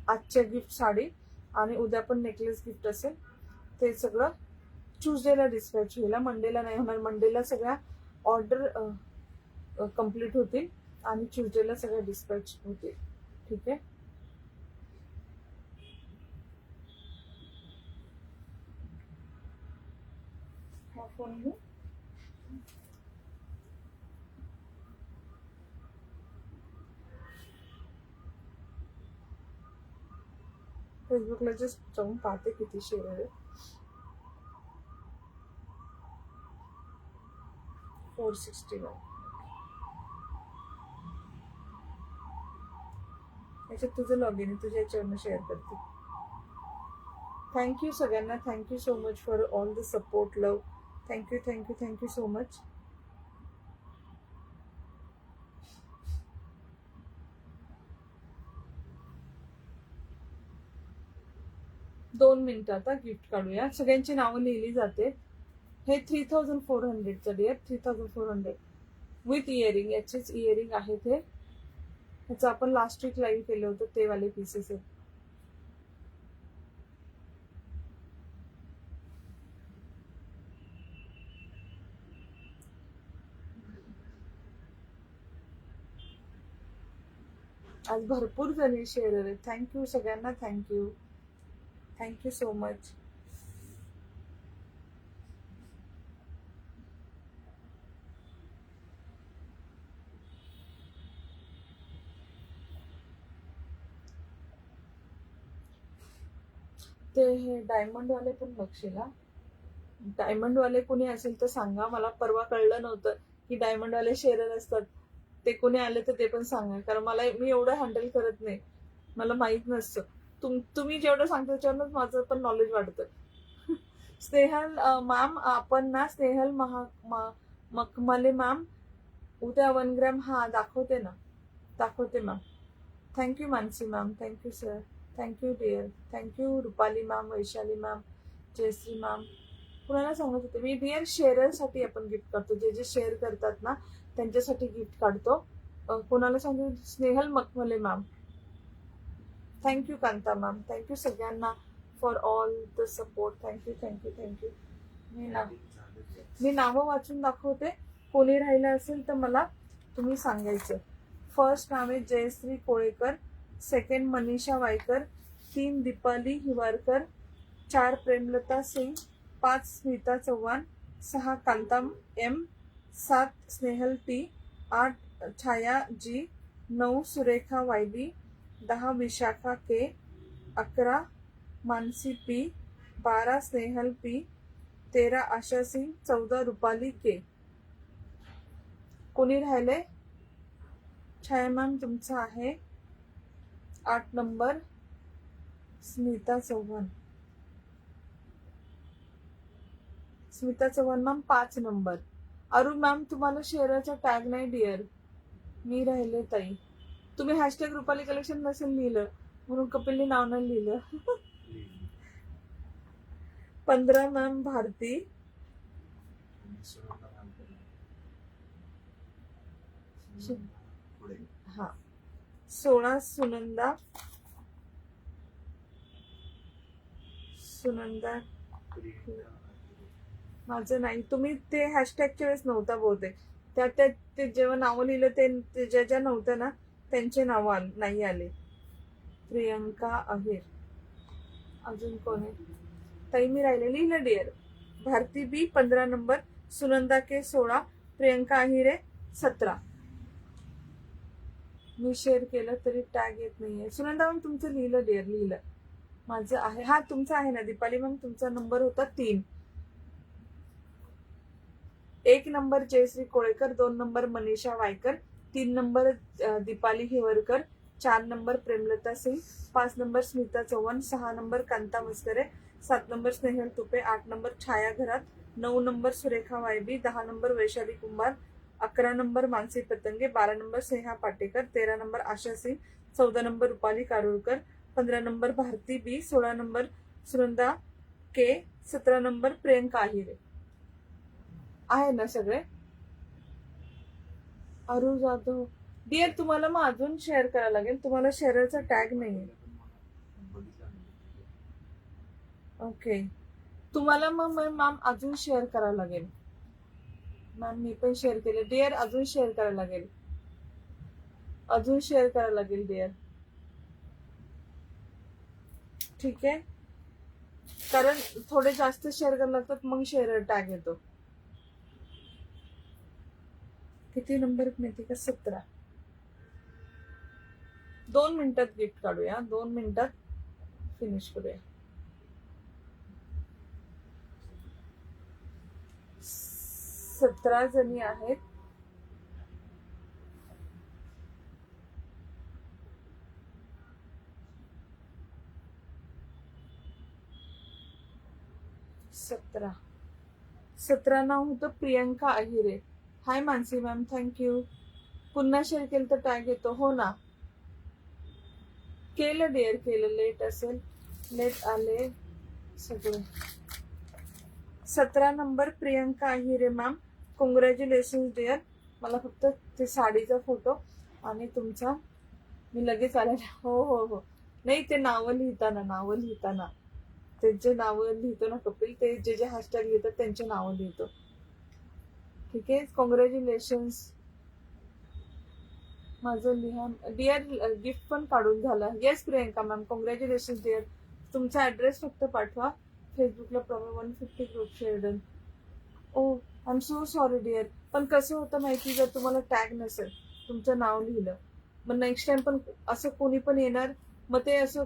आजच्या गिफ्ट साडी आणि उद्या पण नेकलेस गिफ्ट असेल. ते सगळं ट्यूजडेला डिस्पॅच होईल. मंडेला नाही होणार. मंडेला सगळ्या ऑर्डर कम्प्लीट होतील आणि ट्यूजडेला सगळ्या डिस्पॅच होतील. ठीक आहे. हा फोन घेऊ. फेसबुकला जस्ट जाऊन पाहते किती शेअर आहे. 461. याच्यात तुझं लॉग इन आहे, तुझ्या याच्यावरनं शेअर करते. थँक्यू सगळ्यांना. Thank you so much for all the support, love. Thank you thank you thank you so much. दोन मिनिटं आता गिफ्ट काढूया. सगळ्यांची नावं लिहिली जाते. हे 3400चं डिअर, 3400 विथ इयरिंग. याचेच इयरिंग आहे ते. ह्याचं आपण लास्ट वीक लाईव्ह केलं होतं, ते वाले पीसेस आहेत. आज भरपूर जणी शेअर आहेत. थँक्यू सगळ्यांना. Thank you thank you so much. ते हे डायमंडवाले पण बघशील हा. डायमंडवाले कोणी असेल तर सांगा. मला परवा कळलं नव्हतं की डायमंडवाले शेअर असतात. ते कोणी आले तर ते पण सांगा, कारण मी एवढं हँडल करत नाही, मला माहित नसतं. तुम्ही जेवढं सांगता त्याच्यावरच माझं पण नॉलेज वाढतं. स्नेहल मॅम, आपण ना स्नेहल मखमले मॅम उद्या 1 ग्रॅम हा दाखवते ma'am. Thank you Mansi ma'am. Thank you sir. Thank you dear. Thank you Rupali ma'am, Vaishali ma'am, Jayshree ma'am. कुणाला सांगत होते मी डिअर, शेअरसाठी आपण गिफ्ट करतो. जे जे शेअर करतात ना त्यांच्यासाठी गिफ्ट काढतो. कोणाला सांगू? Snehal Makhamale ma'am. Thank you Kanta ma'am. Thank you सगळ्यांना for all the support. Thank you thank you thank you. मी नावं वाचून दाखवते. कोणी राहिलं असेल तर मला तुम्ही सांगायचं. फर्स्ट नाव आहे Jayashree Kolekar, second Manisha Waykar, 3 Deepali Hivarkar, 4 Premlata Singh, 5 Smita Chavan, 6 Kanta M, 7 Snehal T, 8 Chhaya G, 9 Surekha Wayli, 10 Vishakha K, 11 Mansi P, 12 Snehal P, 13 Asha Singh, 14 Rupali K. कोणी राहिले? छाया मॅम तुमचं आहे 8 number, Smita Chavan. Smita Chavan ma'am 5 number. Arun ma'am तुम्हाला शेअरचा टॅग नाही डिअर. मी राहिले ताई. तुम्ही हॅशटॅग रुपाली कलेक्शन नसेल लिहिलं म्हणून कपिलने नाव नाही लिहिलं. 15 मॅम भारती. हा 16 सुनंदा. माझं नाही. तुम्ही ते हॅशटॅगच्या वेळेस नव्हता बहुतेक. ते जेव्हा नावं लिहिलं ते ज्या नव्हत्या ना त्यांचे नाव नाही आले. प्रियंका अहिर. अजून कोण आहे ताई? मी राहिले लिहिलं डिअर. भारती बी 15 नंबर, सुनंदा के 16, प्रियंका अहिरे 17. मी शेअर केलं तरी टॅग येत नाहीये. सुनंदा मॅम तुमचं लिहिलं डिअर, लिहिलं. माझं आहे. हा तुमचं आहे ना दीपाली मॅम, तुमचा नंबर होता 3. 1 number Jayashree Kolekar, 2 number Manisha Waykar, 3 number Deepali Hivarkar, 4 number Premlata Singh, 5 number Smita Chavan, 6 number Kanta Maskare, 7 number Snehal Tupe, 8 number Chhaya Gharat, 9 number Surekha Waybi, 10 number Vaishali Kumbhar, 11 number Mansi Patange, 12 number Sneha Patekar, 13 number Asha Singh, 14 number Rupali Karulkar, 15 number Bharati B, 16 number Sunanda K, 17 number Priyanka आहिरे. आहे ना सगळे? अरुण जाधव डिअर, तुम्हाला मग अजून शेअर करायला लागेल. तुम्हाला शेअरचा टॅग नाहीये. ओके, तुम्हाला मग मॅम अजून शेअर करायला लागेल. मॅम मी पण शेअर केले डिअर. अजून शेअर करायला लागेल. अजून शेअर करायला लागेल डिअर. ठीक आहे, कारण थोडे जास्त शेअर करायला लागतात मग शेअर टॅग येतो. किती नंबर माहिती का? 17. 2 मिनिटात गिफ्ट काढूया. 2 मिनिटात फिनिश करूया. 17 जणी आहेत. सतरा नाव होतं प्रियंका अहिरे. हाय मानसी मॅम, थँक्यू. पुन्हा शेअर केलं तर टॅग येतो. हो ना, केलं डिअर, केलं. लेट असेल, लेट आले सगळे. 17 number Priyanka Ahire ma'am, congratulation dear. मला फक्त ते साडीचा फोटो आणि तुमचा, मी लगेच आले. हो हो हो, नाही ते नावं लिहिताना त्यांचे नावं लिहितो ना कपिल, ते जे जे हॅशटॅग लिहितात त्यांचे नावं लिहितो. ठीक आहे, कॉंग्रॅच्युलेशन्स. माझं लिहा डिअर. गिफ्ट पण काढून झालं. Yes Priyanka ma'am, congratulation dear. तुमचा ऍड्रेस फक्त पाठवा. फेसबुकला problem 150 group share. Oh I am so sorry dear. पण कसं होतं माहिती, जर तुम्हाला टॅग नसेल, तुमचं नाव लिहिलं, मग नेक्स्ट टाइम पण असं कोणी पण येणार, मग ते असं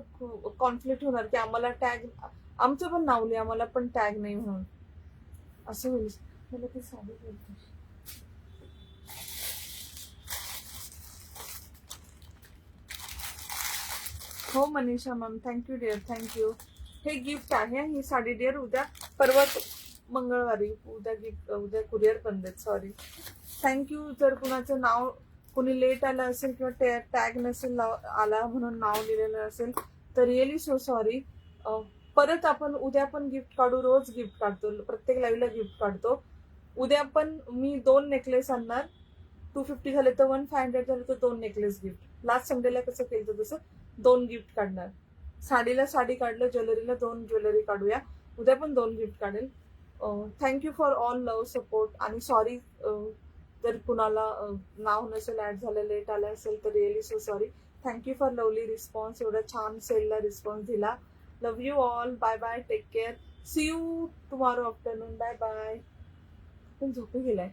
कॉन्फ्लिक्ट होणार की आम्हाला टॅग, आमचं पण नाव लिहा, आम्हाला पण टॅग नाही म्हणून, असं होईल. मला ती साडी बोलते. हो Manisha ma'am, thank you dear, thank you. हे गिफ्ट आहे, ही साडी डिअर. उद्या परवा मंगळवारी, उद्या कुरिअर बंद आहेत, सॉरी. थँक्यू. जर कुणाचं नाव, कोणी लेट आलं असेल किंवा टॅग नसेल आला म्हणून नाव लिहिलेलं असेल तर रिअली सो सॉरी. परत आपण उद्या पण गिफ्ट काढू. रोज गिफ्ट काढतो, प्रत्येक लाईव्हला गिफ्ट काढतो. उद्या पण मी 2 नेकलेस आणणार. 250 झाले तर 1500 झाले तर 2 नेकलेस गिफ्ट. लास्ट संडेला कसं केलं तसं 2 गिफ्ट काढणार. साडीला साडी काढलं, ज्वेलरीला 2 ज्वेलरी काढूया. उद्या पण 2 गिफ्ट काढेल. Thank you for all love support. आणि सॉरी जर कुणाला नाव नसेल ऍड झालं, लेट आलं असेल तर really so sorry. Thank you for lovely response. एवढा छान सेलला रिस्पॉन्स दिला. Love you all. Bye bye, take care. See you tomorrow afternoon. Bye bye. पण झोपी गेलाय.